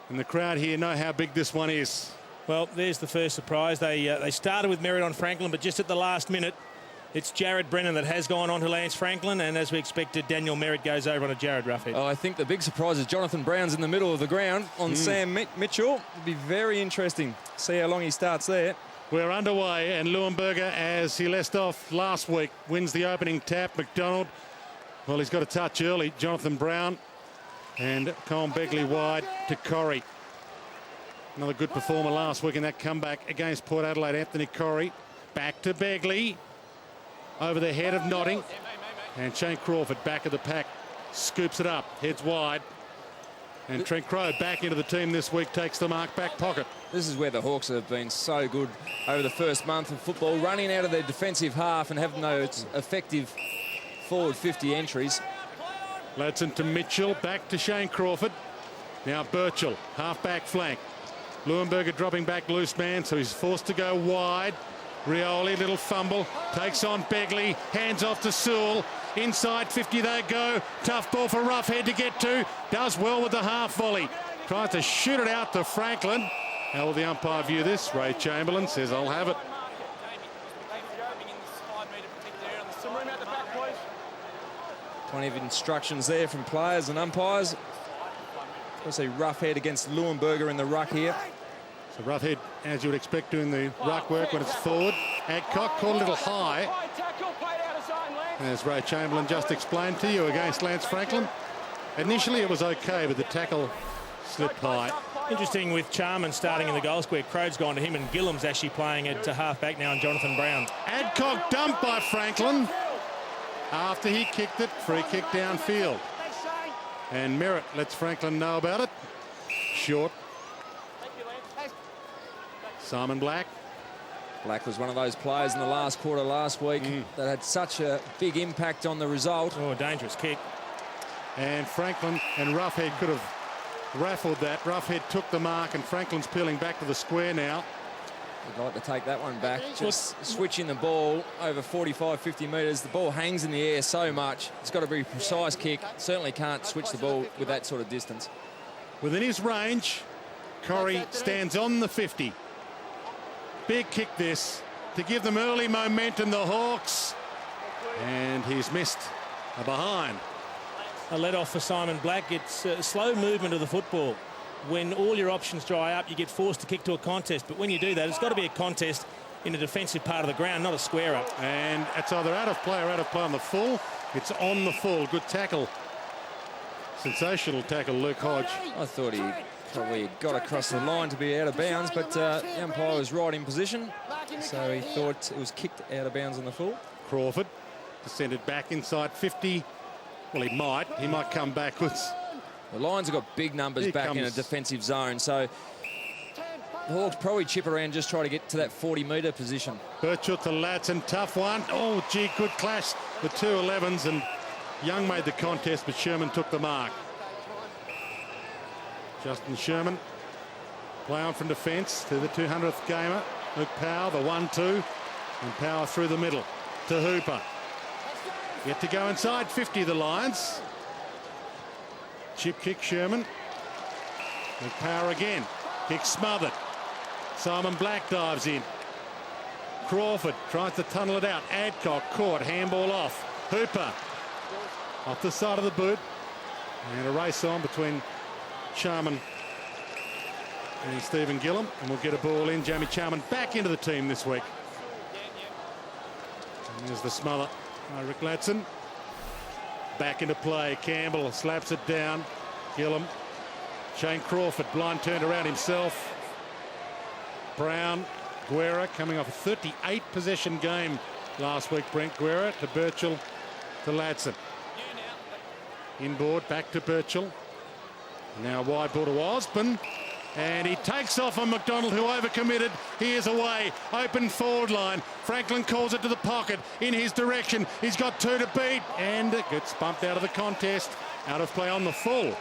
And the crowd here know how big this one is. Well, there's the first surprise. They started with Merritt on Franklin, but just at the last minute, it's Jared Brennan that has gone on to Lance Franklin, and as we expected, Daniel Merritt goes over on a Jared Roughhead. Oh, I think the big surprise is Jonathan Brown's in the middle of the ground on Sam Mitchell. It'll be very interesting to see how long he starts there. We're underway, and Leuenberger, as he left off last week, wins the opening tap. McDonald, well, he's got a touch early. Jonathan Brown and Colin Begley wide to Corrie. Another good performer last week in that comeback against Port Adelaide. Anthony Corrie back to Begley. Over the head of Notting. And Shane Crawford back of the pack. Scoops it up. Heads wide. And Trent Crowe back into the team this week. Takes the mark back pocket. This is where the Hawks have been so good over the first month of football. Running out of their defensive half and having those effective forward 50 entries. Ladson to Mitchell. Back to Shane Crawford. Now Birchall. Half back flank. Leuenberger dropping back loose man. So he's forced to go wide. Rioli, little fumble, takes on Begley, hands off to Sewell, inside 50 they go, tough ball for Roughhead to get to, does well with the half volley, tries to shoot it out to Franklin. How will the umpire view this? Ray Chamberlain says, I'll have it. Plenty of instructions there from players and umpires. I see Roughhead against Leuenberger in the ruck here. So Roughhead, as you would expect, doing the ruck work when it's forward. Adcock caught a little high. As Ray Chamberlain just explained to you against Lance Franklin. Initially it was okay, but the tackle slipped high. Interesting with Charman starting in the goal square. Crode's gone to him and Gillam's actually playing at half back now, and Jonathan Brown. Adcock dumped by Franklin after he kicked it. Free kick downfield. And Merritt lets Franklin know about it. Short. Simon Black. Black was one of those players in the last quarter last week that had such a big impact on the result. Oh, a dangerous kick. And Franklin and Roughhead could have raffled that. Roughhead took the mark, and Franklin's peeling back to the square now. I'd like to take that one back. Just switching the ball over 45, 50 metres. The ball hangs in the air so much. It's got to be a precise kick. Certainly can't switch the ball with that sort of distance. Within his range, Corrie stands on the 50. Big kick this to give them early momentum, the Hawks. And he's missed a behind. A let off for Simon Black. It's a slow movement of the football. When all your options dry up, you get forced to kick to a contest. But when you do that, it's got to be a contest in a defensive part of the ground, not a square up. And it's either out of play or out of play on the full. It's on the full. Good tackle. Sensational tackle, Luke Hodge. I thought he probably got across the line to be out of bounds, but the umpire was right in position, so he thought it was kicked out of bounds on the full. Crawford descended back inside 50. Well, he might come backwards. The Lions have got big numbers back in a defensive zone, so the Hawks probably chip around, just try to get to that 40-metre position. Birchall to Ladson, tough one. Oh, gee, good clash. The two 11s, and Young made the contest, but Sherman took the mark. Justin Sherman, play on from defence to the 200th gamer. Luke Power, the 1-2, and Power through the middle to Hooper. Yet to go inside 50, the Lions. Chip kick, Sherman. Luke Power again. Kick smothered. Simon Black dives in. Crawford tries to tunnel it out. Adcock caught, handball off. Hooper off the side of the boot. And a race on between Charman and Stephen Gillam, and we'll get a ball in. Jamie Charman back into the team this week. And there's the smother. Rick Ladson back into play. Campbell slaps it down. Gillam. Shane Crawford, blind turned around himself. Brown, Guerra coming off a 38 possession game last week. Brent Guerra to Birchall to Ladson. Inboard back to Birchall. Now wide ball to Osborne, and he takes off on McDonald, who overcommitted. He is away, open forward line. Franklin calls it to the pocket in his direction. He's got two to beat, and it gets bumped out of the contest. Out of play on the full.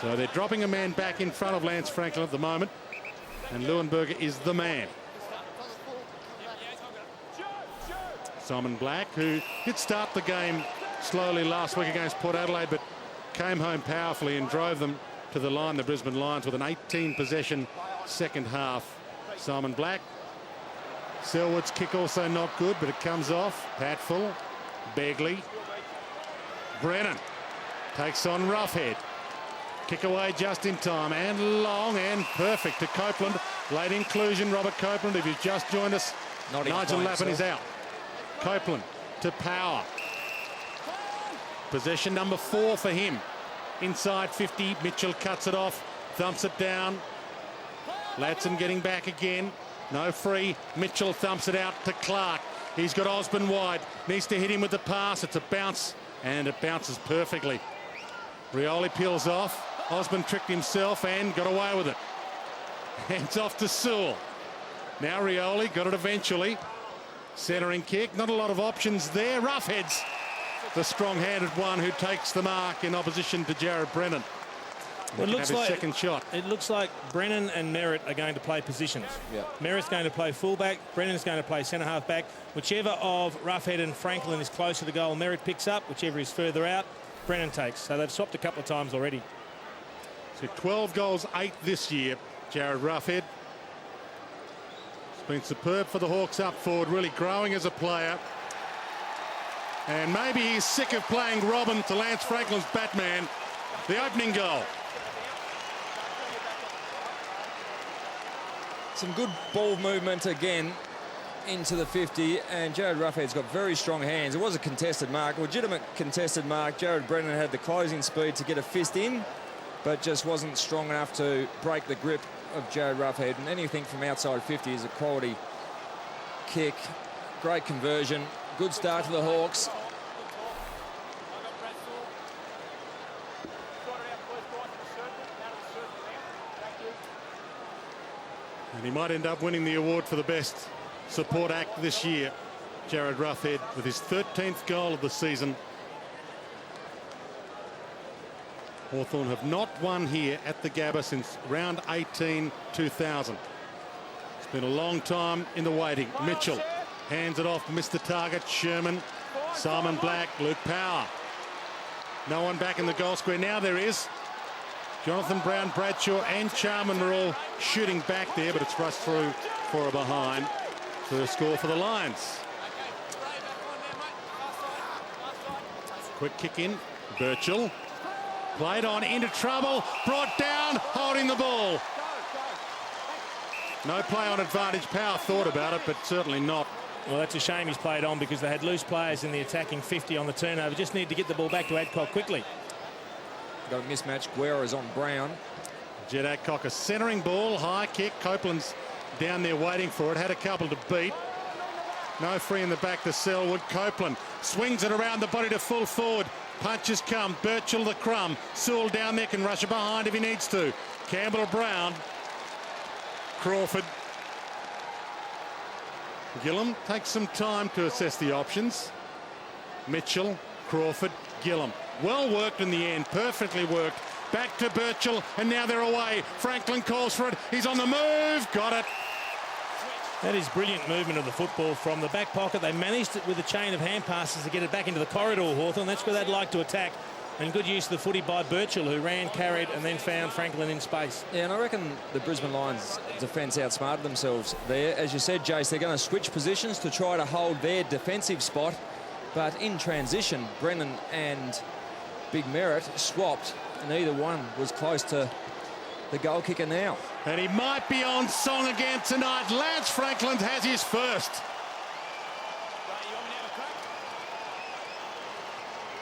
So they're dropping a man back in front of Lance Franklin at the moment, and Leuenberger is the man. Simon Black, who did start the game slowly last week against Port Adelaide, but came home powerfully and drove them to the line, the Brisbane Lions, with an 18-possession second half. Simon Black. Selwood's kick also not good, but it comes off. Patfull. Begley. Brennan takes on Roughhead. Kick away just in time, and long and perfect to Copeland. Late inclusion, Robert Copeland. If you've just joined us, Nigel Lappin is out. Copeland to Power. Possession number 4 for him. Inside 50, Mitchell cuts it off, thumps it down. Ladson getting back again. No free. Mitchell thumps it out to Clark. He's got Osborne wide. Needs to hit him with the pass. It's a bounce, and it bounces perfectly. Rioli peels off. Osborne tricked himself and got away with it. Hands off to Sewell. Now Rioli got it eventually. Centering kick. Not a lot of options there. Roughheads. The strong-handed one who takes the mark in opposition to Jared Brennan. It looks like second shot. It looks like Brennan and Merritt are going to play positions. Yeah. Merritt's going to play fullback. Brennan's going to play centre half back. Whichever of Roughhead and Franklin is closer to goal, Merritt picks up. Whichever is further out, Brennan takes. So they've swapped a couple of times already. So 12 goals, 8 this year. Jared Roughhead. It's been superb for the Hawks up forward, really growing as a player. And maybe he's sick of playing Robin to Lance Franklin's Batman. The opening goal. Some good ball movement again into the 50, and Jared Roughhead's got very strong hands. It was a contested mark, a legitimate contested mark. Jared Brennan had the closing speed to get a fist in, but just wasn't strong enough to break the grip of Jared Roughhead. And anything from outside 50 is a quality kick. Great conversion. Good start to the Hawks. And he might end up winning the award for the best support act this year. Jared Roughhead with his 13th goal of the season. Hawthorn have not won here at the Gabba since round 18 2000. It's been a long time in the waiting. Mitchell hands it off, missed the target. Sherman, Simon Black, Luke Power. No one back in the goal square. Now there is. Jonathan Brown, Bradshaw and Charman are all shooting back there, but it's rushed through for a behind. First score for the Lions. Quick kick in. Birchall. Played on, into trouble. Brought down, holding the ball. No play on advantage. Power thought about it, but certainly not. Well, that's a shame he's played on, because they had loose players in the attacking 50 on the turnover. Just need to get the ball back to Adcock quickly. Got a mismatch. Guerra's on Brown. Jed Adcock, a centering ball, high kick. Copeland's down there waiting for it. Had a couple to beat. No free in the back to Selwood. Copeland swings it around the body to full forward. Punches come. Birchall the crumb. Sewell down there, can rush it behind if he needs to. Campbell Brown. Crawford. Gillum takes some time to assess the options. Mitchell, Crawford, Gillum. Well worked in the end, perfectly worked. Back to Birchall, and now they're away. Franklin calls for it. He's on the move. Got it. That is brilliant movement of the football from the back pocket. They managed it with a chain of hand passes to get it back into the corridor, Hawthorn. That's where they'd like to attack. And good use of the footy by Birchall, who ran, carried, and then found Franklin in space. Yeah, and I reckon the Brisbane Lions defence outsmarted themselves there. As you said, Jace, they're going to switch positions to try to hold their defensive spot. But in transition, Brennan and Big Merritt swapped, and either one was close to the goal kicker now. And he might be on song again tonight. Lance Franklin has his first.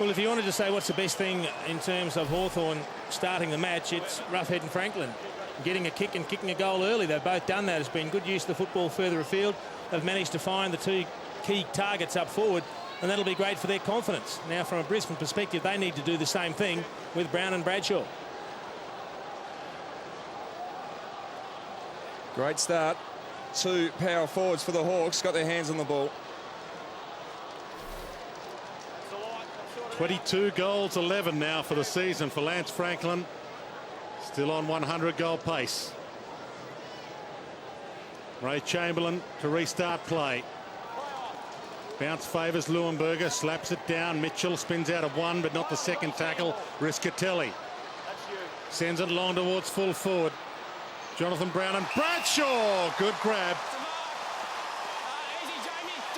Well, if you wanted to say what's the best thing in terms of Hawthorn starting the match, it's Roughhead and Franklin. Getting a kick and kicking a goal early. They've both done that. It's been good use of the football further afield. They've managed to find the two key targets up forward, and that'll be great for their confidence. Now, from a Brisbane perspective, they need to do the same thing with Brown and Bradshaw. Great start. Two power forwards for the Hawks. Got their hands on the ball. 22 goals, 11 now for the season for Lance Franklin. Still on 100-goal pace. Ray Chamberlain to restart play. Bounce favours Leuenberger, slaps it down. Mitchell spins out of one, but not the second tackle. Riscatelli. Sends it long towards full forward. Jonathan Brown and Bradshaw. Good grab.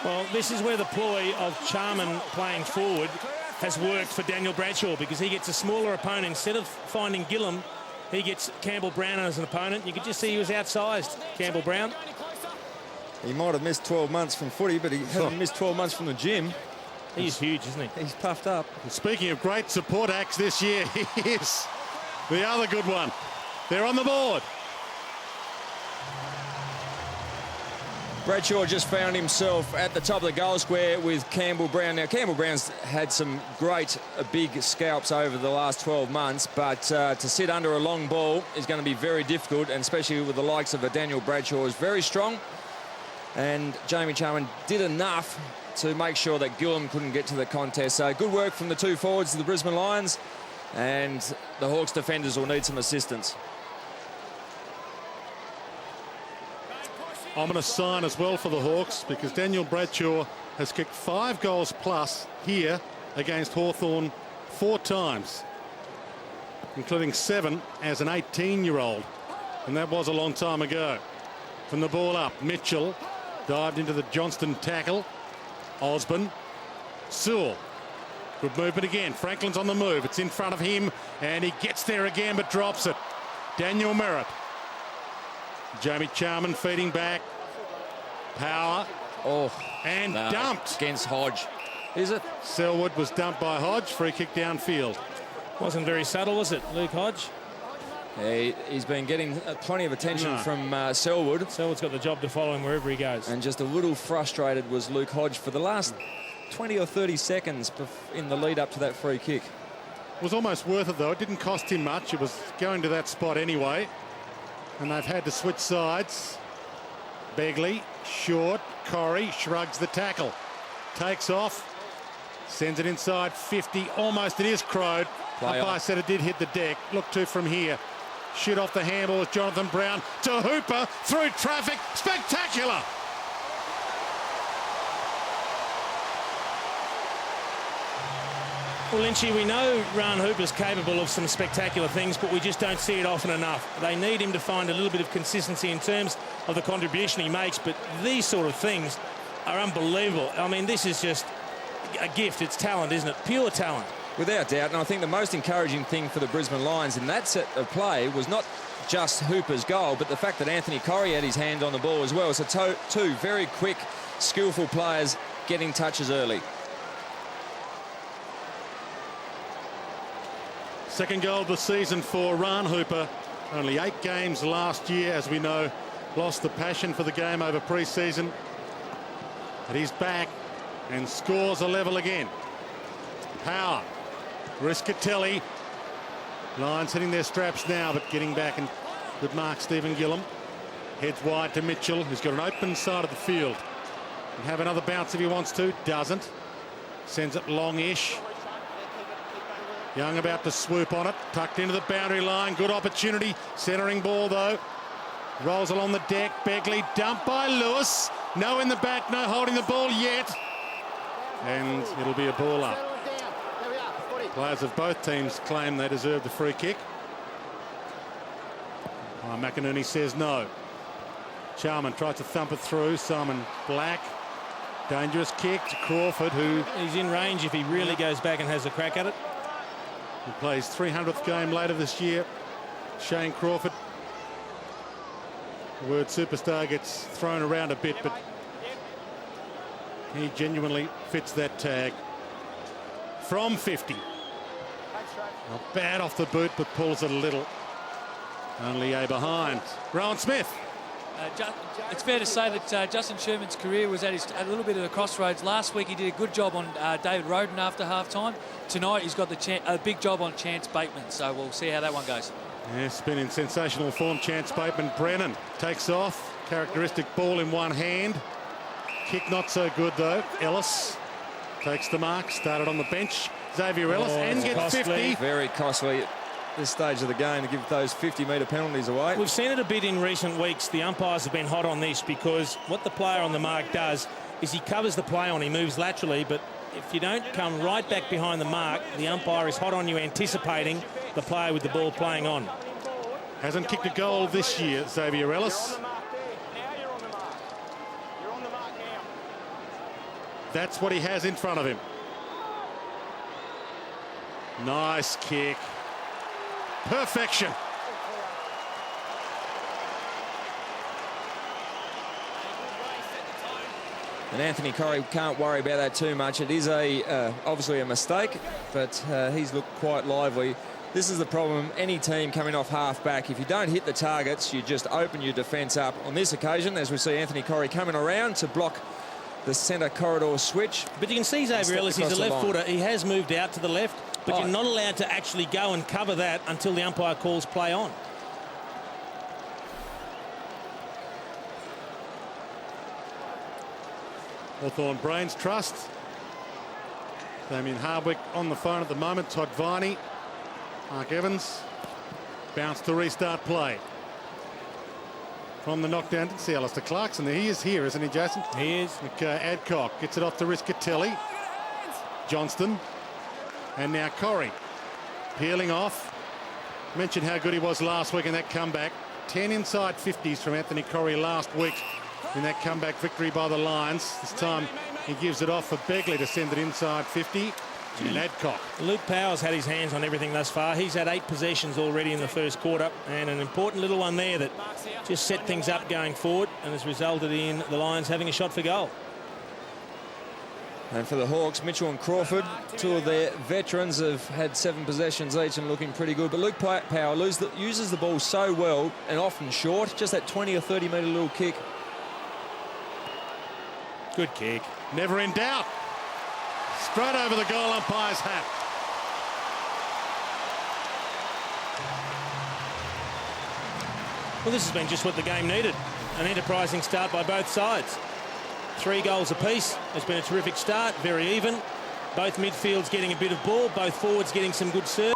Well, this is where the ploy of Charman playing forward has worked for Daniel Bradshaw, because he gets a smaller opponent. Instead of finding Gillum, he gets Campbell Brown as an opponent. You could just see he was outsized, Campbell Brown. He might have missed 12 months from footy, but he hasn't missed 12 months from the gym. He's huge, isn't he? He's puffed up. And speaking of great support acts this year, he is the other good one. They're on the board. Bradshaw just found himself at the top of the goal square with Campbell Brown. Now, Campbell Brown's had some great big scalps over the last 12 months, but to sit under a long ball is going to be very difficult, and especially with the likes of a Daniel Bradshaw is very strong. And Jamie Charman did enough to make sure that Gillum couldn't get to the contest. So good work from the two forwards of the Brisbane Lions, and the Hawks defenders will need some assistance. Ominous sign as well for the Hawks, because Daniel Bradshaw has kicked 5 goals plus here against Hawthorn 4 times, including 7 as an 18-year-old, and that was a long time ago. From the ball up, Mitchell dived into the Johnston tackle. Osborne, Sewell, good movement again. Franklin's on the move, it's in front of him, and he gets there again but drops it. Daniel Merritt. Jamie Charman feeding back. Power. And dumped. Against Hodge. Is it? Selwood was dumped by Hodge. Free kick downfield. Wasn't very subtle, was it, Luke Hodge? He's been getting plenty of attention from Selwood. Selwood's got the job to follow him wherever he goes. And just a little frustrated was Luke Hodge for the last 20 or 30 seconds in the lead up to that free kick. It was almost worth it, though. It didn't cost him much. It was going to that spot anyway. And they've had to switch sides. Begley, short. Corrie shrugs the tackle. Takes off. Sends it inside 50. Almost it is crowed. Umpire said it did hit the deck. Look to from here. Shoot off the handball with Jonathan Brown to Hooper. Through traffic. Spectacular. Well, Lynchy, we know Ran Hooper's capable of some spectacular things, but we just don't see it often enough. They need him to find a little bit of consistency in terms of the contribution he makes, but these sort of things are unbelievable. I mean, this is just a gift. It's talent, isn't it? Pure talent. Without doubt, and I think the most encouraging thing for the Brisbane Lions in that set of play was not just Hooper's goal, but the fact that Anthony Corrie had his hand on the ball as well. So two very quick, skillful players getting touches early. Second goal of the season for Ran Hooper. Only 8 games last year, as we know. Lost the passion for the game over pre-season. But he's back and scores a level again. Power. Riscatelli. Lions hitting their straps now, but getting back, and good mark, Stephen Gillum. Heads wide to Mitchell, who's got an open side of the field. Can have another bounce if he wants to. Doesn't. Sends it long-ish. Young about to swoop on it. Tucked into the boundary line. Good opportunity. Centering ball, though. Rolls along the deck. Begley dumped by Lewis. No in the back. No holding the ball yet. And it'll be a ball up. Players of both teams claim they deserve the free kick. McInerney says no. Charman tries to thump it through. Simon Black. Dangerous kick to Crawford, who... He's in range if he really goes back and has a crack at it. He plays 300th game later this year. Shane Crawford. The word superstar gets thrown around a bit, but he genuinely fits that tag. From 50. Not bad off the boot, but pulls it a little. Only a behind. Rowan Smith. It's fair to say that Justin Sherman's career was at a little bit of a crossroads. Last week he did a good job on David Roden after half-time. Tonight he's got a big job on Chance Bateman, so we'll see how that one goes. Yes, been in sensational form, Chance Bateman. Brennan takes off. Characteristic ball in one hand. Kick not so good, though. Ellis takes the mark. Started on the bench. Xavier Ellis and gets costly. 50. Very costly at this stage of the game to give those 50-metre penalties away. We've seen it a bit in recent weeks. The umpires have been hot on this because what the player on the mark does is he covers the play on. He moves laterally, but if you don't come right back behind the mark, the umpire is hot on you anticipating the player with the ball playing on. Hasn't kicked a goal this year, Xavier Ellis. That's what he has in front of him. Nice kick. Perfection. And Anthony Corrie can't worry about that too much. It is obviously a mistake, but he's looked quite lively. This is the problem. Any team coming off half-back, if you don't hit the targets, you just open your defence up. On this occasion, as we see Anthony Corrie coming around to block the centre corridor switch. But you can see Xavier Ellis, he's a left footer. He has moved out to the left, but you're not allowed to actually go and cover that until the umpire calls play on. Hawthorn Brains Trust. Damien Hardwick on the phone at the moment. Todd Viney. Mark Evans. Bounce to restart play. From the knockdown, didn't see Alistair Clarkson. He is here, isn't he, Jason? He is. Adcock gets it off to Riscatelli. Johnston. And now Corrie. Peeling off. Mentioned how good he was last week in that comeback. 10 inside 50s from Anthony Corrie last week in that comeback victory by the Lions. This time he gives it off for Begley to send it inside 50. And Adcock. Luke Powers had his hands on everything thus far. He's had 8 possessions already in the first quarter, and an important little one there that just set things up going forward and has resulted in the Lions having a shot for goal. And for the Hawks, Mitchell and Crawford, 2 of their veterans, have had 7 possessions each and looking pretty good. But Luke Power uses the ball so well and often short, just that 20 or 30 metre little kick. Good kick. Never in doubt. Straight over the goal umpire's hat. Well, this has been just what the game needed. An enterprising start by both sides. 3 goals apiece. It's been a terrific start, very even. Both midfields getting a bit of ball, both forwards getting some good serve.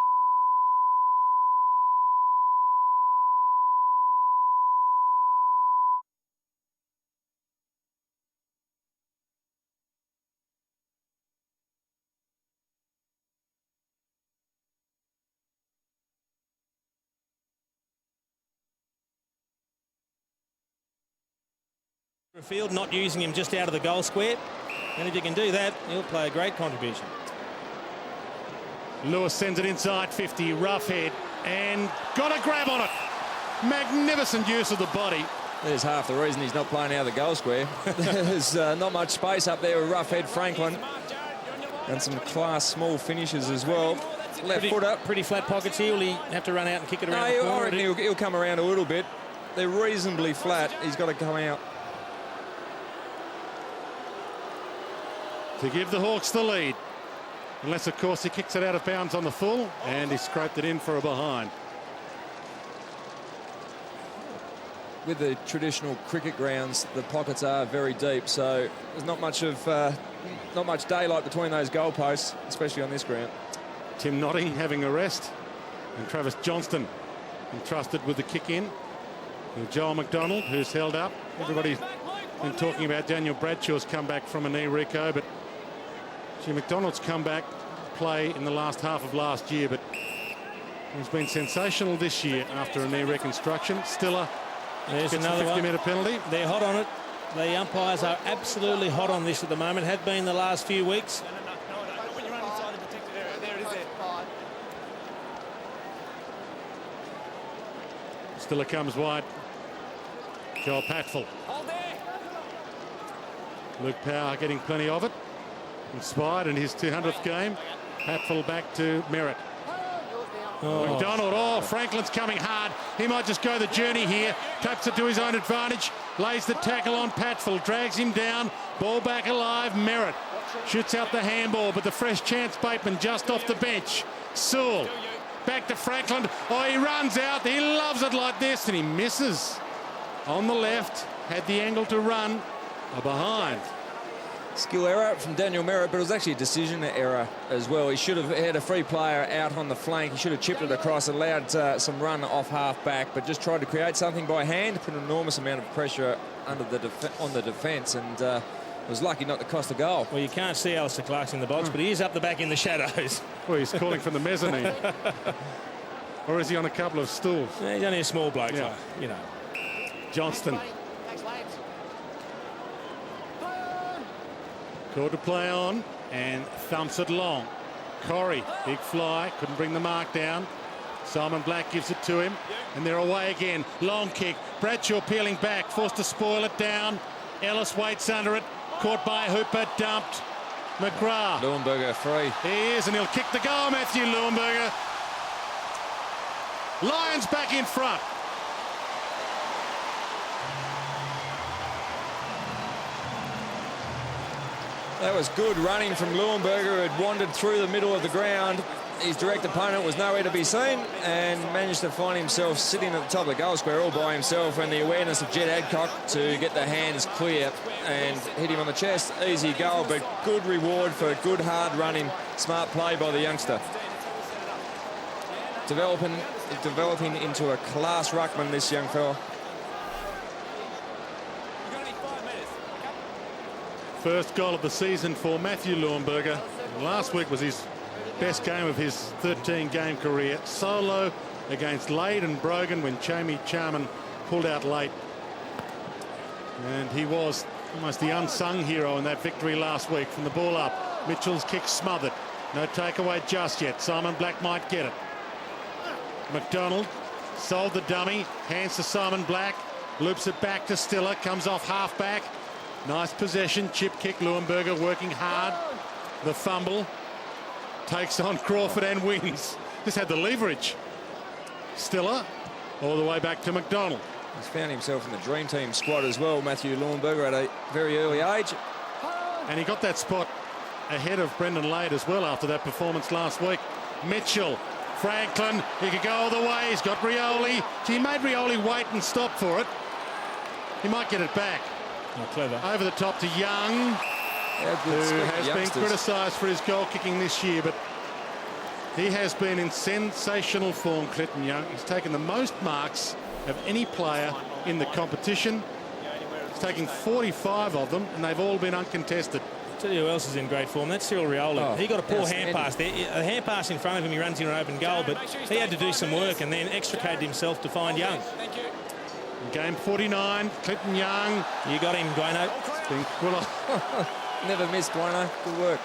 Field, not using him just out of the goal square, and if you can do that, he'll play a great contribution. Lewis sends it inside 50, rough head, and got a grab on it. Magnificent use of the body. There's half the reason he's not playing out of the goal square. There's not much space up there with rough head Franklin, and some class small finishes as well. Left foot up. Pretty flat pockets here. Will he have to run out and kick it around the corner? I reckon he'll come around a little bit. They're reasonably flat. He's got to come out. To give the Hawks the lead. Unless, of course, he kicks it out of bounds on the full, and he scraped it in for a behind. With the traditional cricket grounds, the pockets are very deep, so there's not much daylight between those goalposts, especially on this ground. Tim Notting having a rest, and Travis Johnston entrusted with the kick in. And Joel McDonald, who's held up. Everybody's been talking about Daniel Bradshaw's comeback from a knee reco, but Jim McDonald's comeback play in the last half of last year, but he's been sensational this year after a knee reconstruction. Stiller There's gets another a 50-metre penalty. They're hot on it. The umpires are absolutely hot on this at the moment, have been the last few weeks. Stiller comes wide. Joel Patfull. Luke Power getting plenty of it. Inspired in his 200th game. Patfull back to Merritt. McDonald, Franklin's coming hard. He might just go the journey here. Taps it to his own advantage. Lays the tackle on Patfull. Drags him down. Ball back alive. Merritt shoots out the handball, but the fresh chance Bateman just off the bench. Sewell back to Franklin. He runs out. He loves it like this, and he misses. On the left, had the angle to run. A behind. Skill error from Daniel Merritt, but it was actually a decision error as well. He should have had a free player out on the flank. He should have chipped it across, allowed some run off half-back, but just tried to create something by hand, put an enormous amount of pressure on the defence, and was lucky not to cost a goal. Well, you can't see Alistair Clarkson in the box, but he is up the back in the shadows. Well, he's calling from the mezzanine. Or is he on a couple of stools? Yeah, he's only a small bloke, Yeah. so, you know. Johnston. Called to play on and thumps it long. Corrie, big fly, couldn't bring the mark down. Simon Black gives it to him, and they're away again. Long kick. Bradshaw peeling back, forced to spoil it down. Ellis waits under it, caught by Hooper, dumped. McGrath. Leuenberger free. He is, and he'll kick the goal, Matthew Leuenberger. Lions back in front. That was good running from Leuenberger, who had wandered through the middle of the ground. His direct opponent was nowhere to be seen and managed to find himself sitting at the top of the goal square all by himself, and the awareness of Jed Adcock to get the hands clear and hit him on the chest. Easy goal, but good reward for good hard running, smart play by the youngster. Developing into a class ruckman, this young fella. First goal of the season for Matthew Leuenberger. Last week was his best game of his 13-game career. Solo against Lade and Brogan when Chamie Charman pulled out late. And he was almost the unsung hero in that victory last week. From the ball up, Mitchell's kick smothered. No takeaway just yet. Simon Black might get it. McDonald sold the dummy. Hands to Simon Black. Loops it back to Stiller. Comes off half-back. Nice possession. Chip kick. Leuenberger working hard. The fumble. Takes on Crawford and wins. Just had the leverage. Stiller all the way back to McDonald. He's found himself in the dream team squad as well, Matthew Leuenberger, at a very early age. And he got that spot ahead of Brendan Lade as well after that performance last week. Mitchell, Franklin, he could go all the way. He's got Rioli. He made Rioli wait and stop for it. He might get it back. Oh, clever. Over the top to Young, who has been criticised for his goal kicking this year, but he has been in sensational form, Clinton Young. He's taken the most marks of any player in the competition. He's taken 45 of them, and they've all been uncontested. I'll tell you who else is in great form. That's Cyril Rioli. Oh, he got a poor hand pass there. A hand pass in front of him, he runs into an open goal, but he had to do some work and then extricated himself to find Young. In game 49, Clinton Young. You got him, Dwayno. It's been well, Never missed, Dwayno. Good work.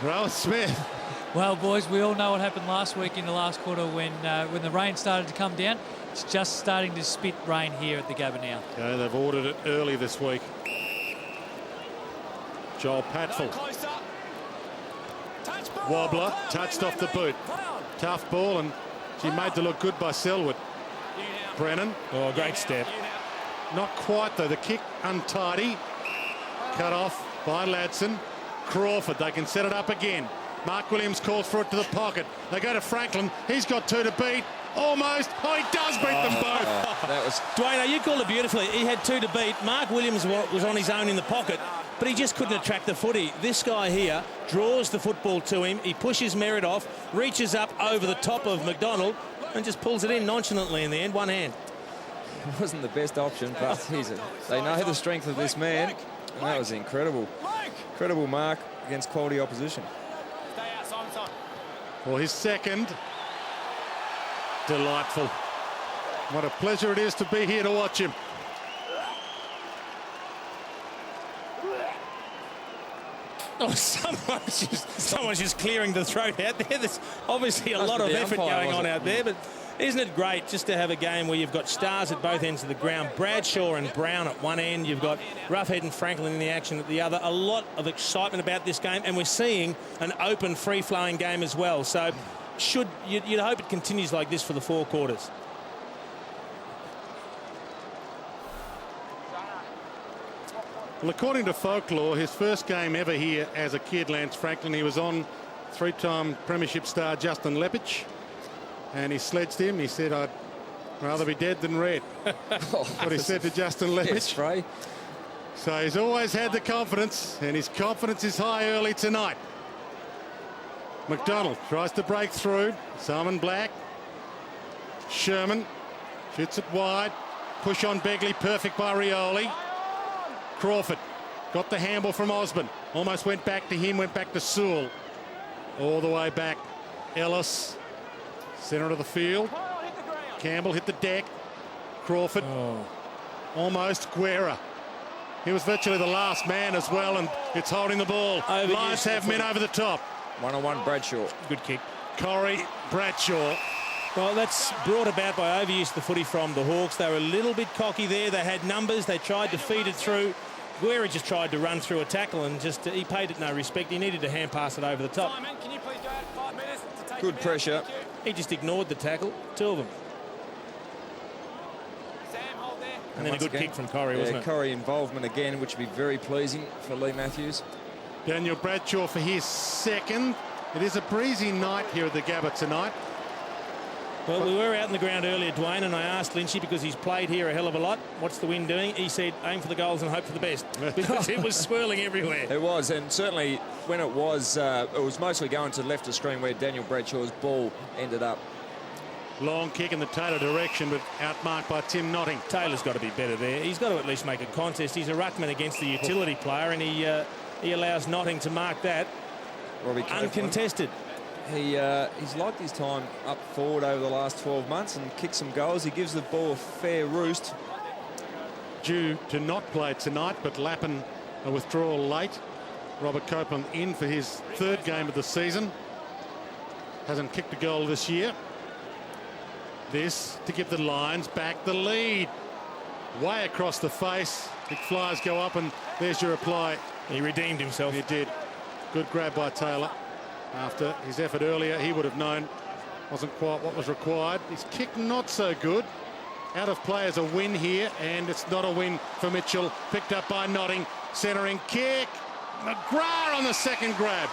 Rowan Smith. Well, boys, we all know what happened last week in the last quarter when the rain started to come down. It's just starting to spit rain here at the Gabba now. Okay, they've ordered it early this week. Joel Patfull. Wobbler, touched off the boot. Tough ball, and she made to look good by Selwood. Brennan. Oh, great step. Not quite, though. The kick untidy. Cut off by Ladson. Crawford, they can set it up again. Mark Williams calls for it to the pocket. They go to Franklin. He's got two to beat. Almost. Oh, he does beat them both. That was... Dwayno, you called it beautifully. He had two to beat. Mark Williams was on his own in the pocket, but he just couldn't attract the footy. This guy here draws the football to him. He pushes Merritt off, reaches up over the top of McDonald, and just pulls it in nonchalantly in the end, one hand. It wasn't the best option, but they know the strength of this man, and that was incredible. Incredible mark against quality opposition. Well, his second. Delightful. What a pleasure it is to be here to watch him. Oh, someone's just clearing the throat out there. There's obviously a lot of effort going on out there, but isn't it great just to have a game where you've got stars at both ends of the ground? Bradshaw and Brown at one end, you've got Roughhead and Franklin in the action at the other. A lot of excitement about this game, and we're seeing an open, free-flowing game as well. So you'd hope it continues like this for the four quarters. Well, according to folklore, his first game ever here as a kid, Lance Franklin, he was on three-time premiership star Justin Lepich, and he sledged him. He said, "I'd rather be dead than red." What he said to Justin Lepich. So he's always had the confidence, and his confidence is high early tonight. McDonald tries to break through. Simon Black. Sherman shoots it wide. Push on Begley, perfect by Rioli. Crawford got the handle from Osborne. Almost went back to him, went back to Sewell. All the way back. Ellis. Centre of the field. Campbell hit the deck. Crawford. Almost. Guerra. He was virtually the last man as well, and it's holding the ball. Lions have men over the top. 1-on-1 Bradshaw. Good kick. Corrie, Bradshaw. Well, that's brought about by overuse of the footy from the Hawks. They were a little bit cocky there. They had numbers. They tried to feed it through. Guerra just tried to run through a tackle and just he paid it no respect. He needed to hand pass it over the top. Simon, can you please go out 5 minutes to take Good pressure. He just ignored the tackle. 2 of them. Sam, hold there. And then a good kick from Corrie, wasn't it? Corrie involvement again, which would be very pleasing for Lee Matthews. Daniel Bradshaw for his second. It is a breezy night here at the Gabba tonight. Well, we were out in the ground earlier, Dwayne, and I asked Lynchy, because he's played here a hell of a lot, what's the wind doing? He said, aim for the goals and hope for the best, because it was swirling everywhere. It was, and certainly when it was mostly going to the left of screen where Daniel Bradshaw's ball ended up. Long kick in the Taylor direction, but outmarked by Tim Notting. Taylor's got to be better there. He's got to at least make a contest. He's a ruckman against the utility player, and he allows Notting to mark that Robbie Copeland. uncontested. He's liked his time up forward over the last 12 months and kicked some goals. He gives the ball a fair roost. Due to not play tonight, but Lappin a withdrawal late. Robert Copeland in for his 3rd game of the season. Hasn't kicked a goal this year. This to give the Lions back the lead. Way across the face. Big flyers go up, and there's your reply. He redeemed himself. He did. Good grab by Taylor. After his effort earlier, he would have known wasn't quite what was required. His kick not so good. Out of play as a win here, and it's not a win for Mitchell. Picked up by Notting. Centering kick. McGrath on the second grab.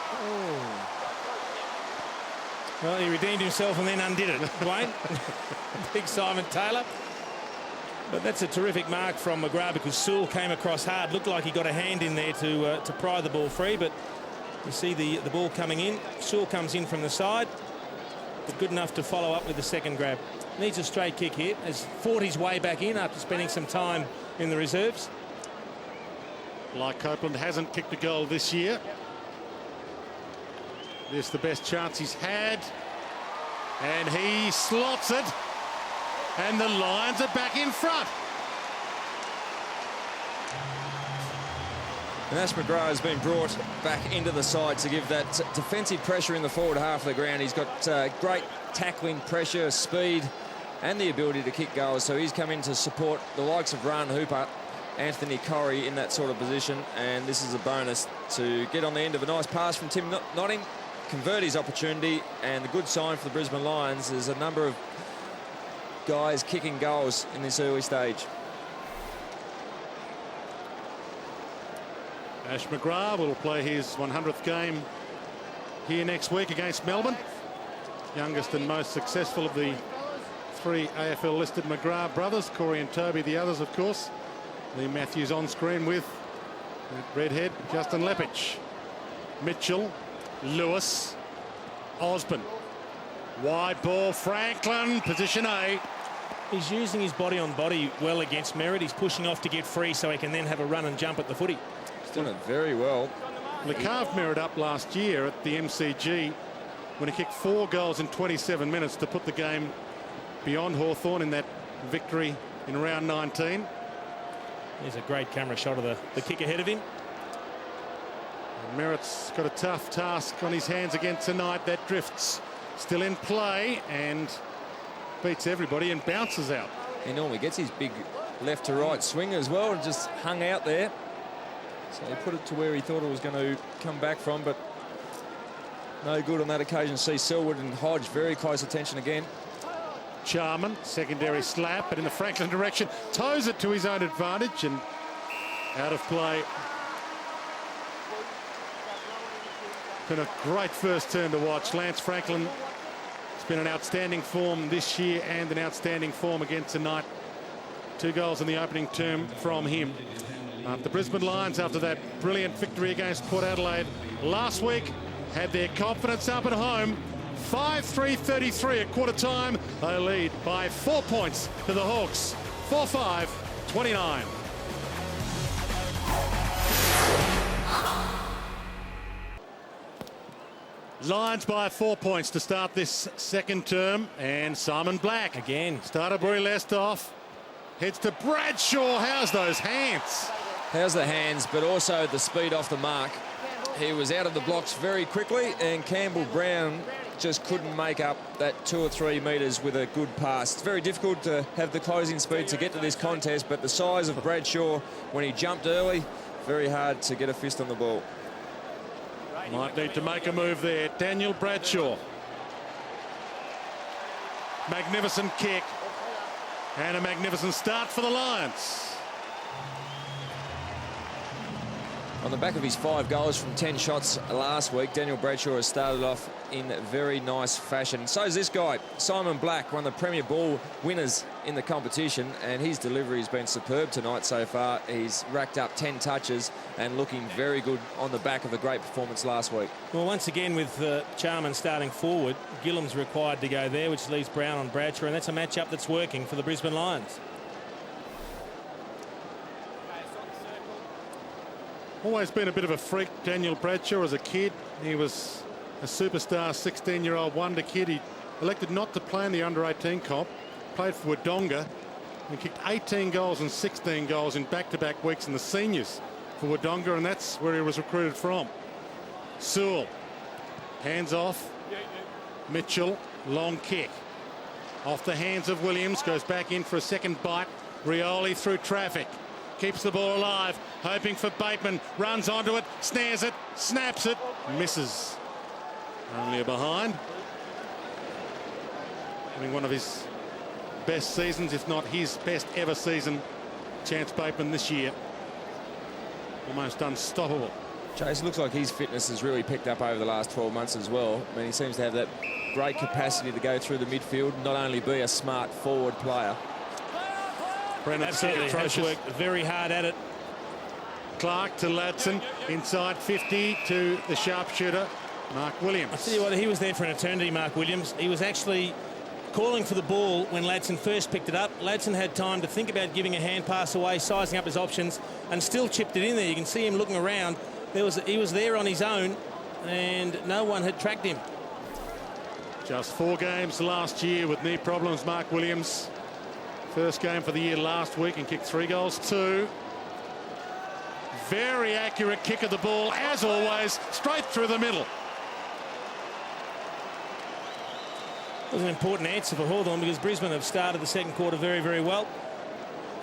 Well, he redeemed himself and then undid it, Dwayne. Big Simon Taylor. But that's a terrific mark from McGrath, because Sewell came across hard. Looked like he got a hand in there to pry the ball free, but you see the ball coming in. Sewell comes in from the side, but good enough to follow up with the second grab. Needs a straight kick here. Has fought his way back in after spending some time in the reserves. Like Copeland hasn't kicked a goal this year. This the best chance he's had. And he slots it. And the Lions are back in front. And Ash McGrath has been brought back into the side to give that defensive pressure in the forward half of the ground. He's got great tackling pressure, speed, and the ability to kick goals. So he's come in to support the likes of Ryan Hooper, Anthony Corrie in that sort of position. And this is a bonus to get on the end of a nice pass from Tim Notting, convert his opportunity. And the good sign for the Brisbane Lions is a number of guys kicking goals in this early stage. Ash McGrath will play his 100th game here next week against Melbourne. Youngest and most successful of the 3 AFL listed McGrath brothers. Corey and Toby the others, of course. Lee Matthews on screen with redhead Justin Lepich. Mitchell, Lewis, Osborne. Wide ball, Franklin, position A. He's using his body on body well against Merritt. He's pushing off to get free so he can then have a run and jump at the footy. He's done it very well. He carved Merritt up last year at the MCG when he kicked 4 goals in 27 minutes to put the game beyond Hawthorn in that victory in round 19. There's a great camera shot of the kick ahead of him. And Merritt's got a tough task on his hands again tonight. That drifts still in play and beats everybody and bounces out. He normally gets his big left to right swing as well and just hung out there. So he put it to where he thought it was going to come back from, but no good on that occasion. See Selwood and Hodge very close attention again. Charman, secondary slap, but in the Franklin direction, toes it to his own advantage and out of play. Been a great first turn to watch. Lance Franklin has been an outstanding form this year and an outstanding form again tonight. 2 goals in the opening term from him. The Brisbane Lions, after that brilliant victory against Port Adelaide last week, had their confidence up at home. 5-3-33 at quarter time. They lead by 4 points to the Hawks. 4-5-29. Lions by 4 points to start this second term, and Simon Black Again. started where he left off. Heads to Bradshaw. How's those hands? How's the hands, but also the speed off the mark. He was out of the blocks very quickly, and Campbell Brown just couldn't make up that 2 or 3 metres with a good pass. It's very difficult to have the closing speed to get to this contest, but the size of Bradshaw when he jumped early, very hard to get a fist on the ball. Might need to make a move there. Daniel Bradshaw. Magnificent kick. And a magnificent start for the Lions. On the back of his 5 goals from 10 shots last week, Daniel Bradshaw has started off in very nice fashion. So is this guy, Simon Black, one of the Premier Ball winners in the competition, and his delivery has been superb tonight so far. He's racked up 10 touches and looking very good on the back of a great performance last week. Well, once again with Charman starting forward, Gillam's required to go there, which leaves Brown on Bradshaw, and that's a matchup that's working for the Brisbane Lions. Always been a bit of a freak, Daniel Bradshaw, as a kid. He was a superstar 16-year-old wonder kid. He elected not to play in the under-18 comp, played for Wodonga, and kicked 18 goals and 16 goals in back-to-back weeks in the seniors for Wodonga, and that's where he was recruited from. Sewell, hands off. Mitchell, long kick. Off the hands of Williams, goes back in for a second bite. Rioli through traffic. Keeps the ball alive, hoping for Bateman. Runs onto it, snares it, snaps it, misses. Only a behind. Having one of his best seasons, if not his best ever season, Chance Bateman this year. Almost unstoppable. Chase, looks like his fitness has really picked up over the last 12 months as well. I mean, he seems to have that great capacity to go through the midfield, not only be a smart forward player. Brennan Absolutely has worked very hard at it. Clark to Ladson, inside 50 to the sharpshooter, Mark Williams. I tell you what, he was there for an eternity, Mark Williams. He was actually calling for the ball when Ladson first picked it up. Ladson had time to think about giving a hand pass away, sizing up his options, and still chipped it in there. You can see him looking around. He was there on his own, and no one had tracked him. Just 4 games last year with knee problems, Mark Williams. First game for the year last week and kicked 3 goals too. Very accurate kick of the ball, as always, straight through the middle. It was an important answer for Hawthorn because Brisbane have started the second quarter very, very well.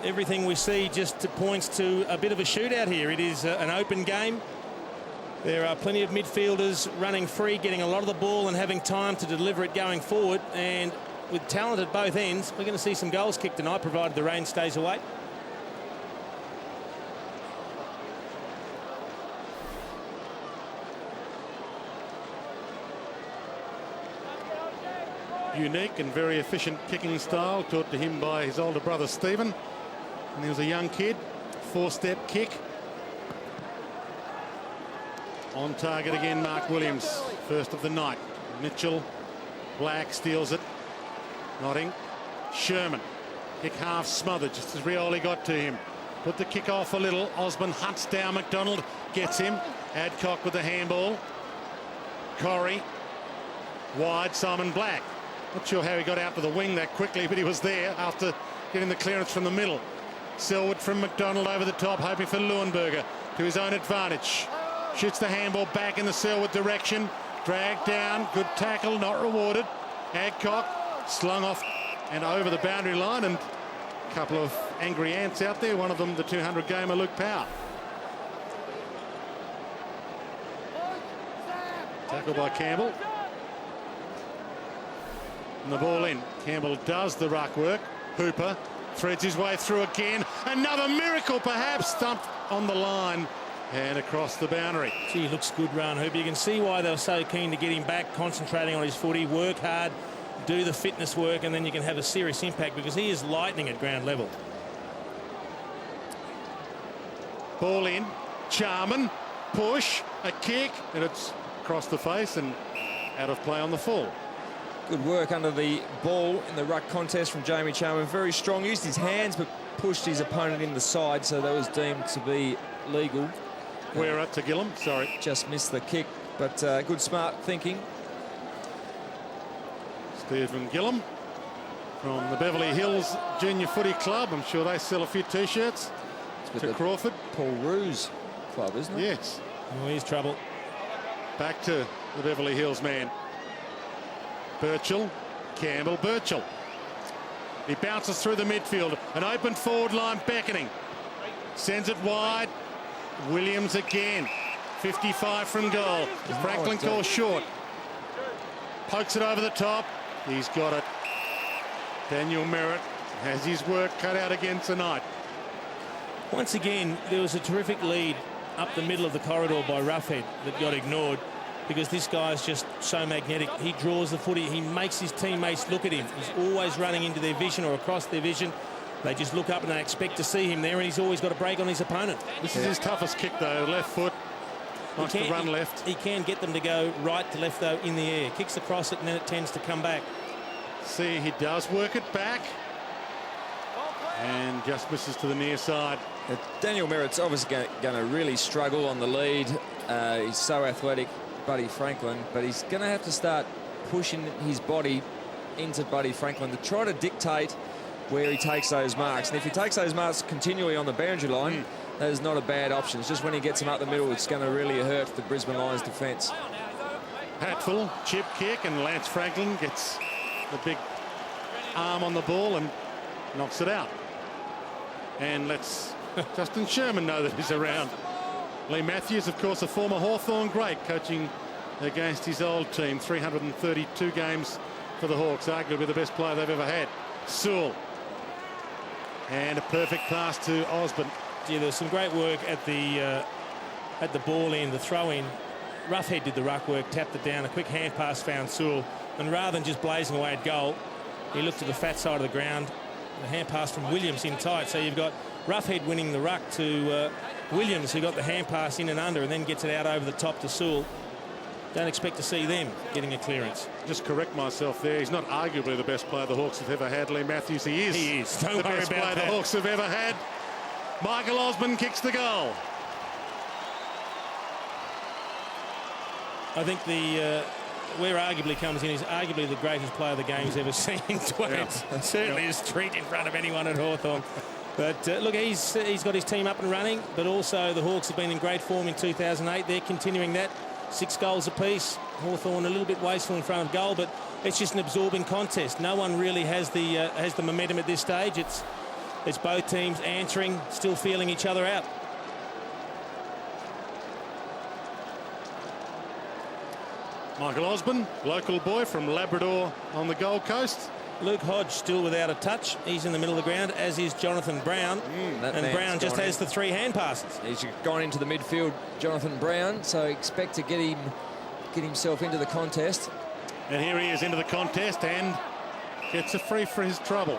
Everything we see just points to a bit of a shootout here. It is an open game. There are plenty of midfielders running free, getting a lot of the ball and having time to deliver it going forward. And with talent at both ends, we're going to see some goals kicked tonight, provided the rain stays away. Unique and very efficient kicking style, taught to him by his older brother Stephen. And he was a young kid. 4-step kick. On target again, Mark Williams, first of the night. Mitchell, Black steals it. Notting. Sherman. Kick half smothered just as Rioli got to him. Put the kick off a little. Osborne hunts down McDonald. Gets him. Adcock with the handball. Corrie. Wide, Simon Black. Not sure how he got out to the wing that quickly, but he was there after getting the clearance from the middle. Selwood from McDonald over the top, hoping for Leuenberger to his own advantage. Shoots the handball back in the Selwood direction. Dragged down. Good tackle, not rewarded. Adcock slung off and over the boundary line, and a couple of angry ants out there. One of them, the 200 gamer Luke Power. Tackle by Campbell. And the ball in. Campbell does the ruck work. Hooper threads his way through again. Another miracle perhaps. Stumped on the line and across the boundary. Gee, he looks good, Ron Hooper. You can see why they were so keen to get him back, concentrating on his footy, work hard, do the fitness work, and then you can have a serious impact because he is lightning at ground level. Ball in. Charman. Push. A kick. And it's across the face and out of play on the full. Good work under the ball in the ruck contest from Jamie Charman. Very strong. Used his hands but pushed his opponent in the side, so that was deemed to be legal. Where to Gillam? Sorry. Just missed the kick, But good, smart thinking. Stephen Gillum from the Beverly Hills Junior Footy Club. I'm sure they sell a few T-shirts to Crawford. Paul Roos club, isn't it? Yes. Oh, here's trouble. Back to the Beverly Hills man. Birchall, Campbell, Birchall. He bounces through the midfield. An open forward line beckoning. Sends it wide. Williams again. 55 from goal. Franklin calls short. Pokes it over the top. He's got it. Daniel Merritt has his work cut out again tonight. Once again, there was a terrific lead up the middle of the corridor by Roughhead that got ignored because this guy's just so magnetic. He draws the footy. He makes his teammates look at him. He's always running into their vision or across their vision. They just look up and they expect to see him there, and he's always got a break on his opponent. This is his toughest kick, though. Left foot. Wants to run left. He can get them to go right to left, though, in the air. Kicks across it, and then it tends to come back. See, he does work it back. And just misses to the near side. Daniel Merritt's obviously going to really struggle on the lead. He's so athletic, Buddy Franklin, but he's going to have to start pushing his body into Buddy Franklin to try to dictate where he takes those marks. And if he takes those marks continually on the boundary line, that is not a bad option. It's just when he gets them up the middle, it's going to really hurt the Brisbane Lions defence. Hatful, chip kick, and Lance Franklin gets the big arm on the ball and knocks it out. And lets Justin Sherman know that he's around. Lee Matthews, of course, a former Hawthorn great, coaching against his old team. 332 games for the Hawks, arguably the best player they've ever had. Sewell. And a perfect pass to Osborne. Yeah, there was some great work at the ball end, the throw in. Roughhead did the ruck work, tapped it down. A quick hand pass found Sewell. And rather than just blazing away at goal, he looked to the fat side of the ground. The hand pass from Williams in tight. So you've got Roughhead winning the ruck to Williams, who got the hand pass in and under and then gets it out over the top to Sewell. Don't expect to see them getting a clearance. Just correct myself there. He's not arguably the best player the Hawks have ever had, Lee Matthews. He is. He is. Don't the worry best about player that. the Hawks have ever had. Michael Osborne kicks the goal. I think where arguably comes in is arguably the greatest player the game's ever seen. Certainly his treat in front of anyone at Hawthorn. But look, he's got his team up and running, but also the Hawks have been in great form in 2008. They're continuing that. 6 goals apiece. Hawthorn a little bit wasteful in front of goal, but it's just an absorbing contest. No one really has the momentum at this stage. It's both teams answering, still feeling each other out. Michael Osborne, local boy from Labrador on the Gold Coast. Luke Hodge still without a touch. He's in the middle of the ground, as is Jonathan Brown. And Brown just has the 3 hand passes. He's gone into the midfield, Jonathan Brown, so expect to get himself into the contest. And here he is into the contest and gets a free for his trouble.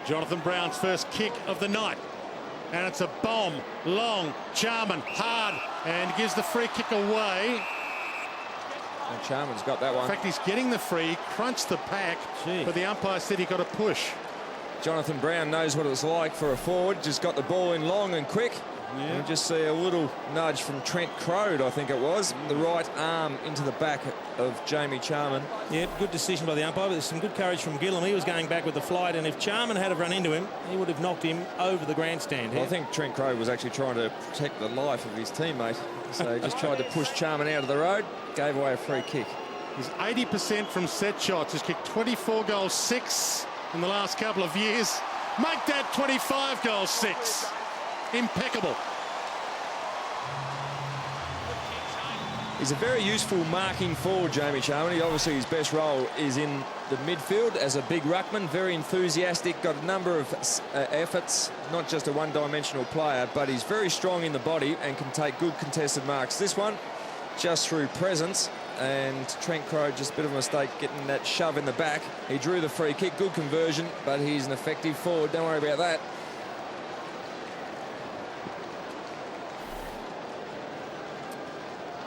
Jonathan Brown's first kick of the night. And it's a bomb, long, Charman, hard, and gives the free kick away. And Charman's got that one. In fact, he's getting the free, crunched the pack, but the umpire said he got a push. Jonathan Brown knows what it's like for a forward. Just got the ball in long and quick. Yeah. You just see a little nudge from Trent Crode, I think it was. The right arm into the back of Jamie Charman. Yeah, good decision by the umpire, but there's some good courage from Gillum. He was going back with the flight, and if Charman had have run into him, he would have knocked him over the grandstand. Well, I think Trent Crode was actually trying to protect the life of his teammate. So he just tried to push Charman out of the road, gave away a free kick. He's 80% from set shots. He's kicked 24 goals, 6 in the last couple of years. Make that 25 goals, 6. Impeccable. He's a very useful marking forward, Jamie Charman. Obviously, his best role is in the midfield as a big ruckman. Very enthusiastic, got a number of efforts, not just a one-dimensional player, but he's very strong in the body and can take good contested marks. This one, just through presence, and Trent Crode, just a bit of a mistake getting that shove in the back. He drew the free kick, good conversion, but he's an effective forward. Don't worry about that.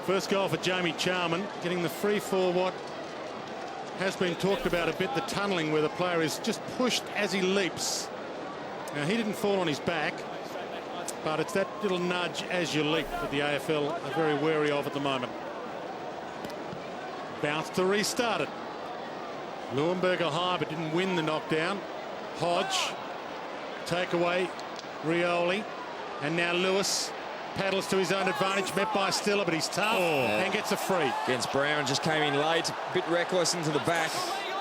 First goal for Jamie Charman, getting the free for what has been talked about a bit, the tunnelling, where the player is just pushed as he leaps. Now, he didn't fall on his back. But it's that little nudge as you leap that the AFL are very wary of at the moment. Bounce to restart it. Leuenberger high, but didn't win the knockdown. Hodge, takeaway, Rioli, and now Lewis paddles to his own advantage, met by Stiller, but he's tough and gets a free. Against Brown, just came in late, a bit reckless into the back.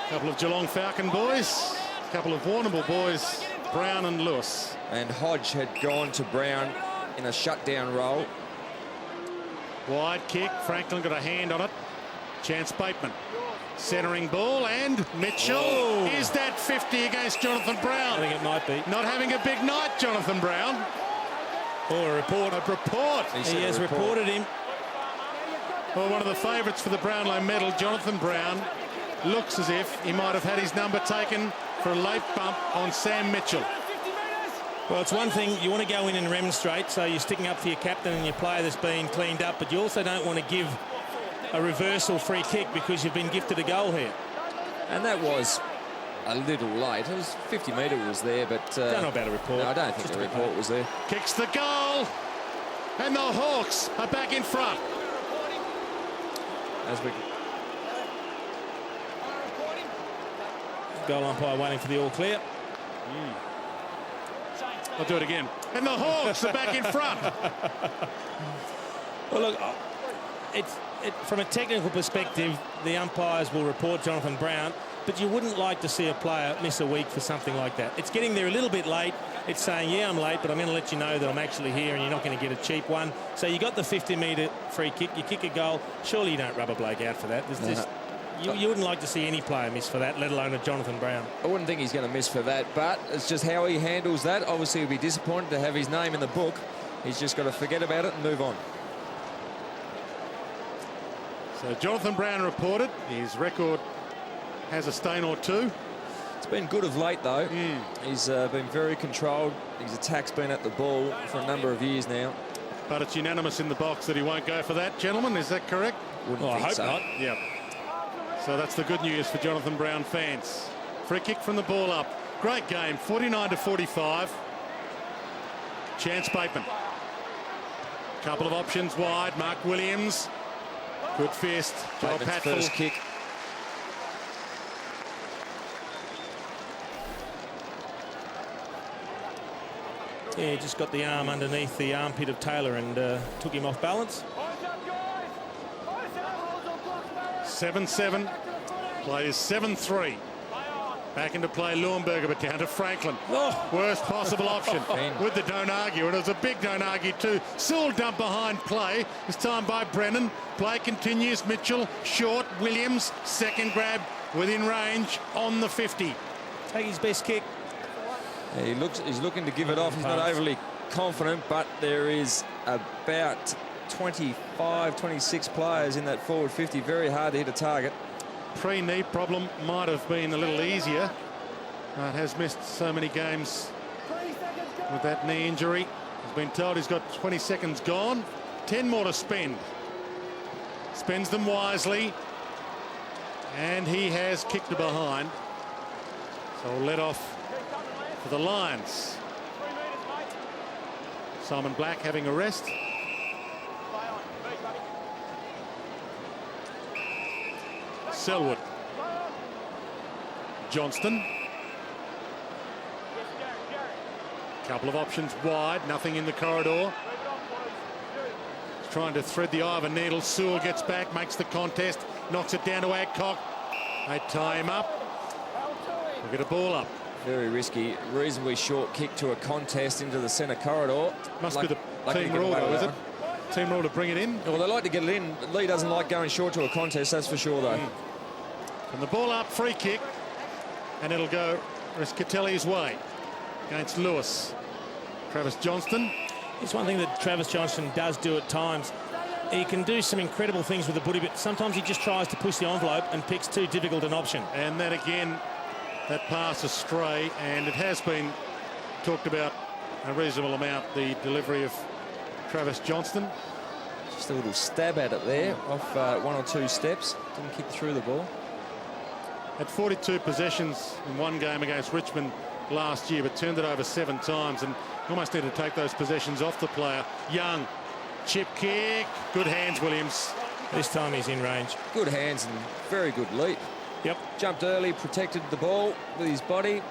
A couple of Geelong Falcon boys, a couple of Warrnambool boys, Brown and Lewis. And Hodge had gone to Brown in a shutdown role. Wide kick, Franklin got a hand on it. Chance Bateman. Centering ball, and Mitchell. Is that 50 against Jonathan Brown? I think it might be. Not having a big night, Jonathan Brown. Or a report. A report. He has reported him. Well, one of the favourites for the Brownlow medal, Jonathan Brown, looks as if he might have had his number taken for a late bump on Sam Mitchell. Well, it's one thing, you want to go in and remonstrate, so you're sticking up for your captain and your player that's been cleaned up, but you also don't want to give a reversal free kick because you've been gifted a goal here. And that was a little late. It was 50 metre was there, but... don't know about a report. No, I don't think the report was there. Kicks the goal, and the Hawks are back in front. As we... Goal umpire waiting for the all clear. I'll do it again. And the Hawks are back in front. Well, look, from a technical perspective, the umpires will report Jonathan Brown, but you wouldn't like to see a player miss a week for something like that. It's getting there a little bit late. It's saying, yeah, I'm late, but I'm going to let you know that I'm actually here and you're not going to get a cheap one. So you got the 50-metre free kick, you kick a goal. Surely you don't rub a bloke out for that. You wouldn't like to see any player miss for that, let alone a Jonathan Brown. I wouldn't think he's going to miss for that, but it's just how he handles that. Obviously, he'll be disappointed to have his name in the book. He's just got to forget about it and move on. So Jonathan Brown reported. His record has a stain or two. It's been good of late, though. He's been very controlled. His attack's been at the ball for a number of years now. But it's unanimous in the box that he won't go for that, gentlemen. Is that correct? Wouldn't think I hope so. not. Yep. So that's the good news for Jonathan Brown fans. Free kick from the ball up. Great game, 49-45. Chance Bateman. Couple of options wide. Mark Williams. Good fist. Joel Bateman's Patfull. first kick. Yeah, just got the arm underneath the armpit of Taylor and took him off balance. 7-7. Play is 7-3. Back into play Leuenberger, but down to Franklin. Worst possible option with the don't argue. And it was a big don't argue too. Sewell dumped behind play. This time by Brennan. Play continues. Mitchell, short. Williams, second grab within range on the 50. Take his best kick. Yeah, he's looking to give it off. He's not overly confident, but there is about 25, 26 players in that forward 50. Very hard to hit a target. Pre-knee problem might have been a little easier. It has missed so many games with that knee injury. He's been told he's got 20 seconds gone. 10 more to spend. Spends them wisely. And he has kicked it behind. So we'll let off for the Lions. Simon Black having a rest. Selwood. Johnston. Couple of options wide, nothing in the corridor. He's trying to thread the eye of a needle. Sewell gets back, makes the contest, knocks it down to Adcock. They tie him up. We'll get a ball up. Very risky, reasonably short kick to a contest into the centre corridor. Must be the team rule, though, is it? Team rule to bring it in. Well, they like to get it in. Lee doesn't like going short to a contest, that's for sure, though. And the ball up, free kick, and it'll go Riscatelli's way against Lewis. Travis Johnston. It's one thing that Travis Johnston does do at times. He can do some incredible things with the booty, but sometimes he just tries to push the envelope and picks too difficult an option. And then again, that pass astray, and it has been talked about a reasonable amount, the delivery of Travis Johnston. Just a little stab at it there, off one or two steps. Didn't kick through the ball. Had 42 possessions in one game against Richmond last year, but turned it over 7 times and almost need to take those possessions off the player. Young, chip kick, good hands, Williams. This time he's in range. Good hands and very good leap. Yep. Jumped early, protected the ball with his body.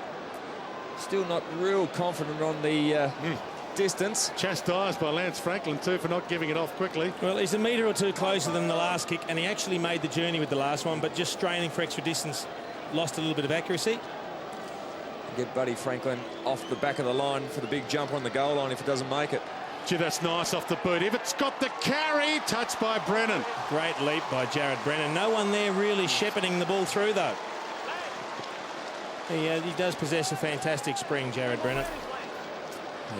Still not real confident on the distance. Chastised by Lance Franklin too for not giving it off quickly. Well, he's a metre or two closer than the last kick, and he actually made the journey with the last one, but just straining for extra distance, lost a little bit of accuracy. Get Buddy Franklin off the back of the line for the big jump on the goal line if it doesn't make it. Gee, that's nice off the boot. If it's got the carry, touched by Brennan. Great leap by Jared Brennan. No one there really shepherding the ball through, though. He does possess a fantastic spring, Jared Brennan.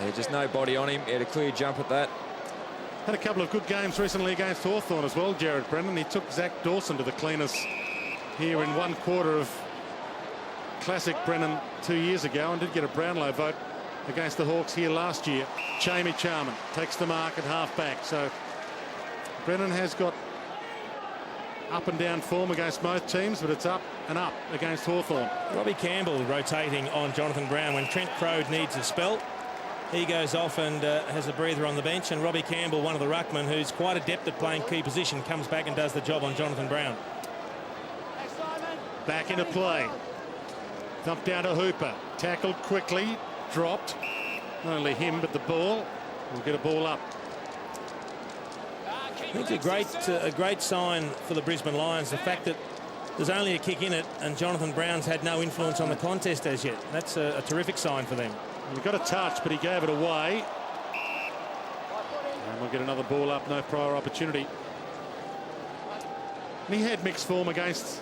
Yeah, just no body on him. He had a clear jump at that. Had a couple of good games recently against Hawthorn as well, Jared Brennan. He took Zach Dawson to the cleaners here in 1/4 of classic Brennan 2 years ago and did get a Brownlow vote against the Hawks here last year. Chamey Charman takes the mark at half-back. So Brennan has got up and down form against most teams, but it's up and up against Hawthorn. Robbie Campbell rotating on Jonathan Brown when Trent Crode needs a spell. He goes off and has a breather on the bench, and Robbie Campbell, one of the ruckmen who's quite adept at playing key position, comes back and does the job on Jonathan Brown. Back into play. Thumped down to Hooper. Tackled quickly. Dropped. Not only him, but the ball. We'll get a ball up. I think a great sign for the Brisbane Lions, the fact that there's only a kick in it and Jonathan Brown's had no influence on the contest as yet. That's a terrific sign for them. He got a touch, but he gave it away. And we'll get another ball up, no prior opportunity. And he had mixed form against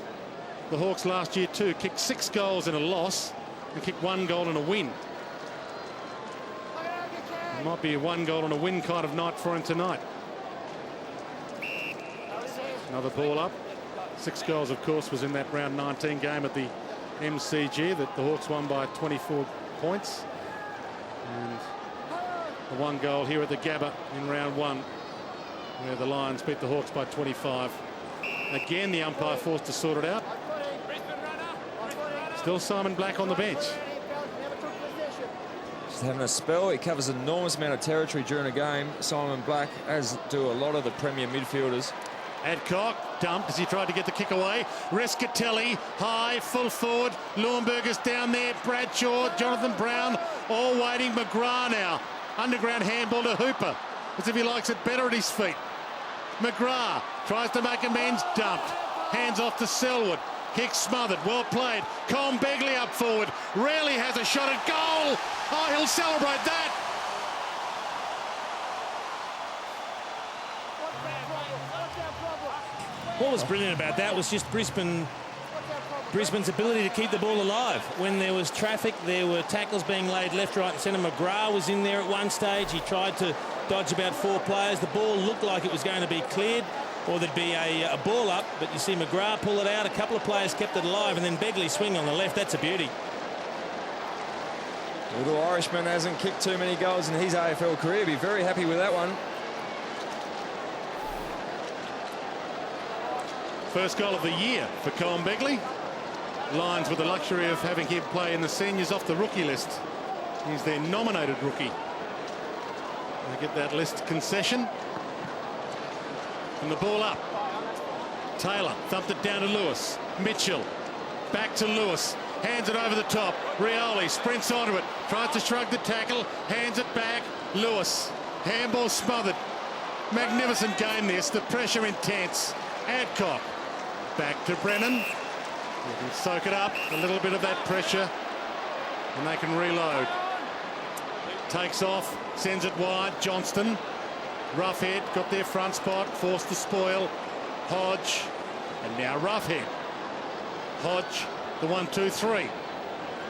the Hawks last year too. Kicked 6 goals in a loss and kicked 1 goal in a win. It might be a 1 goal and a win kind of night for him tonight. Another ball up. 6 goals, of course, was in that round 19 game at the MCG that the Hawks won by 24 points. And the 1 goal here at the Gabba in round 1, where the Lions beat the Hawks by 25. Again, the umpire forced to sort it out. Still Simon Black on the bench. Just having a spell. He covers an enormous amount of territory during a game. Simon Black, as do a lot of the premier midfielders. Adcock dumped as he tried to get the kick away. Rescatelli high, full forward. Leuenberger's down there. Bradshaw, Jonathan Brown, all waiting. McGrath now. Underground handball to Hooper, as if he likes it better at his feet. McGrath tries to make amends. Dumped. Hands off to Selwood. Kick smothered. Well played. Colm Begley up forward. Rarely has a shot at goal. Oh, he'll celebrate that. What was brilliant about that was just Brisbane's ability to keep the ball alive. When there was traffic, there were tackles being laid left, right and centre. McGrath was in there at one stage. He tried to dodge about 4 players. The ball looked like it was going to be cleared or there'd be a ball up, but you see McGrath pull it out. A couple of players kept it alive, and then Begley swing on the left. That's a beauty. The little Irishman hasn't kicked too many goals in his AFL career. Be very happy with that one. First goal of the year for Colm Begley. Lions with the luxury of having him play in the seniors off the rookie list. He's their nominated rookie. They get that list concession. And the ball up. Taylor thumped it down to Lewis. Mitchell back to Lewis. Hands it over the top. Rioli sprints onto it. Tries to shrug the tackle. Hands it back. Lewis. Handball smothered. Magnificent game this. The pressure intense. Adcock. Back to Brennan. They can soak it up. A little bit of that pressure. And they can reload. Takes off. Sends it wide. Johnston. Roughhead got their front spot. Forced to spoil. Hodge. And now Roughhead. Hodge. The 1-2-3.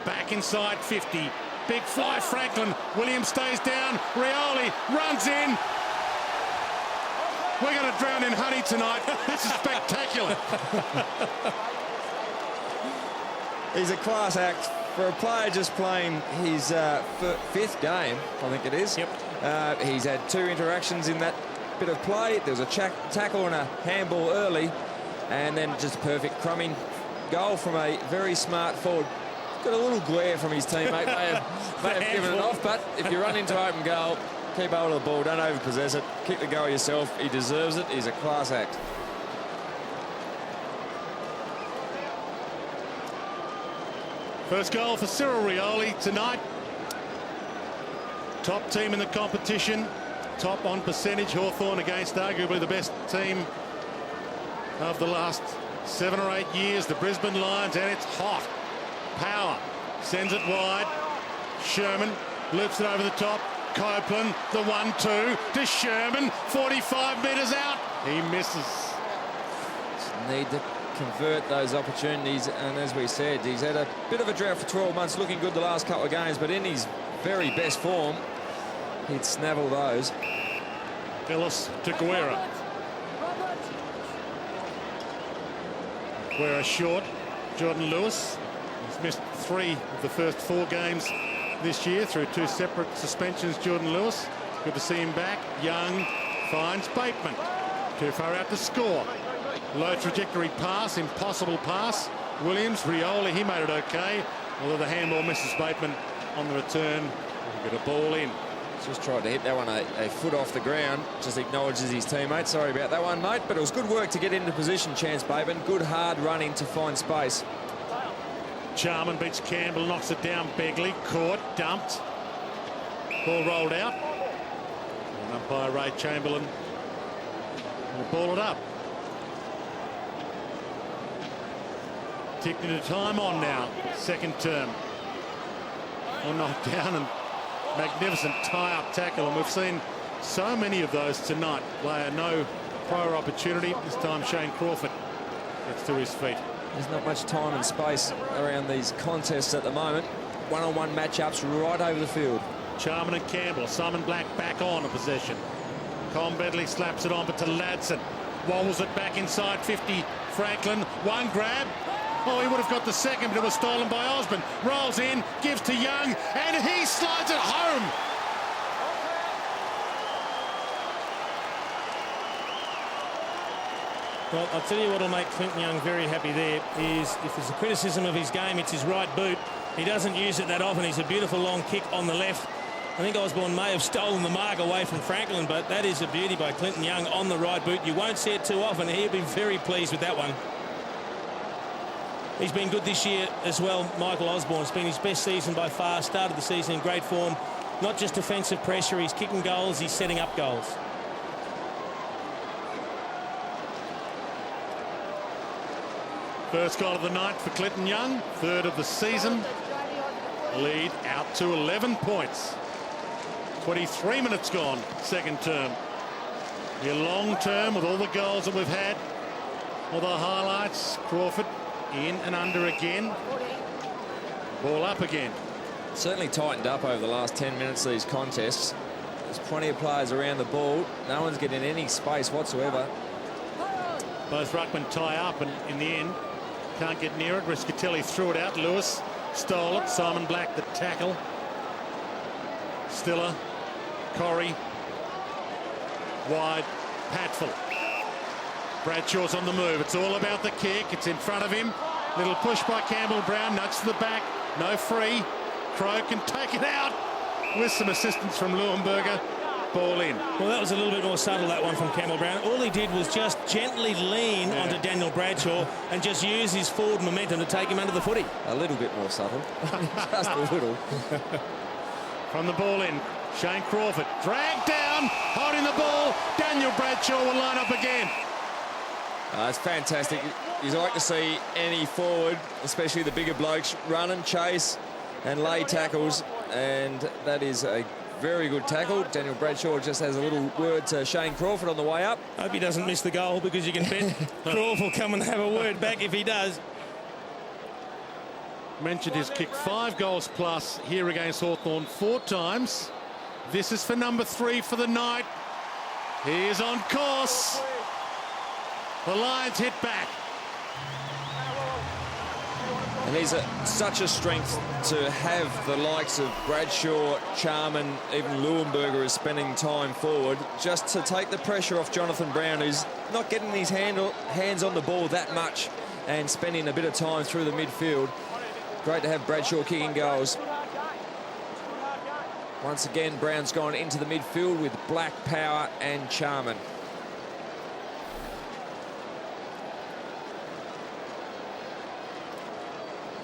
Back inside 50. Big fly Franklin. Williams stays down. Rioli runs in. We're going to drown in honey tonight. This is spectacular. He's a class act for a player just playing his 5th game, I think it is. Yep. He's had 2 interactions in that bit of play. There was a tackle and a handball early, and then just a perfect crumbing goal from a very smart forward Got a little glare from his teammate. May have given it off, but if you run into open goal, keep hold of the ball, don't overpossess it, kick the goal yourself. He deserves it. He's a class act. First goal for Cyril Rioli tonight. Top team in the competition. Top on percentage. Hawthorn against arguably the best team of the last 7 or 8 years, the Brisbane Lions, and it's hot. Power sends it wide. Sherman loops it over the top. Copeland, the 1-2 to Sherman, 45 metres out. He misses. Just need to convert those opportunities, and as we said, he's had a bit of a drought for 12 months, looking good the last couple of games, but in his very best form, he'd snavel those. Ellis to Guerra. Guerra short. Jordan Lewis. He's missed 3 of the first 4 games this year through 2 separate suspensions. Jordan Lewis. Good to see him back. Young finds Bateman. Too far out to score. Low trajectory pass. Impossible pass. Williams. Rioli. He made it okay. Although the handball misses Bateman on the return. We'll get a ball in. Just tried to hit that one a foot off the ground. Just acknowledges his teammate. Sorry about that one, mate. But it was good work to get into position, Chance Bateman. Good hard running to find space. Charman beats Campbell, knocks it down. Begley caught, dumped. Ball rolled out. And umpire Ray Chamberlain will ball it up. Ticking the time on now. Second term. All knocked down and magnificent tie-up tackle, and we've seen so many of those tonight. Player no prior opportunity. This time Shane Crawford gets to his feet. There's not much time and space around these contests at the moment. One-on-one matchups right over the field. Charman and Campbell. Simon Black back on a possession. Colin Bedley slaps it on, but to Ladson. Wobbles it back inside 50. Franklin, one grab. Oh, he would have got the second, but it was stolen by Osborne. Rolls in, gives to Young, and he slides it home. Well, I'll tell you what will make Clinton Young very happy there is if there's a criticism of his game, it's his right boot. He doesn't use it that often. He's a beautiful long kick on the left. I think Osborne may have stolen the mark away from Franklin, but that is a beauty by Clinton Young on the right boot. You won't see it too often. He'll be very pleased with that one. He's been good this year as well, Michael Osborne. It's been his best season by far. Started the season in great form. Not just defensive pressure, he's kicking goals, he's setting up goals. First goal of the night for Clinton Young. Third of the season. Lead out to 11 points. 23 minutes gone, second term. Your long term with all the goals that we've had. All the highlights. Crawford in and under again. Ball up again. Certainly tightened up over the last 10 minutes of these contests. There's plenty of players around the ball. No one's getting any space whatsoever. Both ruckmen tie up, and in the end can't get near it. Riscatelli threw it out. Lewis stole it. Simon Black the tackle. Stiller, Corrie, wide, Patful. Bradshaw's on the move. It's all about the kick. It's in front of him. Little push by Campbell Brown. Nuts to the back. No free. Crow can take it out with some assistance from Leuenberger. Ball in. Well, that was a little bit more subtle, that one from Campbell Brown. All he did was just gently lean onto Daniel Bradshaw and just use his forward momentum to take him under the footy. A little bit more subtle. Just a little. From the ball in, Shane Crawford dragged down, holding the ball. Daniel Bradshaw will line up again. It's fantastic. You'd like to see any forward, especially the bigger blokes, run and chase and lay tackles, and that is a very good tackle. Daniel Bradshaw just has a little word to Shane Crawford on the way up. Hope he doesn't miss the goal, because you can bet Crawford will come and have a word back if he does. Mentioned his kick 5 goals plus here against Hawthorn 4 times. This is for number 3 for the night. He is on course. The Lions hit back. And he's such a strength to have the likes of Bradshaw, Charman, even Leuenberger is spending time forward, just to take the pressure off Jonathan Brown, who's not getting his hands on the ball that much and spending a bit of time through the midfield. Great to have Bradshaw kicking goals. Once again, Brown's gone into the midfield with Black, Power and Charman.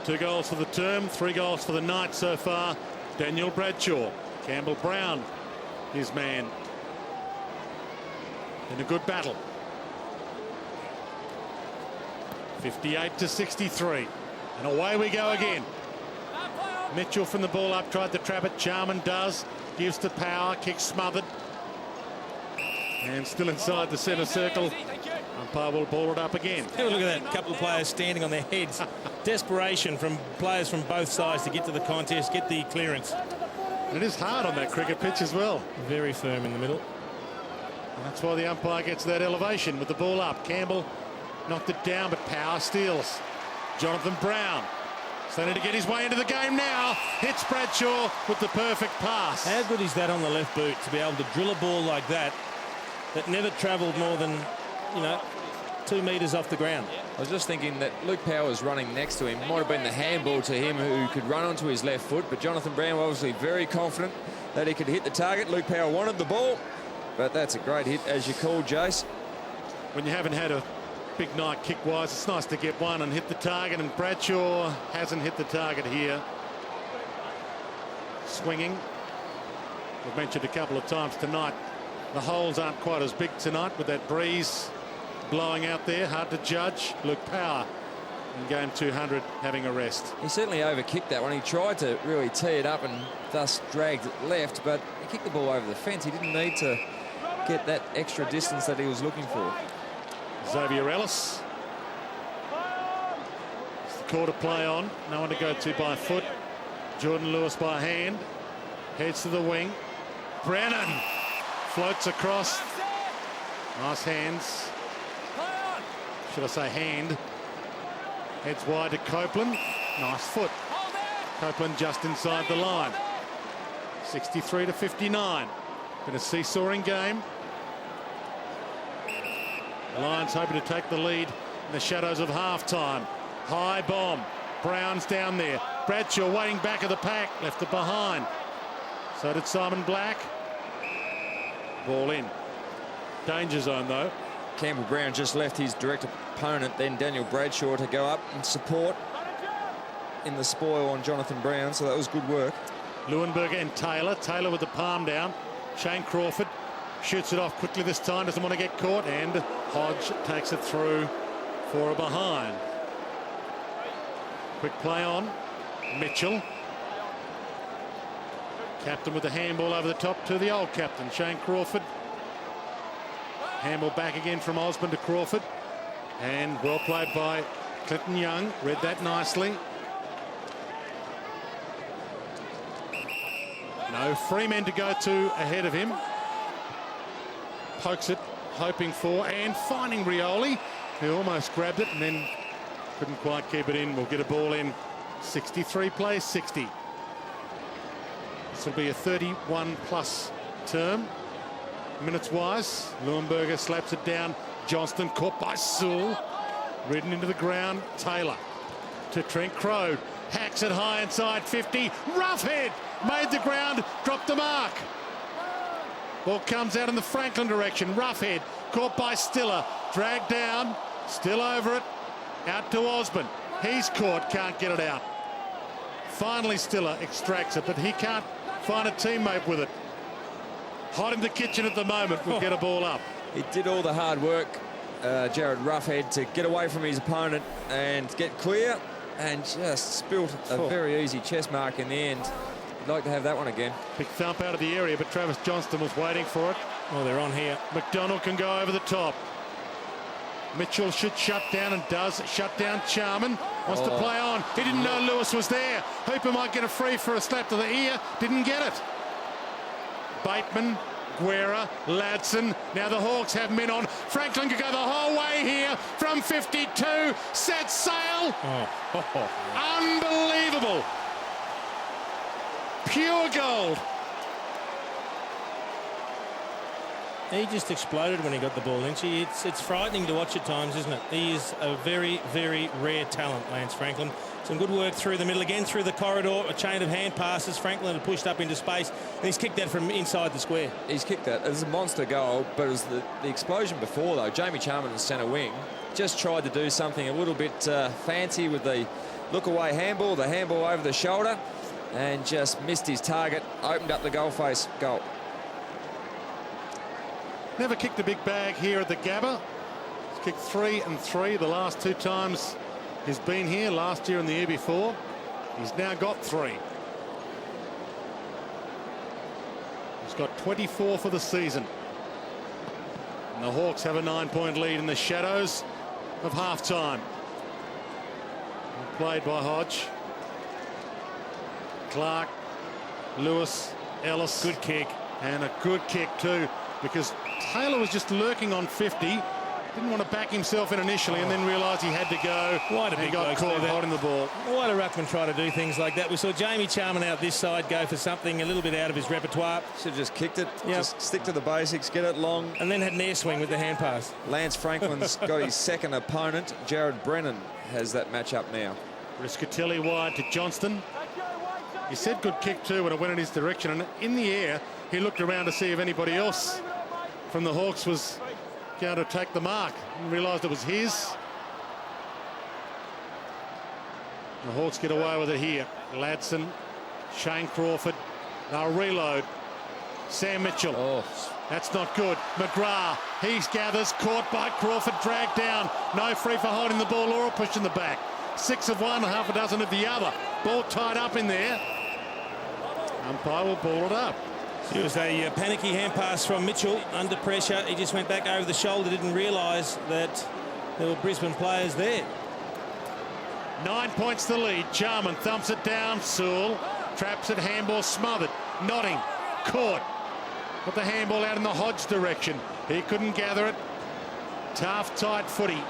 Two goals for the term, 3 goals for the night so far. Daniel Bradshaw. Campbell Brown, his man. In a good battle. 58 to 63. And away we go again. Mitchell from the ball up, tried to trap it. Charman does. Gives to Power, kick smothered. And still inside the centre circle. Umpire will ball it up again. Have a look at that, couple of players standing on their heads. Desperation from players from both sides to get to the contest, get the clearance. And it is hard on that cricket pitch as well. Very firm in the middle. And that's why the umpire gets that elevation with the ball up. Campbell knocked it down, but Power steals. Jonathan Brown starting to get his way into the game now. Hits Bradshaw with the perfect pass. How good is that on the left boot to be able to drill a ball like that never travelled more than, 2 metres off the ground? I was just thinking that Luke Power was running next to him. Might have been the handball to him who could run onto his left foot, but Jonathan Brown obviously very confident that he could hit the target. Luke Power wanted the ball, but that's a great hit, as you called, Jace. When you haven't had a big night kick-wise, it's nice to get one and hit the target, and Bradshaw hasn't hit the target here. Swinging. We've mentioned a couple of times tonight, the holes aren't quite as big tonight with that breeze blowing out there. Hard to judge. Luke Power in game 200 having a rest. He certainly overkicked that one. He tried to really tee it up and thus dragged it left, but he kicked the ball over the fence. He didn't need to get that extra distance that he was looking for. Xavier Ellis. It's the call to play on. No one to go to by foot. Jordan Lewis by hand. Heads to the wing. Brennan floats across. Nice hands. Should I say hand? Heads wide to Copeland. Nice foot. Copeland just inside the line. 63 to 59. Been a seesawing game. The Lions hoping to take the lead in the shadows of half-time. High bomb. Brown's down there. Bradshaw waiting back of the pack. Left it behind. So did Simon Black. Ball in. Danger zone, though. Campbell Brown just left his direct opponent, then Daniel Bradshaw, to go up and support in the spoil on Jonathan Brown, so that was good work. Leuenberger and Taylor. Taylor with the palm down. Shane Crawford shoots it off quickly this time, doesn't want to get caught, and Hodge takes it through for a behind. Quick play on. Mitchell. Captain with the handball over the top to the old captain, Shane Crawford. Handball back again from Osborne to Crawford. And well played by Clinton Young. Read that nicely. No free men to go to ahead of him. Pokes it, hoping for and finding Rioli, who almost grabbed it and then couldn't quite keep it in. We'll get a ball in. 63 plays 60. This will be a 31+ term. Minutes-wise, Leuenberger slaps it down. Johnston caught by Sewell. Ridden into the ground. Taylor to Trent Crowe. Hacks it high inside 50. Roughhead made the ground, dropped the mark. Ball comes out in the Franklin direction. Roughhead caught by Stiller. Dragged down. Still over it. Out to Osborne. He's caught, can't get it out. Finally Stiller extracts it, but he can't find a teammate with it. Hot in the kitchen at the moment. We'll get a ball up. He did all the hard work, Jared Roughhead, to get away from his opponent and get clear, and just spilt a very easy chest mark in the end. I'd like to have that one again. Big thump out of the area, but Travis Johnston was waiting for it. Oh, they're on here. McDonald can go over the top. Mitchell should shut down and does shut down Charman. Wants to play on. He didn't know Lewis was there. Hooper might get a free for a slap to the ear. Didn't get it. Bateman, Guerra, Ladson. Now the Hawks have men on. Franklin could go the whole way here from 52. Set sail. Unbelievable. Pure gold. He just exploded when he got the ball, didn't he? It's frightening to watch at times, isn't it? He is a very, very rare talent, Lance Franklin. Some good work through the middle again, through the corridor, a chain of hand passes. Franklin had pushed up into space, and he's kicked that from inside the square. He's kicked that. It was a monster goal, but it was the explosion before, though. Jamie Charman in the centre wing just tried to do something a little bit fancy with the look-away handball, the handball over the shoulder, and just missed his target, opened up the goal face. Goal. Never kicked a big bag here at the Gabba. He's kicked 3 and 3 the last 2 times he's been here, last year and the year before. He's now got 3. He's got 24 for the season. And the Hawks have a 9-point lead in the shadows of half-time. Played by Hodge. Clark, Lewis, Ellis. Good kick. And a good kick too, because Taylor was just lurking on 50. Didn't want to back himself in initially and then realised he had to go. Why do and big got blokes caught do that? holding the ball. Why do ruckman try to do things like that? We saw Jamie Charman out this side go for something a little bit out of his repertoire. Should have just kicked it. Yep. Just stick to the basics, get it long. And then had an air swing with the hand pass. Lance Franklin's got his second opponent. Jared Brennan has that matchup now. Riscatelli wide to Johnston. He said good kick too when it went in his direction, and in the air he looked around to see if anybody else from the Hawks was going to take the mark and realised it was his. The Hawks get away with it here. Ladson, Shane Crawford, they'll reload. Sam Mitchell. Oh, That's not good. McGrath, he gathers, caught by Crawford, dragged down. No free for holding the ball or pushing the back. 6 of one, half a dozen of the other. Ball tied up in there. Umpire will ball it up. It was a panicky hand pass from Mitchell under pressure. He just went back over the shoulder, didn't realise that there were Brisbane players there. 9 points the lead. Jarman thumps it down. Sewell traps it, handball smothered. Notting, caught. Put the handball out in the Hodge direction. He couldn't gather it. Tough, tight footy.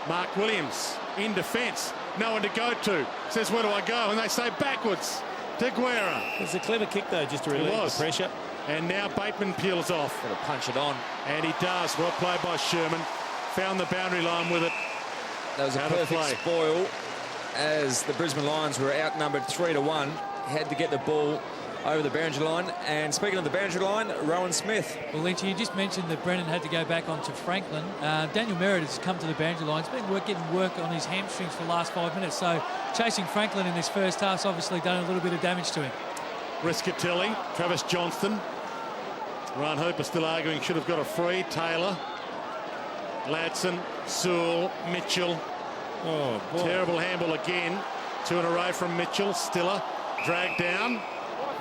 Mark Williams in defence. No one to go to. Says, where do I go? And they say backwards to Guerra. It's a clever kick, though, just to relieve the pressure. And now Bateman peels off. got to punch it on. And he does. Well played by Sherman. Found the boundary line with it. That was a Out of perfect play. spoil as the Brisbane Lions were outnumbered 3-1. Had to get the ball over the boundary line. And speaking of the boundary line, Rowan Smith. Well, Lynchy, you just mentioned that Brennan had to go back onto Franklin. Daniel Merritt has come to the boundary line. He's been getting work on his hamstrings for the last 5 minutes. So chasing Franklin in this first half's obviously done a little bit of damage to him. Riscatelli, Travis Johnston. Ryan Hooper still arguing should have got a free. Taylor, Ladson, Sewell, Mitchell. Oh, boy. Terrible handball again. 2 in a row from Mitchell. Stiller dragged down.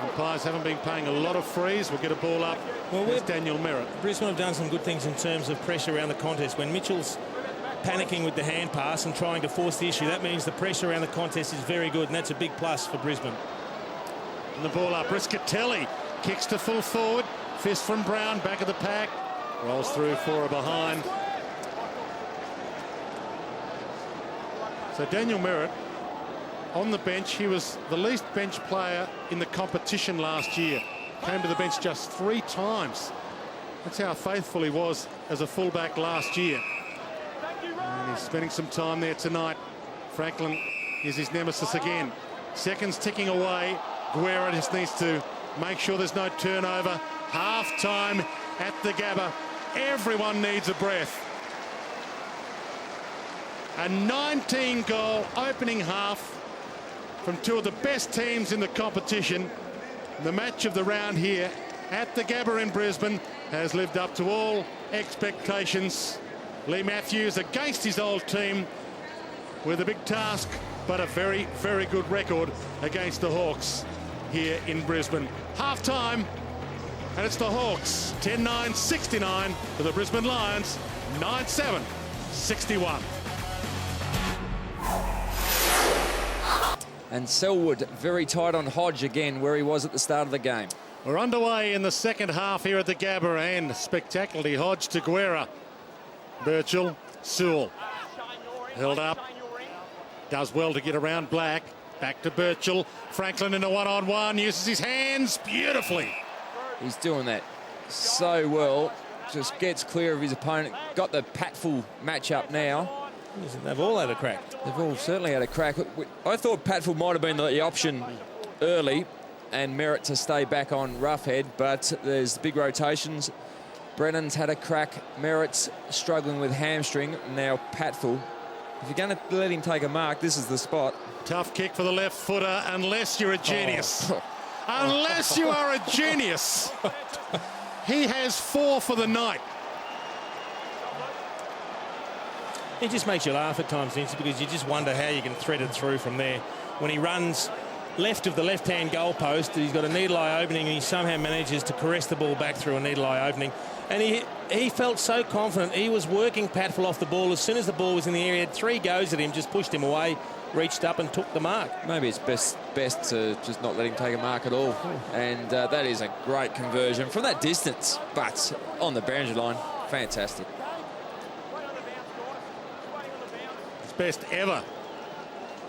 Umpires haven't been paying a lot of frees. We'll get a ball up. Well, There's Daniel Merritt. Brisbane have done some good things in terms of pressure around the contest. When Mitchell's panicking with the hand pass and trying to force the issue, that means the pressure around the contest is very good, and that's a big plus for Brisbane. And the ball up. Riscatelli kicks to full forward. Fist from Brown, back of the pack. Rolls through for a behind. So Daniel Merritt on the bench. He was the least bench player in the competition last year. Came to the bench just 3 times. That's how faithful he was as a fullback last year. And he's spending some time there tonight. Franklin is his nemesis again. Seconds ticking away. Guerra just needs to make sure there's no turnover. Half time at the Gabba. Everyone needs a breath. A 19-goal opening half from 2 of the best teams in the competition. The match of the round here at the Gabba in Brisbane has lived up to all expectations. Lee Matthews against his old team with a big task, but a very, very good record against the Hawks here in Brisbane. Half-time, and it's the Hawks 10-9-69 for the Brisbane Lions 9-7-61. And Selwood very tight on Hodge again, where he was at the start of the game. We're underway in the second half here at the Gabba, and spectacularly Hodge to Guerra. Birchall, Sewell. Held up. Does well to get around Black. Back to Birchall. Franklin in a one-on-one. Uses his hands beautifully. He's doing that so well. Just gets clear of his opponent. Got the Patful matchup now. They've all had a crack. They've all certainly had a crack. I thought Patfield might have been the option early and Merritt to stay back on Roughhead, but there's big rotations. Brennan's had a crack. Merritt's struggling with hamstring. Now Patfield. If you're going to let him take a mark, this is the spot. Tough kick for the left footer, unless you're a genius. Unless you are a genius. He has 4 for the night. It just makes you laugh at times, Vince, because you just wonder how you can thread it through from there. When he runs left of the left-hand goal post, he's got a needle-eye opening and he somehow manages to caress the ball back through a needle-eye opening. And he felt so confident. He was working Patfield off the ball. As soon as the ball was in the air, he had 3 goes at him, just pushed him away, reached up and took the mark. Maybe it's best to just not let him take a mark at all. And that is a great conversion from that distance, but on the boundary line, fantastic. His best ever.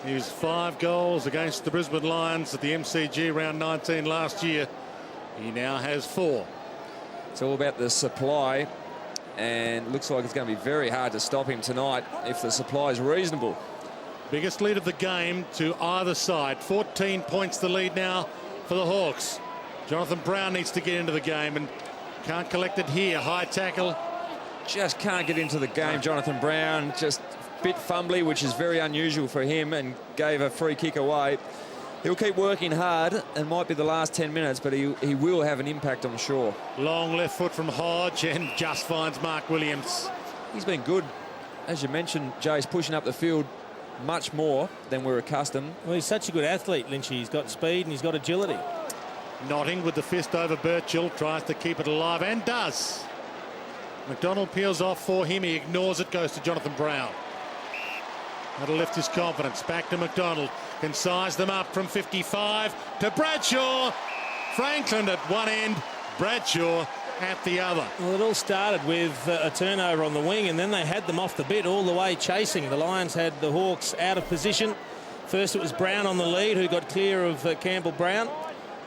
He was 5 goals against the Brisbane Lions at the MCG round 19 last year. He now has 4. It's all about the supply, and looks like it's going to be very hard to stop him tonight if the supply is reasonable. Biggest lead of the game to either side. 14 points the lead now for the Hawks. Jonathan Brown needs to get into the game and can't collect it here. High tackle. Just can't get into the game. Jonathan Brown just a bit fumbly, which is very unusual for him, and gave a free kick away. He'll keep working hard, and might be the last 10 minutes, but he will have an impact, I'm sure. Long left foot from Hodge and just finds Mark Williams. He's been good. As you mentioned, Jay's pushing up the field much more than we're accustomed. Well, he's such a good athlete, Lynchy. He's got speed and he's got agility. Notting with the fist over Birchall, tries to keep it alive and does. McDonald peels off for him. He ignores it, goes to Jonathan Brown. That'll lift his confidence. Back to McDonald. Can size them up from 55 to Bradshaw. Franklin at one end, Bradshaw at the other. Well, it all started with a turnover on the wing, and then they had them off the bit all the way chasing. The Lions had the Hawks out of position. First it was Brown on the lead, who got clear of Campbell Brown.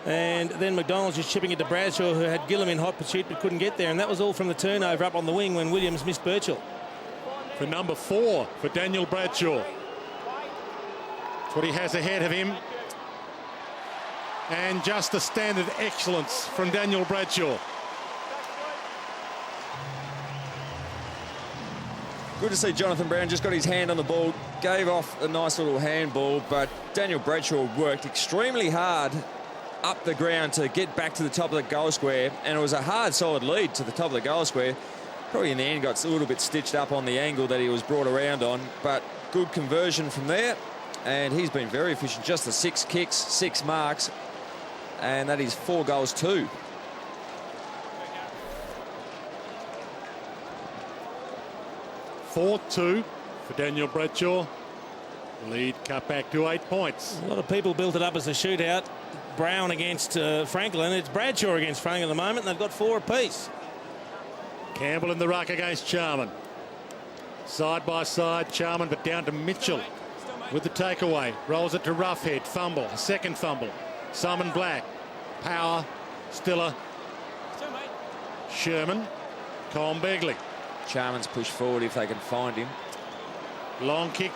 And then McDonald just chipping it to Bradshaw, who had Gillum in hot pursuit but couldn't get there. And that was all from the turnover up on the wing when Williams missed Birchall. For number 4 for Daniel Bradshaw. That's what he has ahead of him. And just a standard excellence from Daniel Bradshaw. Good to see Jonathan Brown just got his hand on the ball, gave off a nice little handball, but Daniel Bradshaw worked extremely hard up the ground to get back to the top of the goal square, and it was a hard, solid lead to the top of the goal square. Probably in the end got a little bit stitched up on the angle that he was brought around on, but good conversion from there, and he's been very efficient. Just the 6 kicks, 6 marks, and that is 4 goals too. (4-2) for Daniel Bradshaw. Lead cut back to 8 points. A lot of people built it up as a shootout. Brown against Franklin. It's Bradshaw against Franklin at the moment. They've got 4 apiece. Campbell in the ruck against Charman. Side by side, Charman, but down to Mitchell with the takeaway. Rolls it to Roughhead. Fumble. A second fumble. Simon Black. Power. Stiller. Sherman. Colm Begley. Charman's pushed forward if they can find him. Long kick.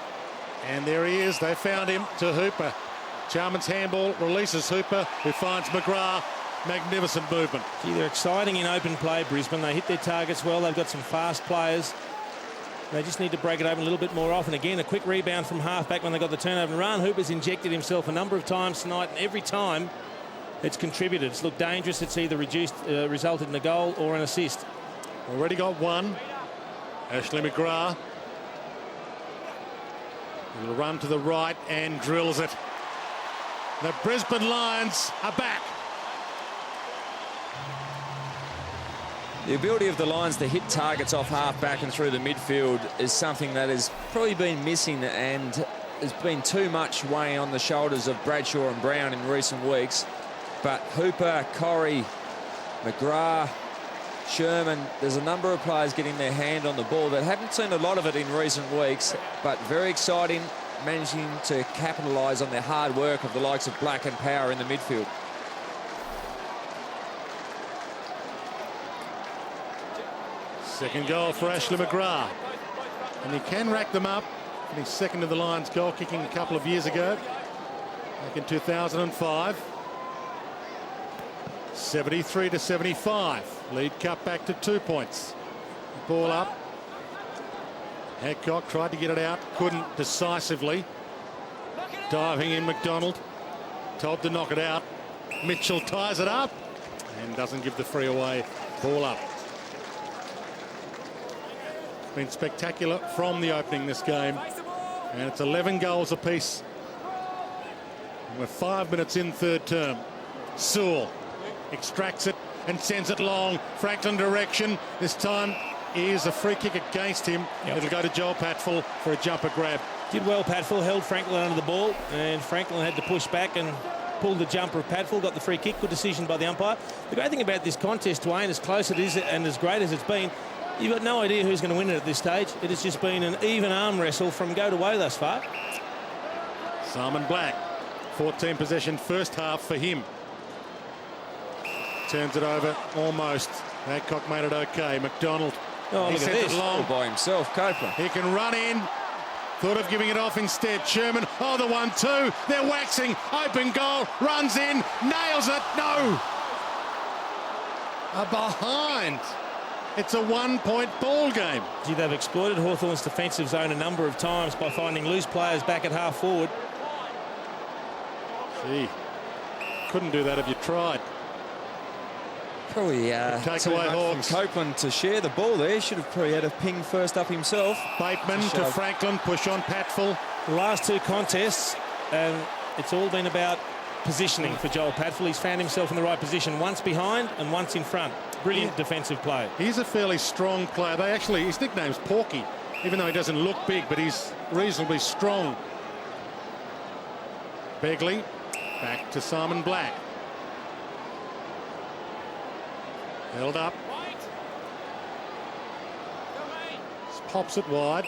And there he is. They found him to Hooper. Charman's handball releases Hooper, who finds McGrath. Magnificent movement. Gee, they're exciting in open play, Brisbane. They hit their targets well. They've got some fast players. They just need to break it open a little bit more often. Again, a quick rebound from half-back when they got the turnover and run. Hooper's injected himself a number of times tonight, and every time it's contributed. It's looked dangerous. It's either resulted in a goal or an assist. Already got 1. Ashley McGrath. He'll run to the right and drills it. The Brisbane Lions are back. The ability of the Lions to hit targets off half-back and through the midfield is something that has probably been missing, and has been too much weighing on the shoulders of Bradshaw and Brown in recent weeks. But Hooper, Corrie, McGrath, Sherman, there's a number of players getting their hand on the ball that haven't seen a lot of it in recent weeks, but very exciting, managing to capitalise on their hard work of the likes of Black and Power in the midfield. Second goal for Ashley McGrath. And he can rack them up. And he's second to the Lions goal kicking a couple of years ago, back in 2005. 73-75. Lead cut back to 2 points. Ball up. Hadcock tried to get it out, couldn't decisively. Diving in McDonald. Told to knock it out. Mitchell ties it up and doesn't give the free away. Ball up. Been spectacular from the opening this game, and it's 11 goals apiece. And we're 5 minutes in third term. Sewell extracts it and sends it long. Franklin direction. This time is a free kick against him. Yep. It'll go to Joel Patfull for a jumper grab. Did well, Patfull, held Franklin under the ball, and Franklin had to push back and pulled the jumper of Patfull, got the free kick. Good decision by the umpire. The great thing about this contest, Dwayne, as close it is and as great as it's been, you've got no idea who's going to win it at this stage. It has just been an even arm wrestle from go to woe thus far. Simon Black, 14 possession first half for him. Turns it over almost. Hadcock made it okay. McDonald. Oh, he look at sent this. it long. All by himself, Copeland. He can run in. Thought of giving it off instead. Sherman. Oh, the 1-2. They're waxing. Open goal. Runs in. Nails it. No. A behind. It's a 1 point ball game. Gee, they've exploited Hawthorn's defensive zone a number of times by finding loose players back at half forward. Gee. Couldn't do that if you tried. Probably Take too away much Hawks. from Copeland to share the ball there. Should have probably had a ping first up himself. Bateman to Franklin. Push on Patfull. The last two contests, it's all been about positioning for Joel Patfull. He's found himself in the right position, once behind and once in front. Brilliant defensive play. He's a fairly strong player. His nickname's Porky, even though he doesn't look big, but he's reasonably strong. Begley back to Simon Black. Held up. Pops it wide.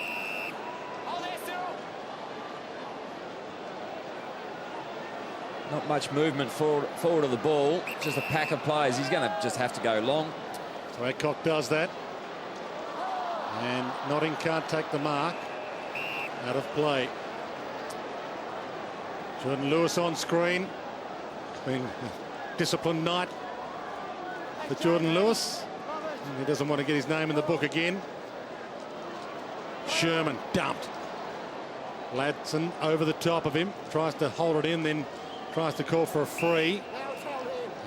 Not much movement forward of the ball. Just a pack of players. He's going to just have to go long. So Hadcock does that. And Notting can't take the mark. Out of play. Jordan Lewis on screen. Been a disciplined night for Jordan Lewis. He doesn't want to get his name in the book again. Sherman dumped. Ladson over the top of him. Tries to hold it in, then tries to call for a free.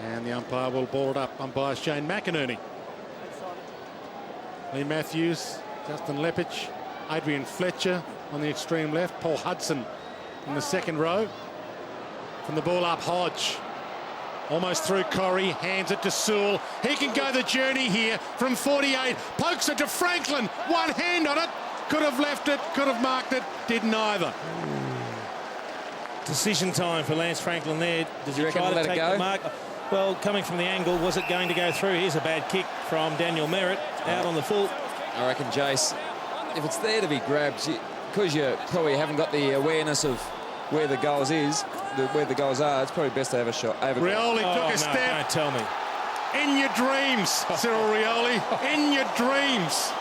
And the umpire will ball it up. Umpire Shane McInerney. Lee Matthews, Justin Lepich, Adrian Fletcher on the extreme left. Paul Hudson in the second row. From the ball up, Hodge. Almost through Corrie, hands it to Sewell. He can go the journey here from 48. Pokes it to Franklin. One hand on it. Could have left it, could have marked it. Didn't either. Decision time for Lance Franklin there. Does he reckon try to let it take go? the mark? Well, coming from the angle, was it going to go through? Here's a bad kick from Daniel Merritt out on the full. I reckon, Jace, if it's there to be grabbed, because you probably haven't got the awareness of where the goals where the goals are, it's probably best to have a shot. Rioli took a step. Don't tell me. In your dreams, Cyril Rioli. In your dreams.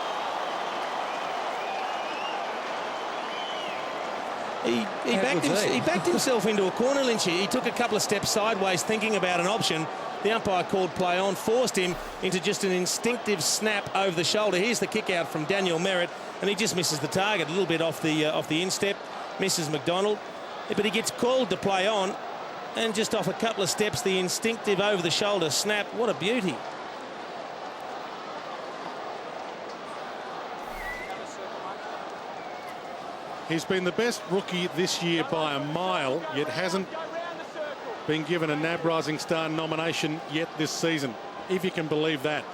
He backed himself into a corner, Lynchy. He took a couple of steps sideways thinking about an option. The umpire called play on, forced him into just an instinctive snap over the shoulder. Here's the kick out from Daniel Merritt, and he just misses the target a little bit off the instep, misses McDonald. But he gets called to play on, and just off a couple of steps, the instinctive over the shoulder snap. What a beauty. He's been the best rookie this year by a mile, yet hasn't been given a NAB Rising Star nomination yet this season, if you can believe that.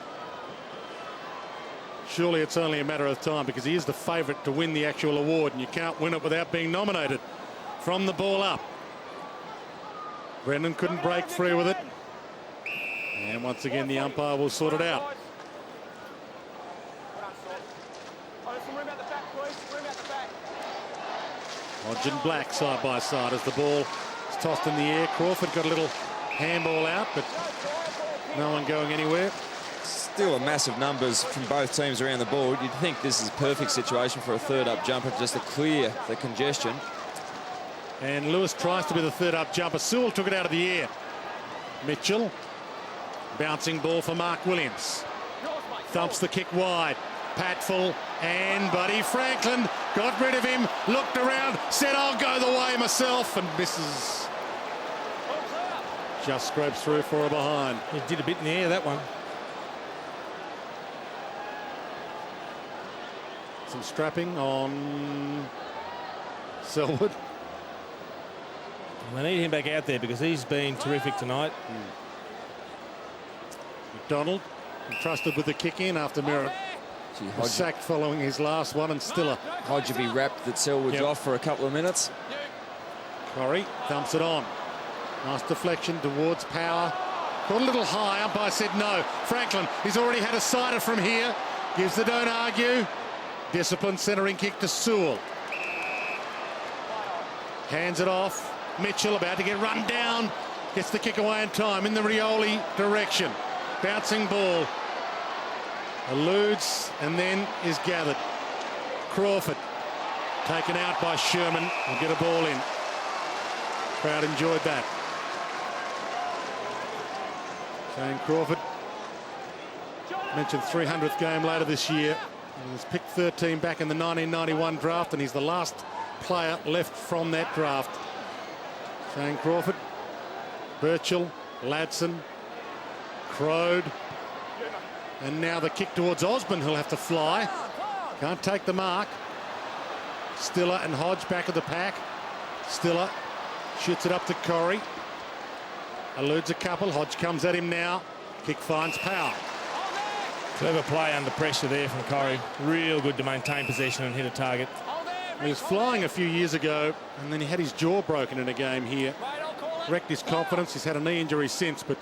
Surely it's only a matter of time, because he is the favourite to win the actual award, and you can't win it without being nominated. From the ball up. Brendan couldn't break free with it. And once again, the umpire will sort it out. Hodge and Black side by side as the ball is tossed in the air. Crawford got a little handball out, but no one going anywhere. still massive numbers from both teams around the board. You'd think this is a perfect situation for a third-up jumper just to clear the congestion. And Lewis tries to be the third-up jumper. Sewell took it out of the air. Mitchell. Bouncing ball for Mark Williams. Thumps the kick wide. Patfull and Buddy Franklin got rid of him, looked around, said I'll go the way myself, and misses. Just scrapes through for a behind. He did a bit in the air, that one. Some strapping on Selwood. They need him back out there because he's been terrific tonight. McDonald entrusted with the kick in after Merritt was sacked following his last one, and Stiller. Hodge would be wrapped that Selwood's off for a couple of minutes. Corrie thumps it on. Nice deflection towards Power. Got a little high. Umpire said no. Franklin, he's already had a sighter from here. Gives the don't argue. Disciplined centering kick to Sewell. Hands it off. Mitchell about to get run down. Gets the kick away in time in the Rioli direction. Bouncing ball. Eludes and then is gathered. Crawford taken out by Sherman. Will get a ball in. Crowd enjoyed that. Shane Crawford mentioned 300th game later this year. He was picked 13 back in the 1991 draft, and he's the last player left from that draft. Shane Crawford, Birchall, Ladson, Crode, and now the kick towards Osborne, who'll have to fly. Can't take the mark. Stiller and Hodge back of the pack. Stiller shoots it up to Corrie. Eludes a couple. Hodge comes at him now. Kick finds Power. Clever play under pressure there from Corrie. Real good to maintain possession and hit a target. He was flying a few years ago, and then he had his jaw broken in a game here. Wrecked his confidence. He's had a knee injury since, but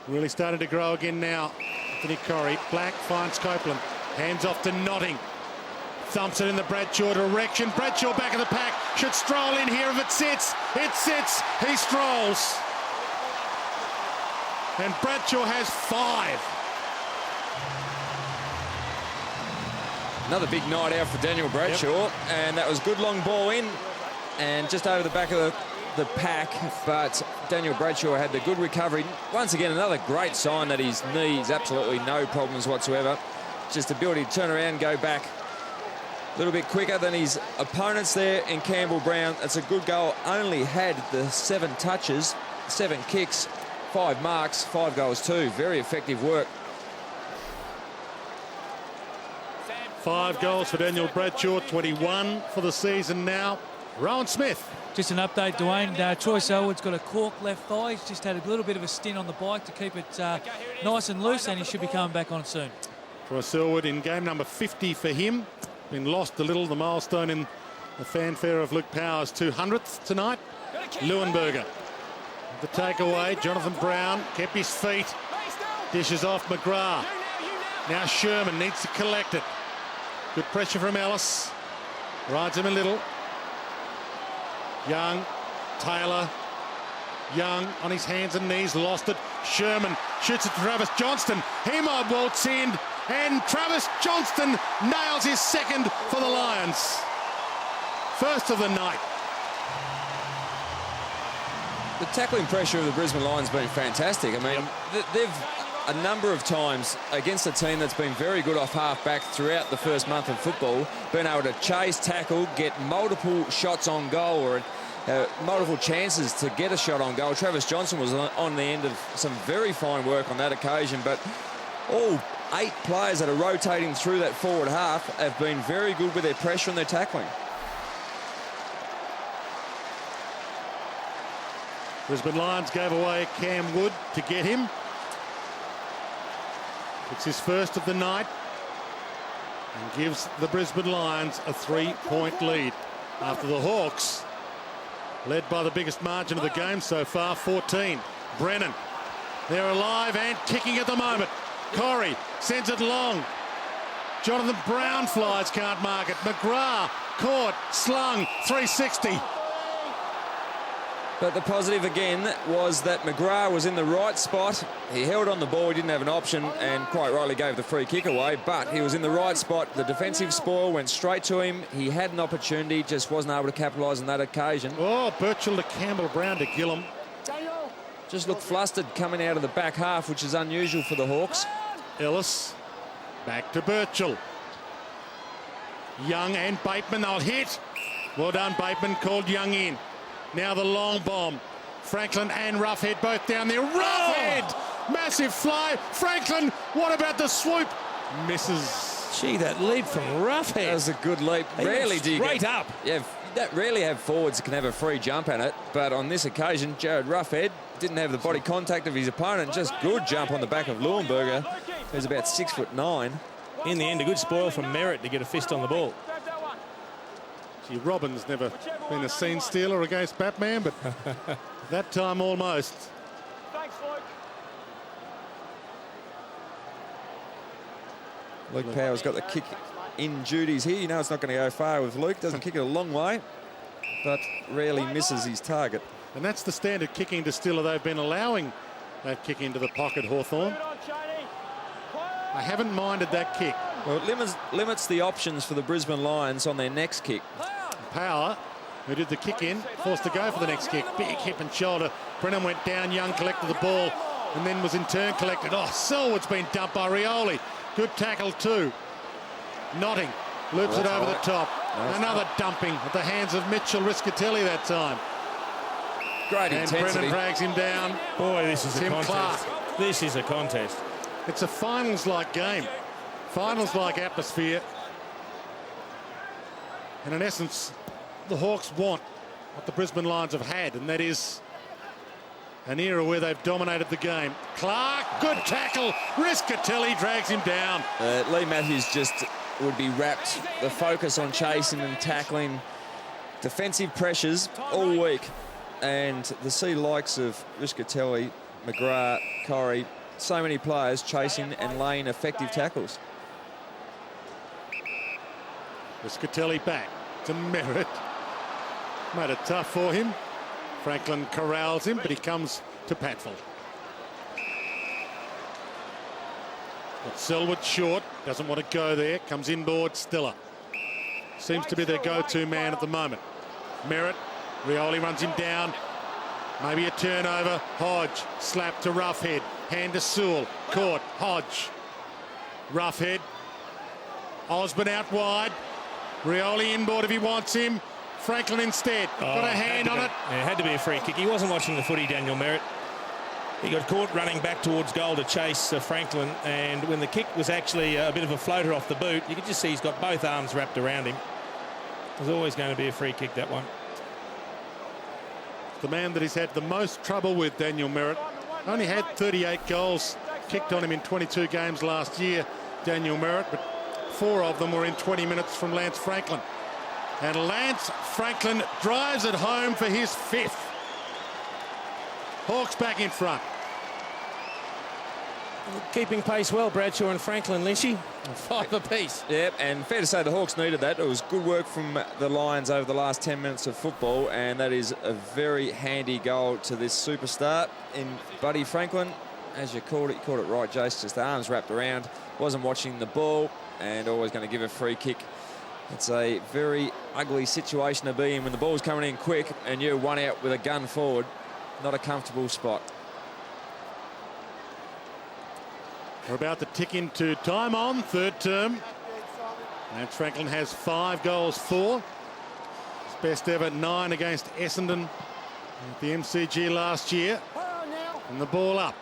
really started to grow again now. Anthony Corrie. Black finds Copeland. Hands off to Notting. Thumps it in the Bradshaw direction. Bradshaw back of the pack. Should stroll in here if it sits. It sits. He strolls. And Bradshaw has 5. Another big night out for Daniel Bradshaw, and that was good long ball in and just over the back of the pack, but Daniel Bradshaw had the good recovery. Once again, another great sign that his knees absolutely no problems whatsoever. Just ability to turn around, go back a little bit quicker than his opponents there in Campbell Brown. That's a good goal. Only had the 7 touches, 7 kicks, 5 marks, 5 goals too. Very effective work. 5 goals for Daniel Bradshaw, 21 for the season now. Rowan Smith. Just an update, Dwayne. Troy Selwood's got a cork left thigh. He's just had a little bit of a stint on the bike to keep it nice and loose, and he should be coming back on soon. Troy Selwood in game number 50 for him. Been lost a little, the milestone in the fanfare of Luke Power's 200th tonight. Leuenberger. The takeaway, Jonathan Brown kept his feet. Dishes off McGrath. Now Sherman needs to collect it. Good pressure from Ellis. Rides him a little. Young, Taylor. Young on his hands and knees, lost it. Sherman shoots it to Travis Johnston. He might waltz in, and Travis Johnston nails his 2nd for the Lions. 1st of the night. The tackling pressure of the Brisbane Lions has been fantastic. I mean, they've a number of times against a team that's been very good off half-back throughout the first month of football, been able to chase, tackle, get multiple shots on goal or multiple chances to get a shot on goal. Travis Johnson was on the end of some very fine work on that occasion, but all 8 players that are rotating through that forward half have been very good with their pressure and their tackling. Brisbane Lions gave away Cam Wood to get him. It's his 1st of the night and gives the Brisbane Lions a 3-point lead after the Hawks, led by the biggest margin of the game so far, 14. Brennan, they're alive and kicking at the moment. Corrie sends it long. Jonathan Brown flies, can't mark it. McGrath caught, slung, 360. But the positive again was that McGrath was in the right spot. He held on the ball, he didn't have an option, and quite rightly gave the free kick away, but he was in the right spot. The defensive spoil went straight to him. He had an opportunity, just wasn't able to capitalise on that occasion. Oh, Birchall to Campbell, Brown to Gillum. Just looked flustered coming out of the back half, which is unusual for the Hawks. Ellis back to Birchall. Young and Bateman, they'll hit. Well done, Bateman, called Young in. Now the long bomb. Franklin and Roughhead both down there. Roughhead! Massive fly. Franklin, what about the swoop? Misses. Gee, that leap from Roughhead. That was a good leap. He Rarely went do you straight get, up. Yeah, that rarely have forwards that can have a free jump at it, but on this occasion, Jared Roughhead didn't have the body contact of his opponent. Just good jump on the back of Leuenberger, who's about 6'9". In the end, a good spoil from Merritt to get a fist on the ball. Gee, Robin's never been a scene stealer against Batman, but that time almost. Thanks, Luke. Luke Power's got the kick in duties here. You know it's not going to go far with Luke. Doesn't kick it a long way, but rarely misses his target. And that's the standard kicking to Stiller. They've been allowing that kick into the pocket, Hawthorn. I haven't minded that kick. Well, it limits the options for the Brisbane Lions on their next kick. Power, who did the kick in, forced to go for the next kick. Big hip and shoulder. Brennan went down, Young collected the ball and then was in turn collected. Oh, Selwood's been dumped by Rioli. Good tackle too. Notting loops it over the top. Another dumping at the hands of Mitchell Riscatelli that time. Great And intensity. Brennan drags him down. Boy, this is Tim a contest. Clark. This is a contest. It's a finals-like game. Finals-like atmosphere. And in essence, the Hawks want what the Brisbane Lions have had, and that is an era where they've dominated the game. Clark, good tackle. Riscatelli drags him down. Lee Matthews just would be wrapped. The focus on chasing and tackling, defensive pressures all week. And to see likes of Riscatelli, McGrath, Corrie, so many players chasing and laying effective tackles. Riscatelli back to Merritt. Made it tough for him. Franklin corrals him, but he comes to Patfield. Got Selwood short, doesn't want to go there, comes inboard, Stiller. Seems to be their go-to man at the moment. Merritt, Rioli runs him down. Maybe a turnover. Hodge, slap to Roughhead. Hand to Sewell, caught, Hodge. Roughhead. Osborne out wide. Rioli inboard if he wants him. Franklin instead. Got a hand on it. Yeah, it had to be a free kick. He wasn't watching the footy, Daniel Merritt. He got caught running back towards goal to chase Franklin, and when the kick was actually a bit of a floater off the boot, you could just see he's got both arms wrapped around him. There's always going to be a free kick, that one. The man that he's had the most trouble with, Daniel Merritt. Only had 38 goals kicked on him in 22 games last year, Daniel Merritt, but 4 of them were in 20 minutes from Lance Franklin. And Lance Franklin drives it home for his 5th. Hawks back in front. Keeping pace well, Bradshaw and Franklin, Lynchy. 5 apiece. Yep, and fair to say the Hawks needed that. It was good work from the Lions over the last 10 minutes of football, and that is a very handy goal to this superstar in Buddy Franklin. As you called it right, Jace, just the arms wrapped around, wasn't watching the ball, and always going to give a free kick. It's a very ugly situation to be in when the ball's coming in quick and you're one out with a gun forward. Not a comfortable spot. We're about to tick into time on, 3rd term. Lance Franklin has 5 goals, 4. His best ever 9 against Essendon at the MCG last year. And the ball up.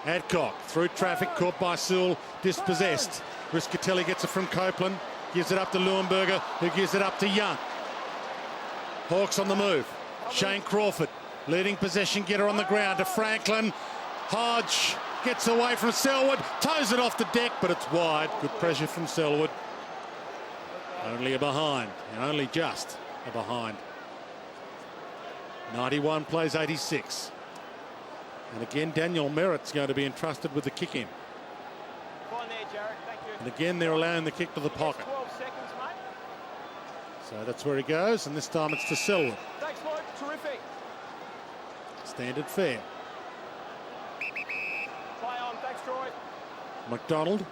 Adcock through traffic, caught by Sewell, dispossessed. Riscatelli gets it from Copeland, gives it up to Leuenberger, who gives it up to Young. Hawks on the move. Shane Crawford, leading possession getter on the ground to Franklin. Hodge gets away from Selwood, toes it off the deck, but it's wide. Good pressure from Selwood. Only a behind, and only just a behind. 91 plays 86. And again, Daniel Merritt's going to be entrusted with the kick in. And again, they're allowing the kick to the pocket. 12 seconds, mate. So that's where he goes, and this time it's to Selwood. Thanks, Luke. Terrific. Standard fair. Play on. Thanks, Troy. McDonald.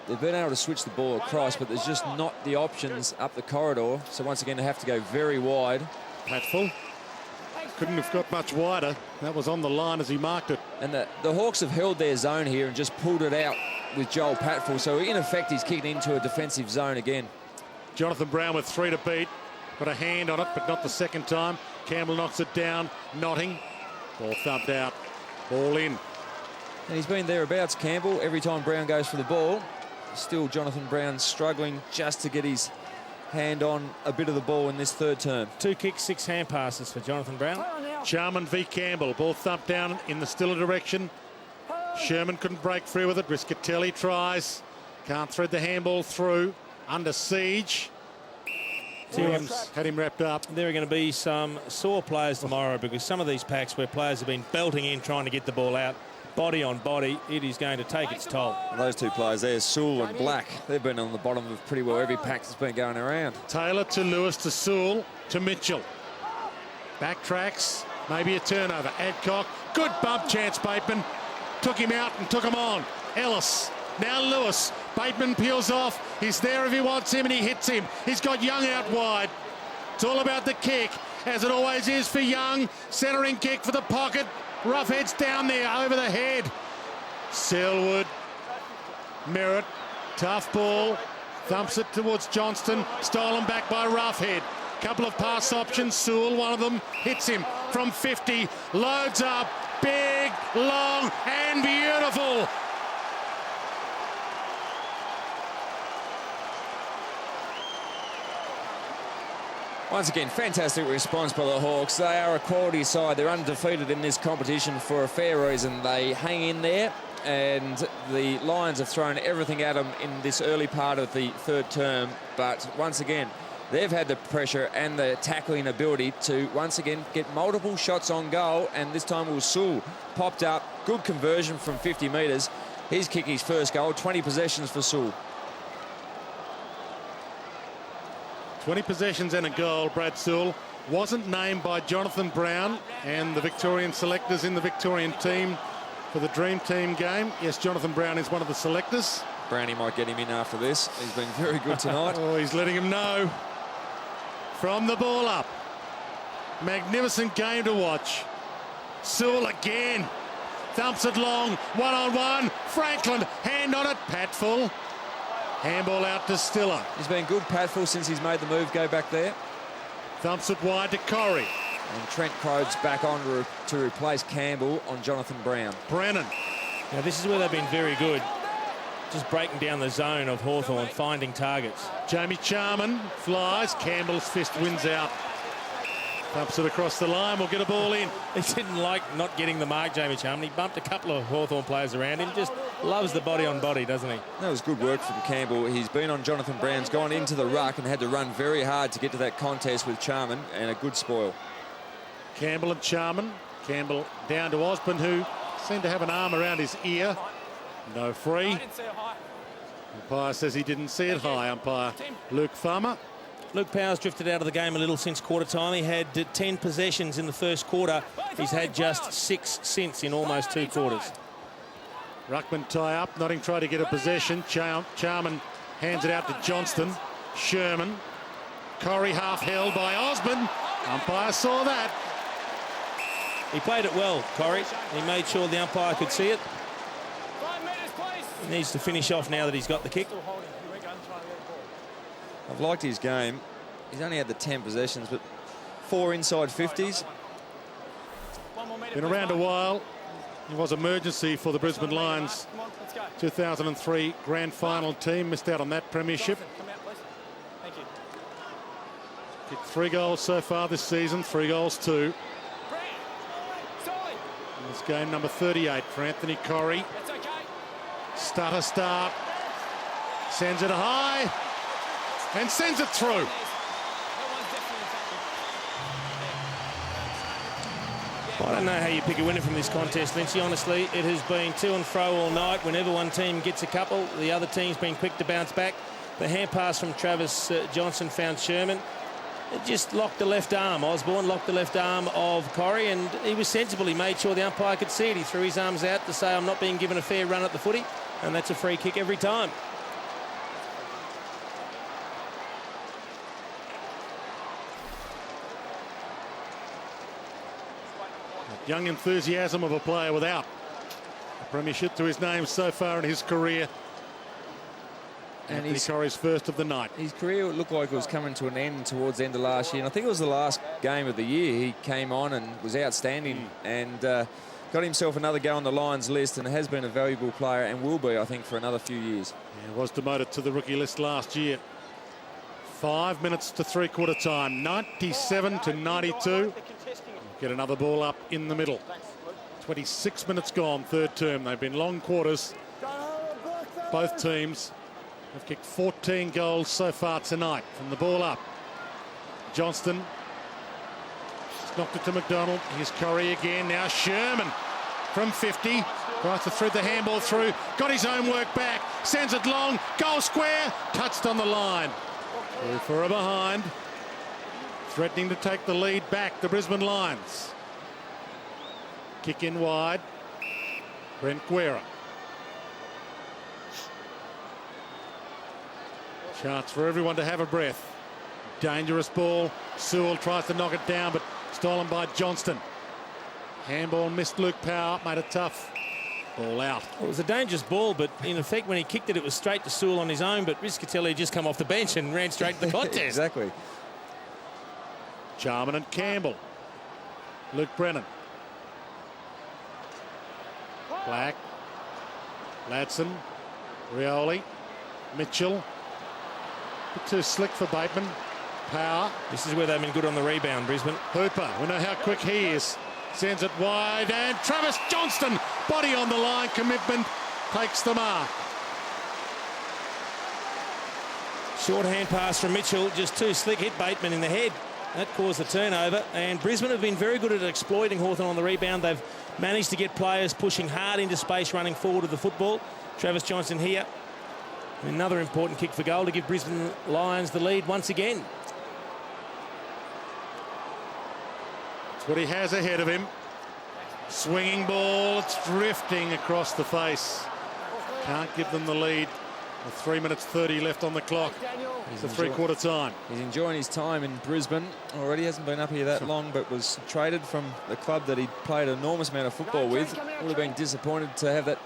They've been able to switch the ball across, but there's just not the options up the corridor. So once again, they have to go very wide. Patfull. Couldn't have got much wider. That was on the line as he marked it. And the Hawks have held their zone here and just pulled it out with Joel Patfull. So in effect, he's kicked into a defensive zone again. Jonathan Brown with 3 to beat. Got a hand on it, but not the second time. Campbell knocks it down. Notting. Ball thumped out. Ball in. And he's been thereabouts, Campbell, every time Brown goes for the ball. Still Jonathan Brown struggling just to get his hand on a bit of the ball in this third term. 2 kicks, 6 hand passes for Jonathan Brown. Charman v Campbell. Ball thumped down in the Stiller direction. Sherman couldn't break free with it. Riscatelli tries. Can't thread the handball through. Under siege. Williams had him wrapped up. There are going to be some sore players tomorrow because some of these packs where players have been belting in trying to get the ball out, body on body, it is going to take its toll. And those 2 players there, Sewell and Black, they've been on the bottom of pretty well every pack that's been going around. Taylor to Lewis to Sewell to Mitchell. Backtracks, maybe a turnover. Adcock, good bump chance, Bateman. Took him out and took him on. Ellis, now Lewis. Bateman peels off. He's there if he wants him and he hits him. He's got Young out wide. It's all about the kick, as it always is for Young. Centering kick for the pocket. Roughhead's down there over the head. Selwood, Merritt, tough ball. Thumps it towards Johnston. Stolen back by Roughhead. Couple of pass options. Sewell, one of them, hits him from 50. Loads up. Big, long, and beautiful. Once again, fantastic response by the Hawks. They are a quality side. They're undefeated in this competition for a fair reason. They hang in there, and the Lions have thrown everything at them in this early part of the third term. But once again, they've had the pressure and the tackling ability to once again get multiple shots on goal, and this time was Sewell popped up. Good conversion from 50 metres. He's kicked his first goal. 20 possessions for Sewell. 20 possessions and a goal. Brad Sewell wasn't named by Jonathan Brown and the Victorian selectors in the Victorian team for the Dream Team game. Yes, Jonathan Brown is one of the selectors. Brownie might get him in after this. He's been very good tonight. Oh, he's letting him know. From the ball up. Magnificent game to watch. Sewell again. Thumps it long. One-on-one. Franklin, hand on it. Patfull. Handball out to Stiller. He's been good, Patfull, since he's made the move go back there. Thumps it wide to Corrie. And Trent Crode's back on to replace Campbell on Jonathan Brown. Brennan. Now this is where they've been very good. Just breaking down the zone of Hawthorn, finding targets. Jamie Charman flies. Campbell's fist wins out. Thumps it across the line. We'll get a ball in. He didn't like not getting the mark, Jamie Charman. He bumped a couple of Hawthorn players around him. Just loves the body on body, doesn't he? That was good work from Campbell. He's been on Jonathan Brown's, gone into the ruck and had to run very hard to get to that contest with Charman, and a good spoil. Campbell and Charman. Campbell down to Osborne, who seemed to have an arm around his ear. No free. I didn't see it high. Umpire says he didn't see it high. Umpire Luke Farmer. Luke Powers drifted out of the game a little since quarter time. He had 10 possessions in the first quarter. He's had just 6 since in almost 2 quarters. Ruckman tie up. Notting tried to get a possession. Charman hands it out to Johnston. Sherman. Corrie half held by Osborne. Umpire saw that. He played it well, Corrie. He made sure the umpire could see it. 5 metres, please. He needs to finish off now that he's got the kick. I've liked his game. He's only had the 10 possessions, but 4 inside 50s. Been around a while. It was emergency for the Brisbane Lions. 2003 grand final team. Missed out on that premiership. Come out, please. Thank you. Kicked 3 goals so far this season. 3 goals too. In this game number 38 for Anthony Corrie. That's okay. Stutter start. Sends it high. And sends it through. That one's definitely I don't know how you pick a winner from this contest, Lynchy. Honestly, it has been to and fro all night. Whenever one team gets a couple, the other team's been quick to bounce back. The hand pass from Travis Johnson found Sherman. just locked the left arm. Osborne locked the left arm of Corrie, and he was sensible. He made sure the umpire could see it. He threw his arms out to say, I'm not being given a fair run at the footy, and that's a free kick every time. Young enthusiasm of a player without a premiership to his name so far in his career. And Anthony Corrie's first of the night. His career looked like it was coming to an end towards the end of last year, and I think it was the last game of the year he came on and was outstanding and got himself another go on the Lions list, and has been a valuable player and will be, I think, for another few years. Yeah, was demoted to the rookie list last year. 5 minutes to three-quarter time, 97 to 92. Get another ball up in the middle. 26 minutes gone, third term. They've been long quarters. Both teams have kicked 14 goals so far tonight from the ball up. Johnston has knocked it to McDonald. Here's Corrie again. Now Sherman from 50. Tries to thread the handball through. Got his own work back. Sends it long. Goal square. Touched on the line. Through for a behind. Threatening to take the lead back, the Brisbane Lions. Kick in wide. Brent Guerra. Chance for everyone to have a breath. Dangerous ball. Sewell tries to knock it down, but stolen by Johnston. Handball missed Luke Power, made it tough. Ball out. Well, it was a dangerous ball, but in effect, when he kicked it, it was straight to Sewell on his own, but Riscatelli had just come off the bench and ran straight to the contest. Exactly. Jarman and Campbell. Luke Brennan. Black. Ladson. Rioli. Mitchell. Bit too slick for Bateman. Power. This is where they've been good on the rebound, Brisbane. Hooper, we know how quick he is. Sends it wide, and Travis Johnston, body on the line, commitment, takes the mark. Short hand pass from Mitchell, just too slick, hit Bateman in the head. That caused the turnover, and Brisbane have been very good at exploiting Hawthorn on the rebound. They've managed to get players pushing hard into space, running forward with the football. Travis Johnston here. Another important kick for goal to give Brisbane Lions the lead once again. That's what he has ahead of him. Swinging ball, it's drifting across the face. Can't give them the lead. With 3 minutes 30 left on the clock. It's the three-quarter time. He's enjoying his time in Brisbane already. Hasn't been up here that long, but was traded from the club that he played an enormous amount of football with. Would have been disappointed to have that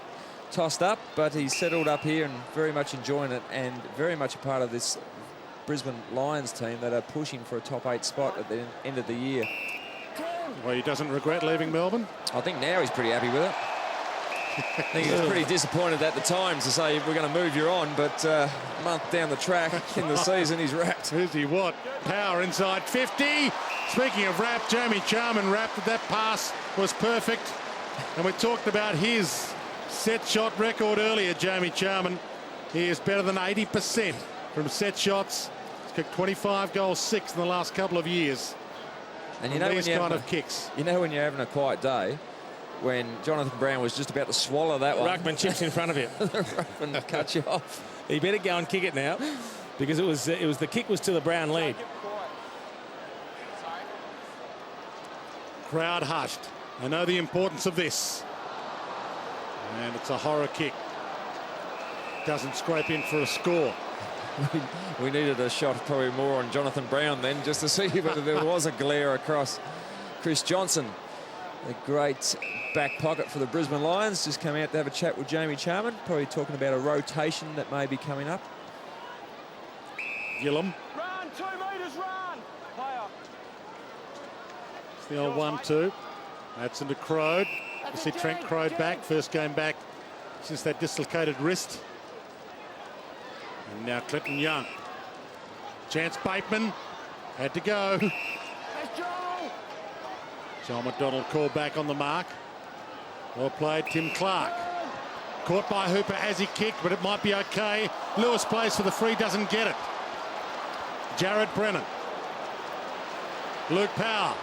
tossed up, but he's settled up here and very much enjoying it, and very much a part of this Brisbane Lions team that are pushing for a top 8 spot at the end of the year. Well, he doesn't regret leaving Melbourne. I think now he's pretty happy with it. I think he was pretty disappointed at the time to say we're going to move you on, but a month down the track in the season, he's wrapped. Who's he what? Power inside 50. Speaking of wrap, Jamie Charman wrapped. That pass was perfect. And we talked about his set shot record earlier, Jamie Charman. He is better than 80% from set shots. He's kicked 25 goals, 6 in the last couple of years. And you know, these kind of kicks. You know when you're having a quiet day, when Jonathan Brown was just about to swallow that one. Ruckman chips in front of him. Ruckman cut you off. He better go and kick it now, because it was the kick was to the Brown lead. Crowd hushed. I know the importance of this. And it's a horror kick. Doesn't scrape in for a score. We needed a shot probably more on Jonathan Brown then, just to see whether there was a glare across Chris Johnson. A great back pocket for the Brisbane Lions. Just come out to have a chat with Jamie Charman, probably talking about a rotation that may be coming up. Gillum. Run, 2 metres, run! Higher. It's the old 1-2. That's into Crode. You see Trent Crode back. First game back since that dislocated wrist. And now Clinton Young. Chance Bateman. Had to go. John McDonald called back on the mark. Well played, Tim Clark. Caught by Hooper as he kicked, but it might be okay. Lewis plays for the free, doesn't get it. Jared Brennan. Luke Power.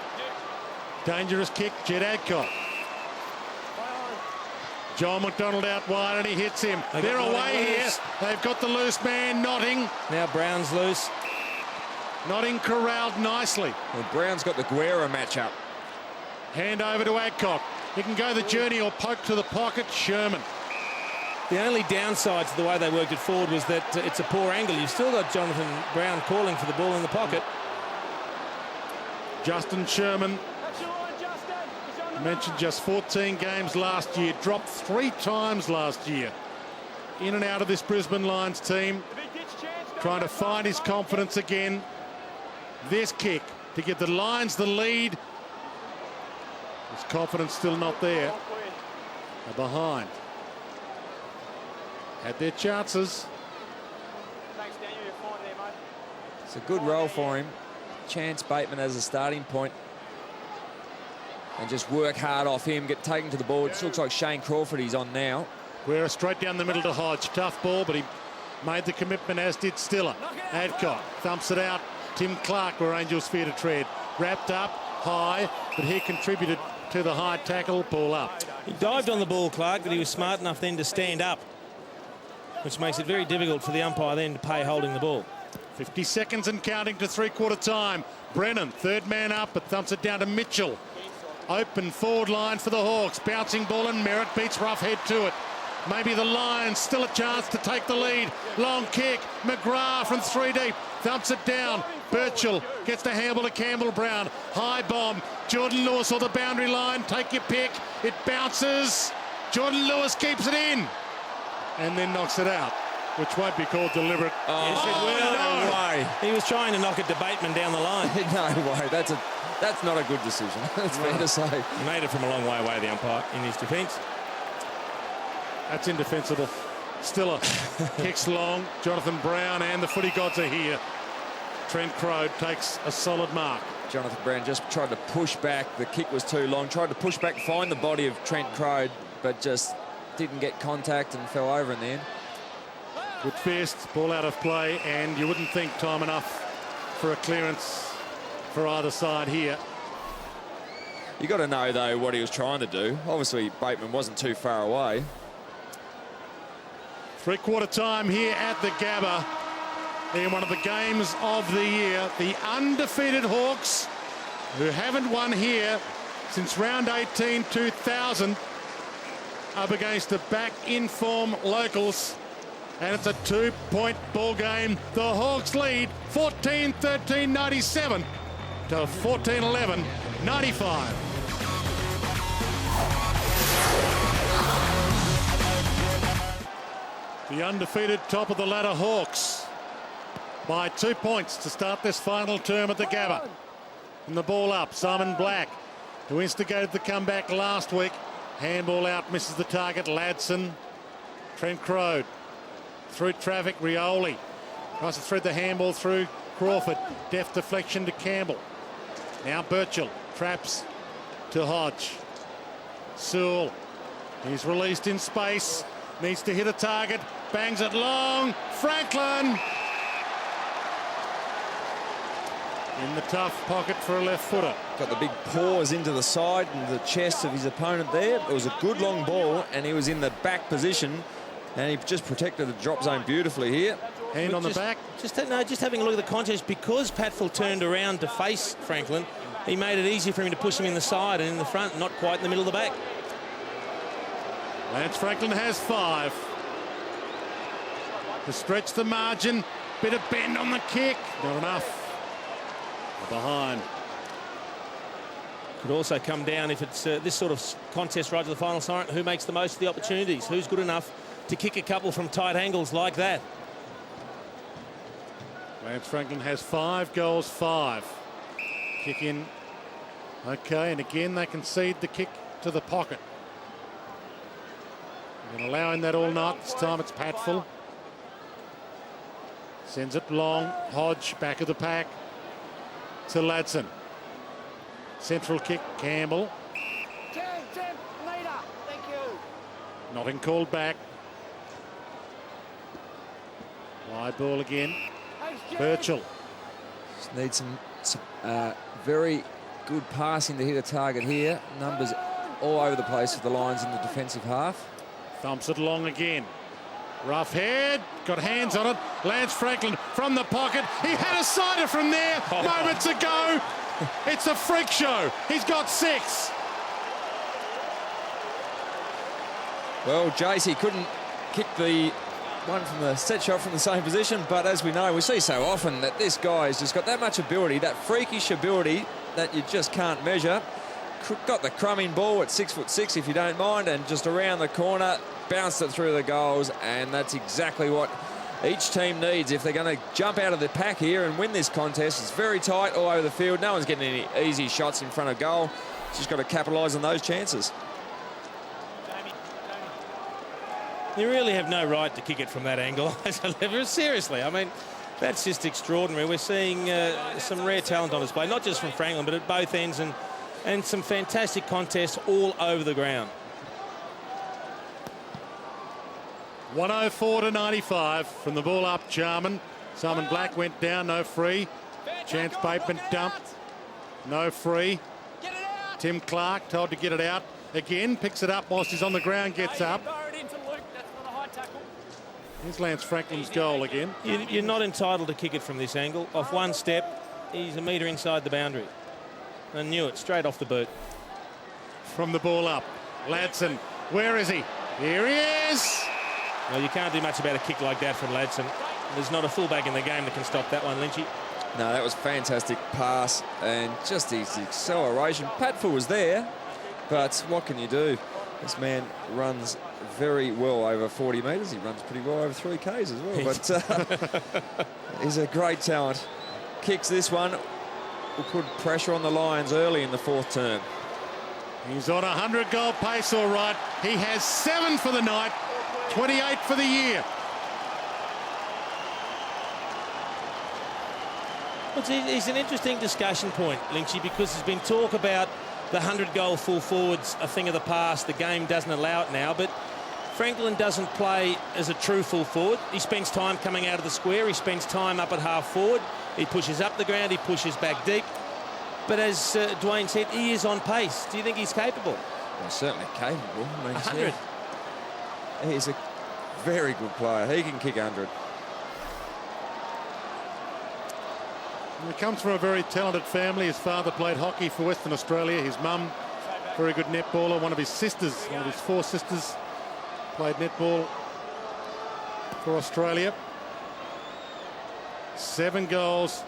Dangerous kick, Jed Adcock. John McDonald out wide and he hits him. They're away here. They've got the loose man, Notting. Now Brown's loose. Not corralled nicely. Well, Brown's got the Guerra matchup. Hand over to Adcock. He can go the journey or poke to the pocket. Sherman. The only downside to the way they worked it forward was that it's a poor angle. You've still got Jonathan Brown calling for the ball in the pocket. Justin Sherman, mentioned just 14 games last year, dropped 3 times last year. In and out of this Brisbane Lions team, trying to find his confidence again. This kick to give the Lions the lead. His confidence still not there. They're behind. Had their chances. It's a good role for him. Chance Bateman as a starting point. And just work hard off him, get taken to the ball. It looks like Shane Crawford he's on now. Guerra straight down the middle to Hodge. Tough ball, but he made the commitment, as did Stiller. Adcock thumps it out. Tim Clark, where Angels fear to tread. Wrapped up high, but he contributed to the high tackle. Pull up. He dived on the ball, Clark, but he was smart enough then to stand up, which makes it very difficult for the umpire then to pay holding the ball. 50 seconds and counting to three-quarter time. Brennan, third man up, but thumps it down to Mitchell. Open forward line for the Hawks. Bouncing ball, and Merritt beats Roughhead to it. Maybe the Lions still a chance to take the lead. Long kick. McGrath from 3 deep. Thumps it down. Birchall gets the handle to Campbell Brown. High bomb. Jordan Lewis on the boundary line. Take your pick. It bounces. Jordan Lewis keeps it in. And then knocks it out, which won't be called deliberate. Yes, it will. No way. He was trying to knock it to Bateman down the line. No way. That's not a good decision. That's fair to say. He made it from a long way away, the umpire, in his defence. That's indefensible. Stiller kicks long. Jonathan Brown and the footy gods are here. Trent Crowe takes a solid mark. Jonathan Brown just tried to push back. The kick was too long. Tried to push back, find the body of Trent Crowe, but just didn't get contact and fell over in the end. Good fist, ball out of play, and you wouldn't think time enough for a clearance for either side here. You got to know, though, what he was trying to do. Obviously, Bateman wasn't too far away. Three-quarter time here at the Gabba in one of the games of the year. The undefeated Hawks, who haven't won here since round 18 2000, up against the back-in-form locals. And it's a 2-point ball game. The Hawks lead 14-13-97 to 14-11-95. The undefeated top of the ladder Hawks by 2 points to start this final term at the Gabba. And the ball up, Simon Black, who instigated the comeback last week. Handball out, misses the target. Ladson, Trent Crowe through traffic. Rioli tries to thread the handball through Crawford. Deft deflection to Campbell. Now Birchall traps to Hodge. Sewell, he's released in space, needs to hit a target, bangs it long. Franklin in the tough pocket for a left footer. Got the big paws into the side and the chest of his opponent there. It was a good long ball, and he was in the back position, and he just protected the drop zone beautifully here. Hand on the back. Just having a look at the contest, because Patfield turned around to face Franklin, he made it easier for him to push him in the side and in the front, not quite in the middle of the back. Lance Franklin has 5. To stretch the margin, bit of bend on the kick, not enough. Behind. Could also come down if it's this sort of contest right to the final siren. Who makes the most of the opportunities? Who's good enough to kick a couple from tight angles like that? Lance Franklin has 5 goals, 5. Kick in. Okay, and again they concede the kick to the pocket. They're going to allow him that all night. This time it's Patfield. Sends it long. Hodge back of the pack to Ladson. Central kick, Campbell. Nothing called back. Wide ball again. Birchall. Just need some very good passing to hit a target here. Numbers all over the place for the Lions in the defensive half. Thumps it long again. Rough head, got hands on it. Lance Franklin from the pocket. He had a sider from there moments ago. It's a freak show. He's got 6. Well, Jace, he couldn't kick the one from the set shot from the same position, but as we know, we see so often that this guy has just got that much ability, that freakish ability that you just can't measure. Got the crumbing ball at 6'6", if you don't mind, and just around the corner, bounced it through the goals, and that's exactly what each team needs if they're going to jump out of the pack here and win this contest. It's very tight all over the field. No one's getting any easy shots in front of goal. Just got to capitalise on those chances. You really have no right to kick it from that angle. Seriously, I mean, that's just extraordinary. We're seeing some rare talent on display, not just from Franklin, but at both ends, and some fantastic contests all over the ground. 104 to 95 from the ball up. Jarman. Simon Black went down, no free. Chance Bateman dumped, no free. Tim Clark told to get it out again, picks it up whilst he's on the ground, gets up. Here's Lance Franklin's goal again. You're not entitled to kick it from this angle. Off one step, he's a metre inside the boundary. I knew it, straight off the boot. From the ball up, Ladson, where is he? Here he is! Well, you can't do much about a kick like that from Ladson. There's not a fullback in the game that can stop that one, Lynchy. No, that was fantastic pass, and just his acceleration. Patful was there, but what can you do? This man runs very well over 40 metres. He runs pretty well over 3 Ks as well, but he's a great talent. Kicks this one, will put pressure on the Lions early in the 4th term. He's on a 100-goal pace, all right. He has 7 for the night, 28 for the year. It's an interesting discussion point, Lynchy, because there's been talk about the 100-goal full forwards, a thing of the past. The game doesn't allow it now, but Franklin doesn't play as a true full forward. He spends time coming out of the square. He spends time up at half forward. He pushes up the ground. He pushes back deep. But as Dwayne said, he is on pace. Do you think he's capable? Well, certainly capable. I mean, 100. Yeah, he's a very good player. He can kick 100. He comes from a very talented family. His father played hockey for Western Australia. His mum, very good netballer. One of his 4 sisters, played netball for Australia. 7 goals.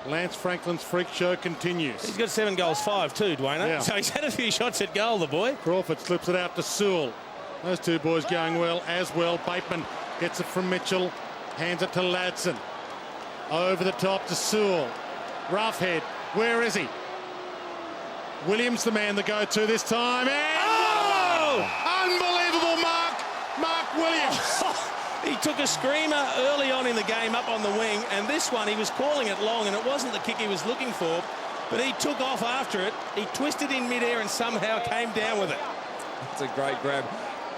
Lance Franklin's freak show continues. He's got 7 goals, 5 too, Dwayne. Yeah. So he's had a few shots at goal, the boy. Crawford slips it out to Sewell. Those 2 boys going well as well. Bateman gets it from Mitchell, hands it to Ladson. Over the top to Sewell. Roughhead, where is he? Williams, the man to go to this time. And unbelievable Mark Williams. He took a screamer early on in the game up on the wing, and this one he was calling it long, and it wasn't the kick he was looking for, but he took off after it. He twisted in midair and somehow came down with it. It's a great grab.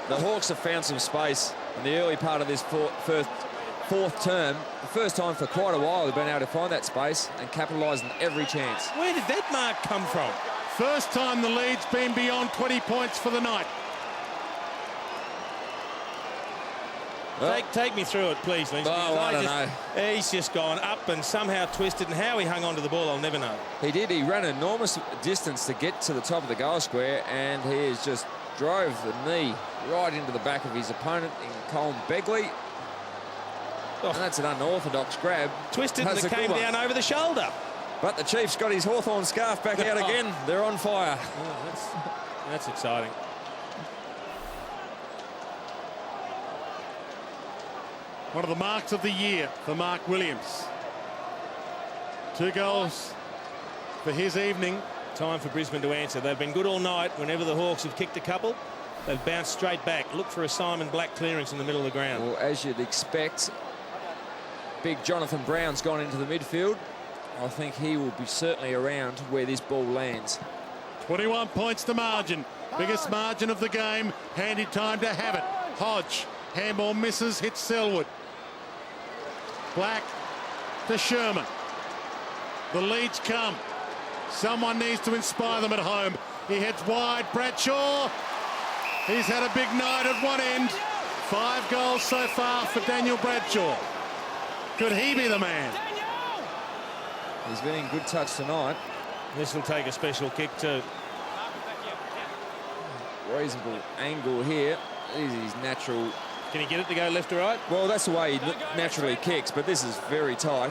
The Hawks have found some space in the early part of this fourth term. The first time for quite a while they've been able to find that space and capitalise on every chance. Where did that mark come from? First time the lead's been beyond 20 points for the night. Well, Take me through it, please, Lynch. Oh, I don't know. He's just gone up and somehow twisted, and how he hung onto the ball, I'll never know. He did. He ran an enormous distance to get to the top of the goal square, and he has just drove the knee right into the back of his opponent in Colin Begley. Oh. And that's an unorthodox grab. Twisted and it came down over the shoulder. But the Chief's got his Hawthorn scarf back out again. They're on fire. Oh, that's exciting. One of the marks of the year for Mark Williams. 2 goals for his evening. Time for Brisbane to answer. They've been good all night. Whenever the Hawks have kicked a couple, they've bounced straight back. Look for a Simon Black clearance in the middle of the ground. Well, as you'd expect, big Jonathan Brown's gone into the midfield. I think he will be certainly around where this ball lands. 21 points to margin. Biggest margin of the game. Handy time to have it. Hodge. Handball misses. Hits Selwood. Black to Sherman. The leads come. Someone needs to inspire them at home. He heads wide. Bradshaw. He's had a big night at one end. 5 goals so far for Daniel Bradshaw. Could he be the man? He's been in good touch tonight. This will take a special kick too. Reasonable angle here. This is his natural. Can he get it to go left or right? Well, that's the way he naturally kicks, but this is very tight.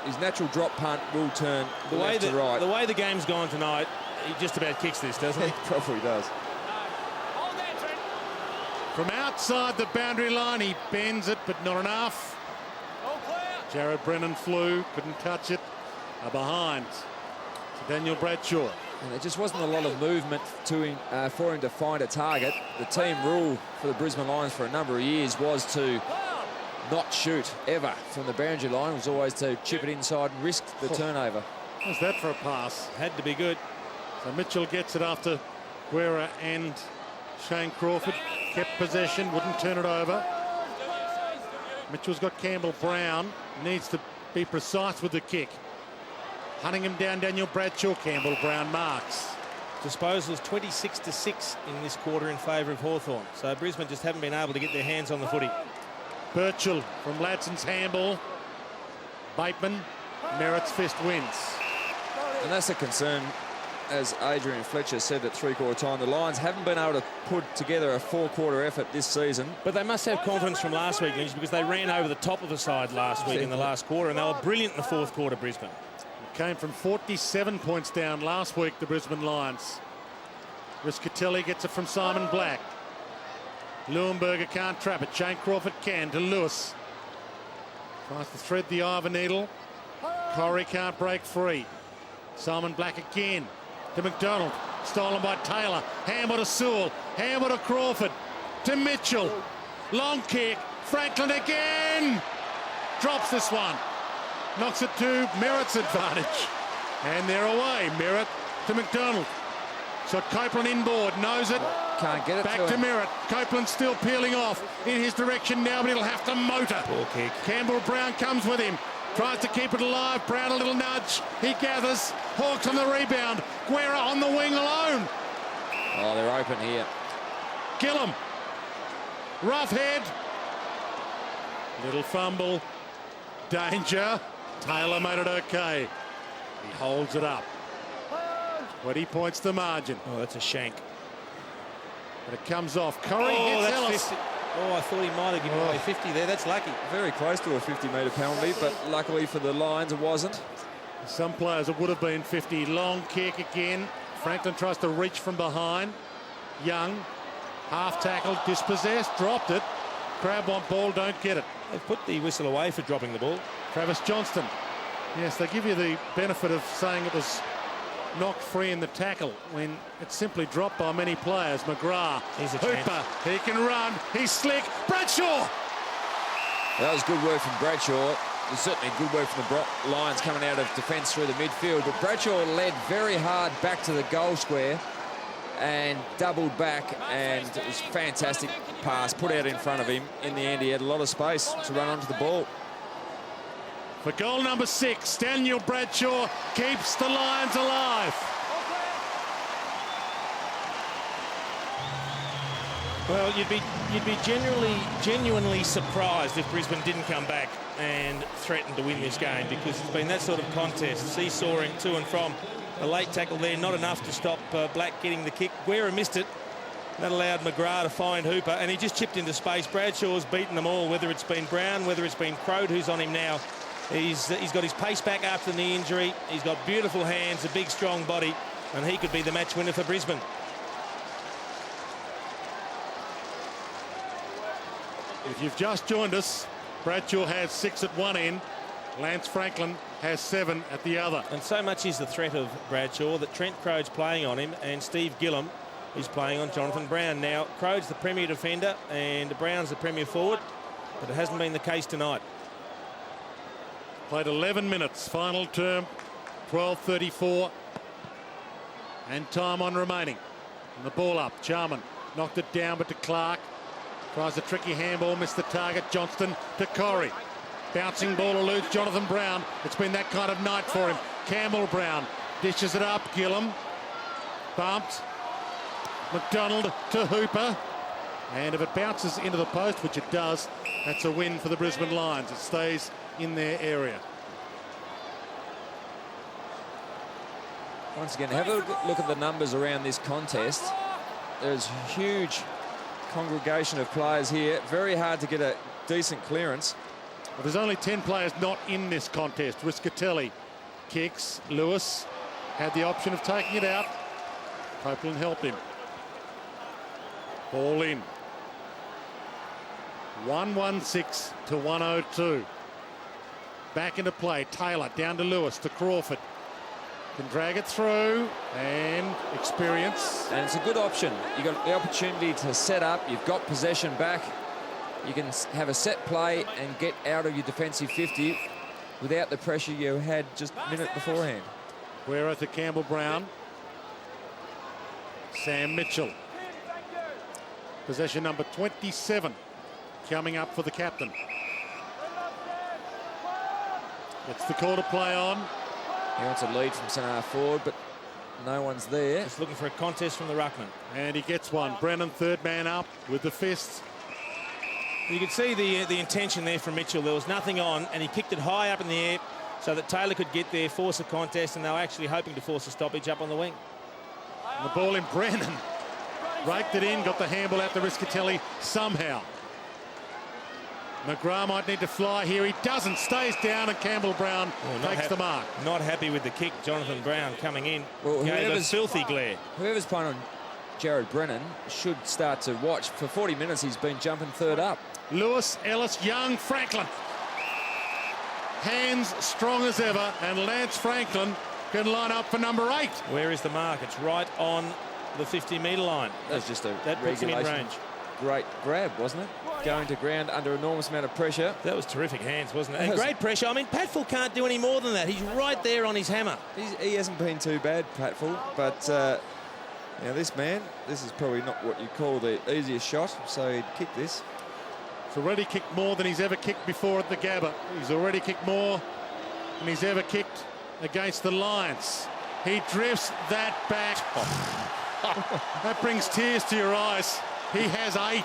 His natural drop punt will turn left to right. The way the game's gone tonight, he just about kicks this, doesn't he? He probably does. From outside the boundary line, he bends it, but not enough. Jared Brennan flew, couldn't touch it. Behind to Daniel Bradshaw. And there just wasn't a lot of movement to him, for him to find a target. The team rule for the Brisbane Lions for a number of years was to not shoot ever from the boundary line. It was always to chip it inside and risk the turnover. How's that for a pass? Had to be good. So Mitchell gets it after Guerra and Shane Crawford kept possession, wouldn't turn it over. Mitchell's got Campbell Brown, needs to be precise with the kick. Hunting him down, Daniel Bradshaw. Campbell Brown marks. Disposals 26-6 in this quarter in favour of Hawthorn. So Brisbane just haven't been able to get their hands on the footy. Birchall from Ladson's handball. Bateman, Merritt's fist wins. And that's a concern, as Adrian Fletcher said at three-quarter time. The Lions haven't been able to put together a four-quarter effort this season. But they must have confidence from last week, because they ran over the top of the side last week in the last quarter, and they were brilliant in the fourth quarter, Brisbane. Came from 47 points down last week, the Brisbane Lions. Riscatelli gets it from Simon Black. Leuenberger can't trap it. Shane Crawford can to Lewis. Tries to thread the eye of a needle. Corrie can't break free. Simon Black again to McDonald. Stolen by Taylor. Hammer to Sewell. Hammer to Crawford. To Mitchell. Long kick. Franklin again. Drops this one. Knocks it to Merritt's advantage. And they're away. Merritt to McDonald. So Copeland inboard, knows it. Can't get it Back to Merritt. Copeland still peeling off in his direction now, but he'll have to motor. Poor kick. Campbell Brown comes with him. Tries to keep it alive. Brown a little nudge. He gathers. Hawks on the rebound. Guerra on the wing alone. Oh, they're open here. Gillum. Rough head. Little fumble. Danger. Taylor made it okay. He holds it up. 20 points the margin. Oh, that's a shank. But it comes off. Corrie hits Ellis. 50. Oh, I thought he might have given away 50 there. That's lucky. Very close to a 50-metre penalty, but luckily for the Lions, it wasn't. Some players, it would have been 50. Long kick again. Franklin tries to reach from behind. Young, half tackled, dispossessed, dropped it. Crab on ball, don't get it. They've put the whistle away for dropping the ball. Travis Johnston. Yes, they give you the benefit of saying it was knocked free in the tackle when it's simply dropped by many players. McGrath, He's a Hooper, chance. he can run, he's slick. Bradshaw! That was good work from Bradshaw. It was certainly good work from the Lions coming out of defence through the midfield, but Bradshaw led very hard back to the goal square and doubled back, and it was a fantastic pass put out in front of him. In the end, he had a lot of space to run onto the ball. For goal number 6, Daniel Bradshaw keeps the Lions alive. Well, you'd be genuinely surprised if Brisbane didn't come back and threaten to win this game, because it's been that sort of contest, seesawing to and from. A late tackle there, not enough to stop Black getting the kick. Guerra missed it. That allowed McGrath to find Hooper, and he just chipped into space. Bradshaw's beaten them all, whether it's been Brown, whether it's been Crode, who's on him now. He's got his pace back after the knee injury. He's got beautiful hands, a big, strong body, and he could be the match winner for Brisbane. If you've just joined us, Bradshaw has 6 at one end. Lance Franklin has 7 at the other. And so much is the threat of Bradshaw that Trent Crode's playing on him, and Steve Gillum is playing on Jonathan Brown. Now, Crode's the premier defender and Brown's the premier forward, but it hasn't been the case tonight. Played 11 minutes, final term, 12:34, and time on remaining. And the ball up, Charman knocked it down, but to Clark. Tries a tricky handball, missed the target. Johnston to Corrie. Bouncing ball eludes Jonathan Brown. It's been that kind of night for him. Campbell Brown dishes it up. Gillum bumped. McDonald to Hooper. And if it bounces into the post, which it does, that's a win for the Brisbane Lions. It stays in their area. Once again, have a look at the numbers around this contest. There's a huge congregation of players here. Very hard to get a decent clearance. Well, there's only 10 players not in this contest. Riscatelli kicks. Lewis had the option of taking it out. Copeland helped him. Ball in. 116 to 102. Back into play. Taylor down to Lewis to Crawford. Can drag it through and experience. And it's a good option. You've got the opportunity to set up. You've got possession back. You can have a set play and get out of your defensive 50 without the pressure you had just a minute beforehand. Guerra to Campbell Brown. Sam Mitchell. Possession number 27 coming up for the captain. Gets the call to play on. He wants a lead from centre forward, but no one's there. Just looking for a contest from the ruckman. And he gets one. Brennan, third man up with the fists. You could see the intention there from Mitchell. There was nothing on, and he kicked it high up in the air so that Taylor could get there, force a contest, and they were actually hoping to force a stoppage up on the wing. And the ball in. Brennan raked it in, got the handball out to Riscatelli somehow. McGrath might need to fly here. He doesn't. Stays down, and Campbell Brown takes the mark. Not happy with the kick. Jonathan Brown coming in. Well, gave a filthy glare. Whoever's playing on Jared Brennan should start to watch. For 40 minutes, he's been jumping third up. Lewis, Ellis, Young, Franklin. Hands strong as ever, and Lance Franklin can line up for number 8. Where is the mark? It's right on the 50-metre line. That's just a that puts him in range. Great grab, wasn't it? Going to ground under enormous amount of pressure. That was terrific hands, wasn't it? And great pressure. I mean, Patfull can't do any more than that. He's right there on his hammer. He hasn't been too bad, Patfull, but now this man, this is probably not what you call the easiest shot, so he'd kick this. He's already kicked more than he's ever kicked before at the Gabba. He's already kicked more than he's ever kicked against the Lions. He drifts that back. That brings tears to your eyes. He has 8.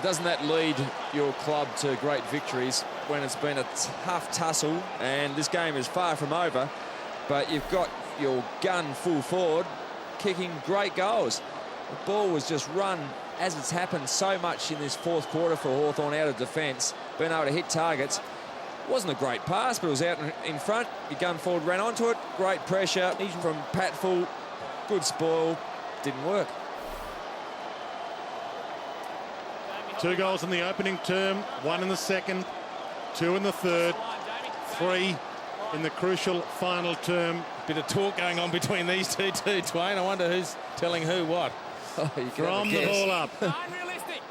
Doesn't that lead your club to great victories when it's been a tough tussle, and this game is far from over, but you've got your gun full forward kicking great goals. The ball was just run, as it's happened so much in this fourth quarter for Hawthorn, out of defence, being able to hit targets. Wasn't a great pass, but it was out in front. Your gun forward ran onto it. Great pressure from Patfull. Good spoil. Didn't work. 2 goals in the opening term, 1 in the second, 2 in the third, 3 in the crucial final term. Bit of talk going on between these two, Twain. I wonder who's telling who what. From the ball up. Unrealistic.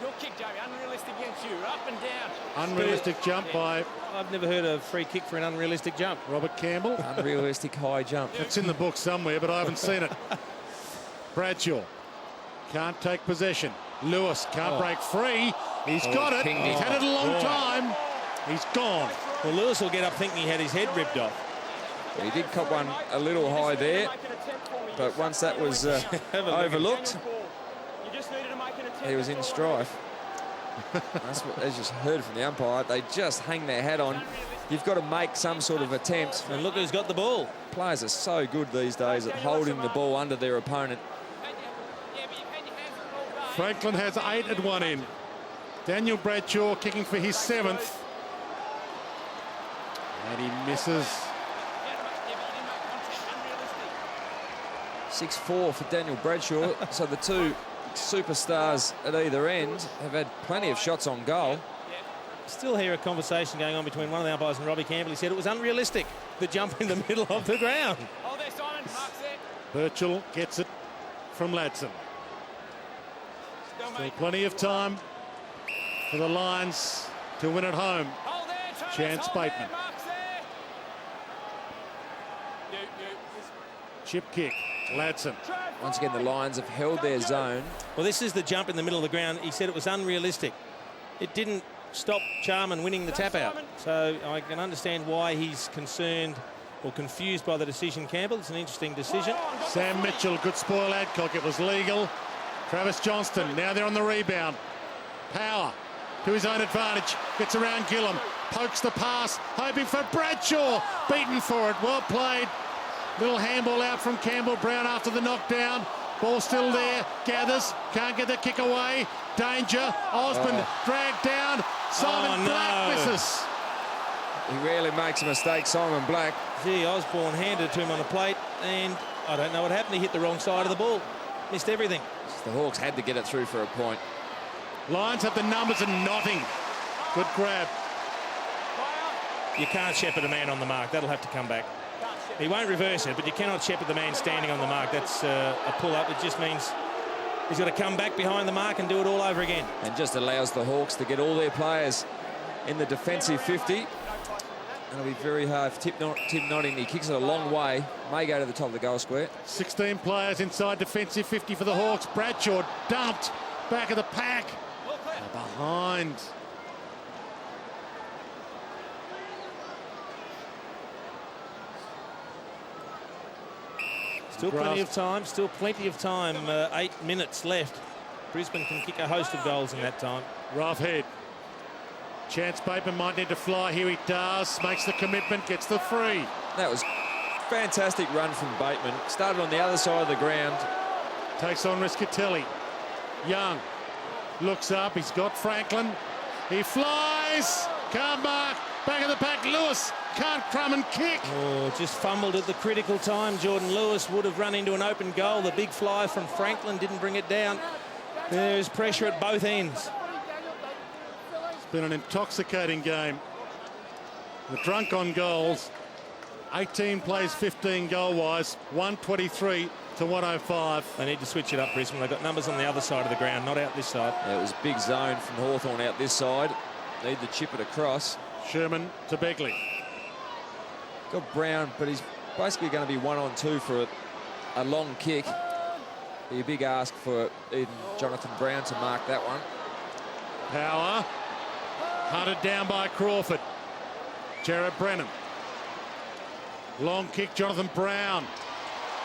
Your kick, Jamie. Unrealistic against you. Up and down. Unrealistic jump by... I've never heard a free kick for an unrealistic jump. Robert Campbell. Unrealistic high jump. It's in the book somewhere, but I haven't seen it. Bradshaw can't take possession. Lewis can't break free. He's got it. He's had it a long time. He's gone. Well, Lewis will get up thinking he had his head ripped off. He did cop one a little high there, but once that was overlooked, he was in strife. That's what, as you heard from the umpire, they just hang their hat on. You've got to make some sort of attempt. And look who's got the ball. Players are so good these days at holding the ball under their opponent. Franklin has 8 at one end. Daniel Bradshaw kicking for his 7th. And he misses. 6-4 for Daniel Bradshaw. So the two superstars at either end have had plenty of shots on goal. Still hear a conversation going on between one of the umpires and Robbie Campbell. He said it was unrealistic, the jump in the middle of the ground. Oh, there, Simon. Mark's there. Birchall gets it from Ladson. Still plenty of time for the Lions to win at home. Hold there, Thomas. Chance Hold Bateman. there, Mark's there. Chip kick. Ladson. Once again, the Lions have held their zone. Well, this is the jump in the middle of the ground. He said it was unrealistic. It didn't stop Charman winning the tap out. So I can understand why he's concerned or confused by the decision, Campbell. It's an interesting decision. Sam Mitchell, good spoil Adcock. It was legal. Travis Johnston, now they're on the rebound. Power to his own advantage. Gets around Gillum. Pokes the pass. Hoping for Bradshaw. Beaten for it. Well played. Little handball out from Campbell-Brown after the knockdown. Ball still there. Gathers. Can't get the kick away. Danger. Osmond dragged down. Simon Black misses. He rarely makes a mistake, Simon Black. Gee, Osborne handed it to him on a plate, and I don't know what happened. He hit the wrong side of the ball. Missed everything. The Hawks had to get it through for a point. Lions have the numbers and Notting. Good grab. You can't shepherd a man on the mark. That'll have to come back. He won't reverse it, but you cannot shepherd the man standing on the mark. That's a pull-up. It just means he's got to come back behind the mark and do it all over again. And just allows the Hawks to get all their players in the defensive 50. It'll be very hard for Tim Notting. He kicks it a long way. May go to the top of the goal square. 16 players inside defensive 50 for the Hawks. Bradshaw dumped back of the pack. Behind. Still plenty of time. Still plenty of time. 8 minutes left. Brisbane can kick a host of goals in that time. Rough head. Chance Bateman might need to fly. Here he does. Makes the commitment. Gets the free. That was fantastic run from Bateman. Started on the other side of the ground. Takes on Riscatelli. Young looks up. He's got Franklin. He flies. Can't mark. Back of the pack. Lewis can't crumb and kick. Oh, just fumbled at the critical time. Jordan Lewis would have run into an open goal. The big fly from Franklin didn't bring it down. There's pressure at both ends. It's been an intoxicating game. The drunk on goals. 18 plays 15 goal-wise. 123 to 105. They need to switch it up, Brisbane. They've got numbers on the other side of the ground, not out this side. Yeah, it was a big zone from Hawthorn out this side. Need to chip it across. Sherman to Begley. Got Brown, but he's basically going to be 1-on-2 for a long kick. Be a big ask for even Jonathan Brown to mark that one. Power. Hunted down by Crawford. Jared Brennan. Long kick, Jonathan Brown.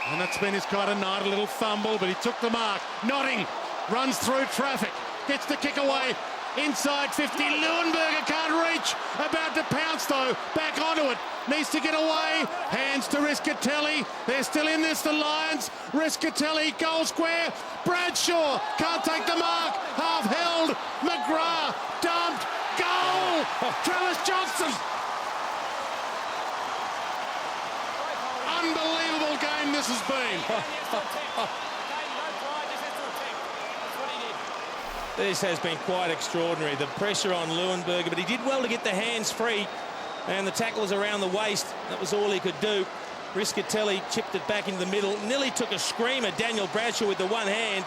And that's been his kind of night, a little fumble, but he took the mark. Notting runs through traffic. Gets the kick away. Inside 50. Leuenberger can't reach. About to pounce, though. Back onto it. Needs to get away. Hands to Riscatelli. They're still in this, the Lions. Riscatelli, goal square. Bradshaw can't take the mark. Half held. McGrath dumped. Goal! Travis Johnston. Unbelievable game this has been. This has been quite extraordinary. The pressure on Leuenberger, but he did well to get the hands free, and the tackle was around the waist. That was all he could do. Riscatelli chipped it back into the middle. Nearly took a scream at Daniel Bradshaw with the one hand,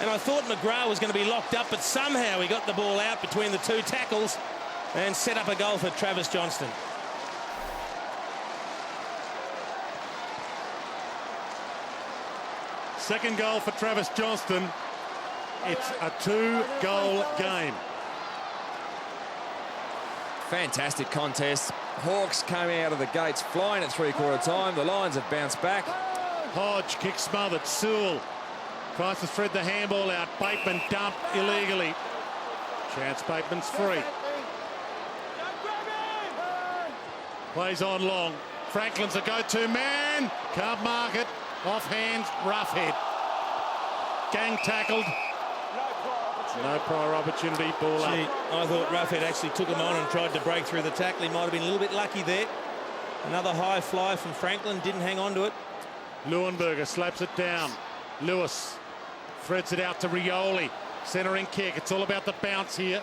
and I thought McGrath was going to be locked up, but somehow he got the ball out between the two tackles and set up a goal for Travis Johnston. Second goal for Travis Johnston. It's a 2-goal game. Fantastic contest. Hawks came out of the gates flying at three-quarter time. The Lions have bounced back. Hodge kick smothered. Sewell tries to thread the handball out. Bateman dumped illegally. Chance Bateman's free. Plays on long. Franklin's a go-to man. Can't mark it. Off hands. Rough head. Gang tackled. No prior opportunity. Ball up. I thought Roughhead actually took him on and tried to break through the tackle. He might have been a little bit lucky there. Another high fly from Franklin. Didn't hang on to it. Leuenberger slaps it down. Lewis threads it out to Rioli. Centering kick. It's all about the bounce here.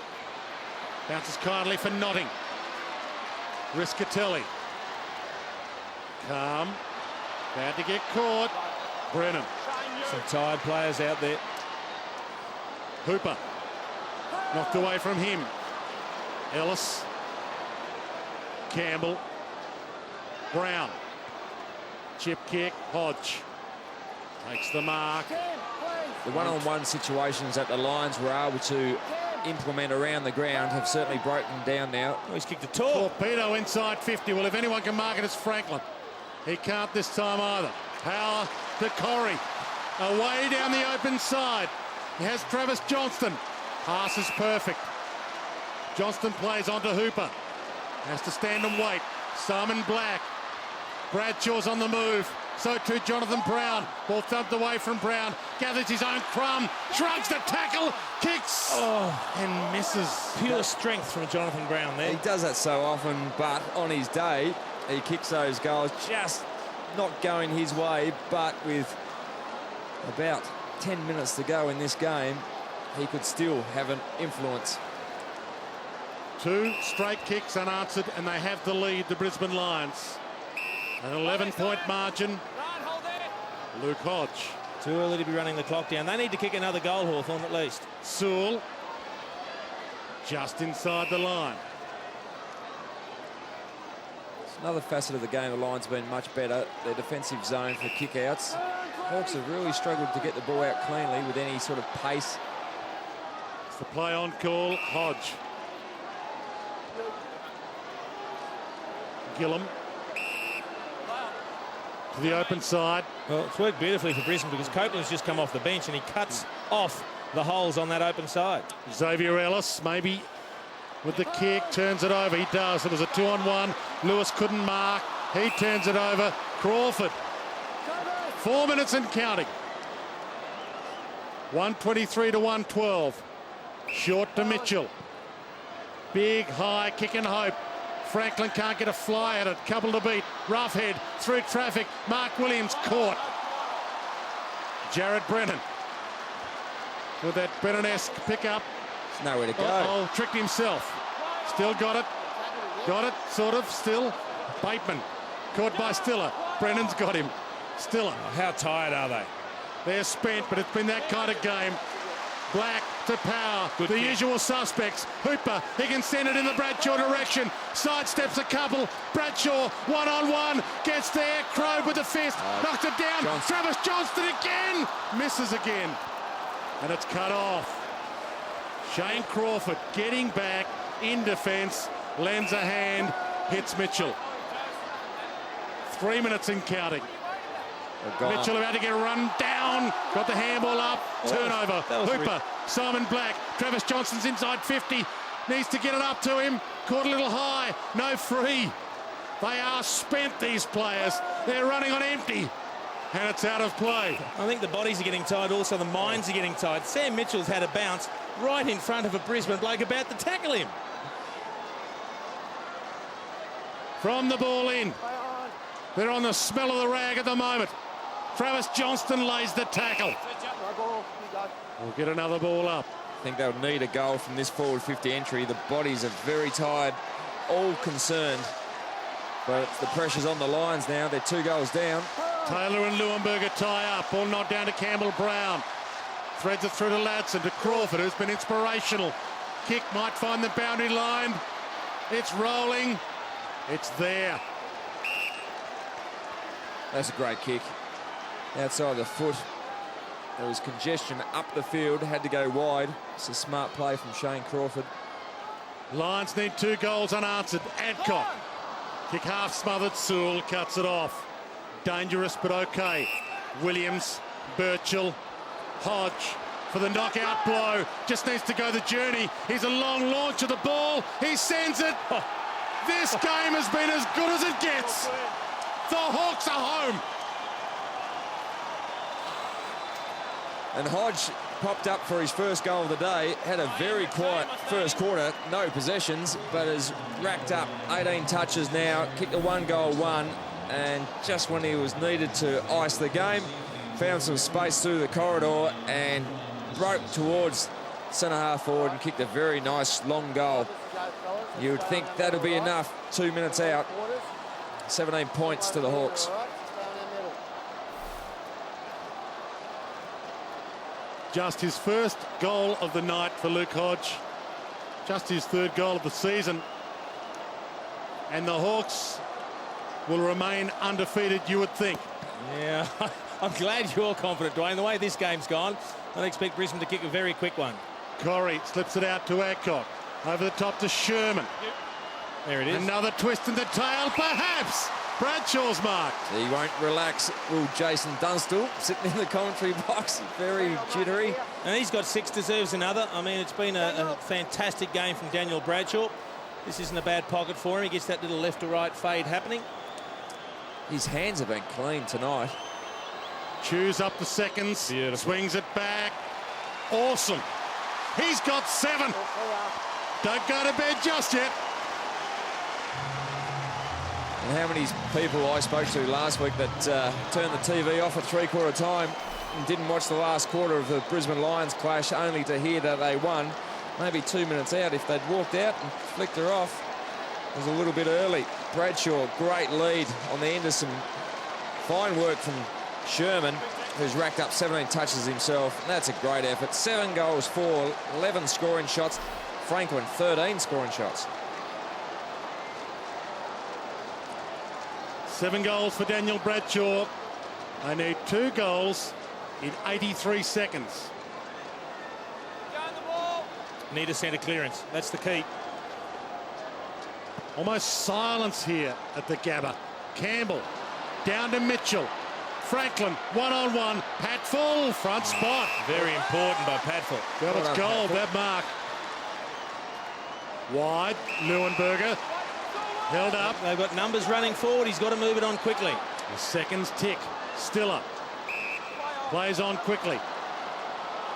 Bounces kindly for Notting. Riscatelli. Calm. Bad to get caught. Brennan. Some tired players out there. Hooper. Knocked away from him. Ellis. Campbell. Brown. Chip kick. Hodge. Takes the mark. The one-on-one situations that the Lions were able to implement around the ground have certainly broken down now. Oh, he's kicked a torpedo inside 50. Well, if anyone can mark it, it's Franklin. He can't this time either. Power to Corrie. Away down the open side. He has Travis Johnston. Pass is perfect. Johnston plays onto Hooper. Has to stand and wait. Simon Black. Bradshaw's on the move. So too Jonathan Brown. Ball thumped away from Brown. Gathers his own crumb. Shrugs the tackle. Kicks. And misses. Pure strength from Jonathan Brown there. He does that so often, but on his day, he kicks those goals just not going his way, but with about 10 minutes to go in this game, he could still have an influence. 2 straight kicks unanswered, and they have the lead, the Brisbane Lions. An 11-point margin. Luke Hodge. Too early to be running the clock down. They need to kick another goal, Hawthorn, at least. Sewell just inside the line. It's another facet of the game. The Lions have been much better. Their defensive zone for kick-outs. Hawks have really struggled to get the ball out cleanly with any sort of pace. It's the play on call. Hodge. Gillum to the open side. Well, it's worked beautifully for Brisbane because Copeland's just come off the bench and he cuts off the holes on that open side. Xavier Ellis maybe with the kick, turns it over. He does. It was a 2-on-1. Lewis couldn't mark. He turns it over. Crawford. 4 minutes and counting. 123 to 112. Short to Mitchell. Big high kick and hope. Franklin can't get a fly at it. Couple to beat. Roughhead through traffic. Mark Williams caught. Jared Brennan with that Brennan-esque pickup. There's nowhere to go. Tricked himself. Still got it. Got it, sort of, still. Bateman caught by Stiller. Brennan's got him. Stiller. How tired are they? They're spent, but it's been that kind of game. Black to Power. Good the kick. usual suspects. Hooper, he can send it in the Bradshaw direction. Sidesteps a couple. Bradshaw, one-on-one. Gets there. Crow with the fist. Knocked it down. Johnston. Travis Johnston again. Misses again. And it's cut off. Shane Crawford getting back in defence. Lends a hand. Hits Mitchell. 3 minutes and counting. Mitchell about to get run down. Got the handball up. Turnover. Hooper. Simon Black. Travis Johnston's inside 50. Needs to get it up to him. Caught a little high. No free. They are spent, these players. They're running on empty. And it's out of play. I think the bodies are getting tired, also the minds are getting tired. Sam Mitchell's had a bounce right in front of a Brisbane bloke about to tackle him. From the ball in. They're on the smell of the rag at the moment. Travis Johnston lays the tackle. We'll get another ball up. I think they'll need a goal from this forward 50 entry. The bodies are very tired, all concerned. But the pressure's on the Lions now. They're 2 goals down. Taylor and Leuenberger tie up. Ball knocked down to Campbell Brown. Threads it through to Ladson, to Crawford, who's been inspirational. Kick might find the boundary line. It's rolling. It's there. That's a great kick. Outside the foot. There was congestion up the field. Had to go wide. It's a smart play from Shane Crawford. Lions need 2 goals unanswered. Adcock. Kick half smothered. Sewell cuts it off. Dangerous but okay. Williams, Birchall, Hodge for the knockout blow. Just needs to go the journey. Here's a long launch of the ball. He sends it. This game has been as good as it gets. The Hawks are home. And Hodge popped up for his first goal of the day. Had a very quiet first quarter. No possessions, but has racked up 18 touches now. Kicked a 1-goal one. And just when he was needed to ice the game, found some space through the corridor and broke towards centre-half forward and kicked a very nice long goal. You would think that'll be enough. 2 minutes out. 17 points to the Hawks. Just his first goal of the night for Luke Hodge. Just his 3rd goal of the season. And the Hawks will remain undefeated, you would think. Yeah, I'm glad you're confident, Dwayne. The way this game's gone, I'd expect Brisbane to kick a very quick one. Corey slips it out to Adcock. Over the top to Sherman. There it is. Another twist in the tail, perhaps. Bradshaw's mark. He won't relax, will Jason Dunstall, sitting in the commentary box, very jittery. And he's got 6, deserves another. I mean, it's been a fantastic game from Daniel Bradshaw. This isn't a bad pocket for him. He gets that little left to right fade happening. His hands have been clean tonight. Chews up the seconds. Beautiful. Swings it back. Awesome. He's got 7. Don't go to bed just yet. And how many people I spoke to last week that turned the TV off at 3/4 time and didn't watch the last quarter of the Brisbane Lions clash, only to hear that they won maybe 2 minutes out. If they'd walked out and flicked her off, it was a little bit early. Bradshaw, great lead on the end of some fine work from Sherman, who's racked up 17 touches himself. And that's a great effort. 7 goals, 4, 11 scoring shots. Franklin, 13 scoring shots. 7 goals for Daniel Bradshaw. I need 2 goals in 83 seconds. Need a centre clearance. That's the key. Almost silence here at the Gabba. Campbell down to Mitchell. Franklin one-on-one. Patfull front spot. Very important by Patfull. Well, it's gold, that mark. Wide. Leuenberger held up. They've got numbers running forward. He's got to move it on quickly. The seconds tick. Stiller plays on quickly.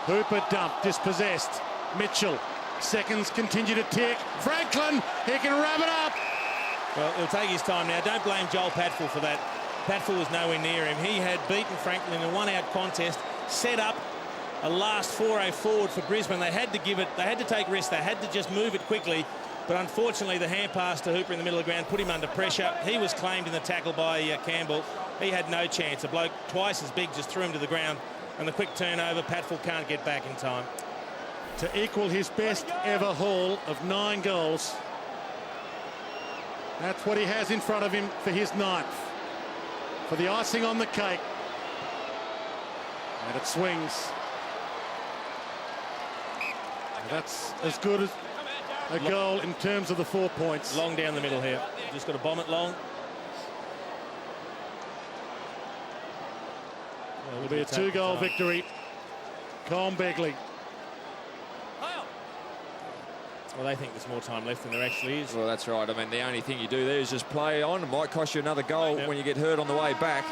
Hooper dumped, dispossessed. Mitchell. Seconds continue to tick. Franklin, he can wrap it up. Well, he'll take his time now. Don't blame Joel Patfull for that. Patfull was nowhere near him. He had beaten Franklin in a one-out contest, set up a last foray forward for Brisbane. They had to give it, they had to take risks, they had to just move it quickly. But unfortunately, the hand pass to Hooper in the middle of the ground put him under pressure. He was claimed in the tackle by Campbell. He had no chance. A bloke twice as big just threw him to the ground. And the quick turnover, Patfull can't get back in time. To equal his best ever haul of 9 goals. That's what he has in front of him for his 9th. For the icing on the cake. And it swings. And that's as good as a goal in terms of the 4 points. Long down the middle here. Just got to bomb it long. It'll be a 2-goal victory. Colm Begley. Well, they think there's more time left than there actually is. Well, that's right. I mean, the only thing you do there is just play on. It might cost you another goal when you get hurt on the way back.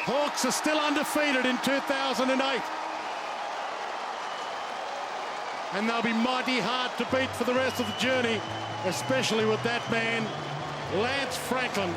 Hawks are still undefeated in 2008. And they'll be mighty hard to beat for the rest of the journey, especially with that man, Lance Franklin,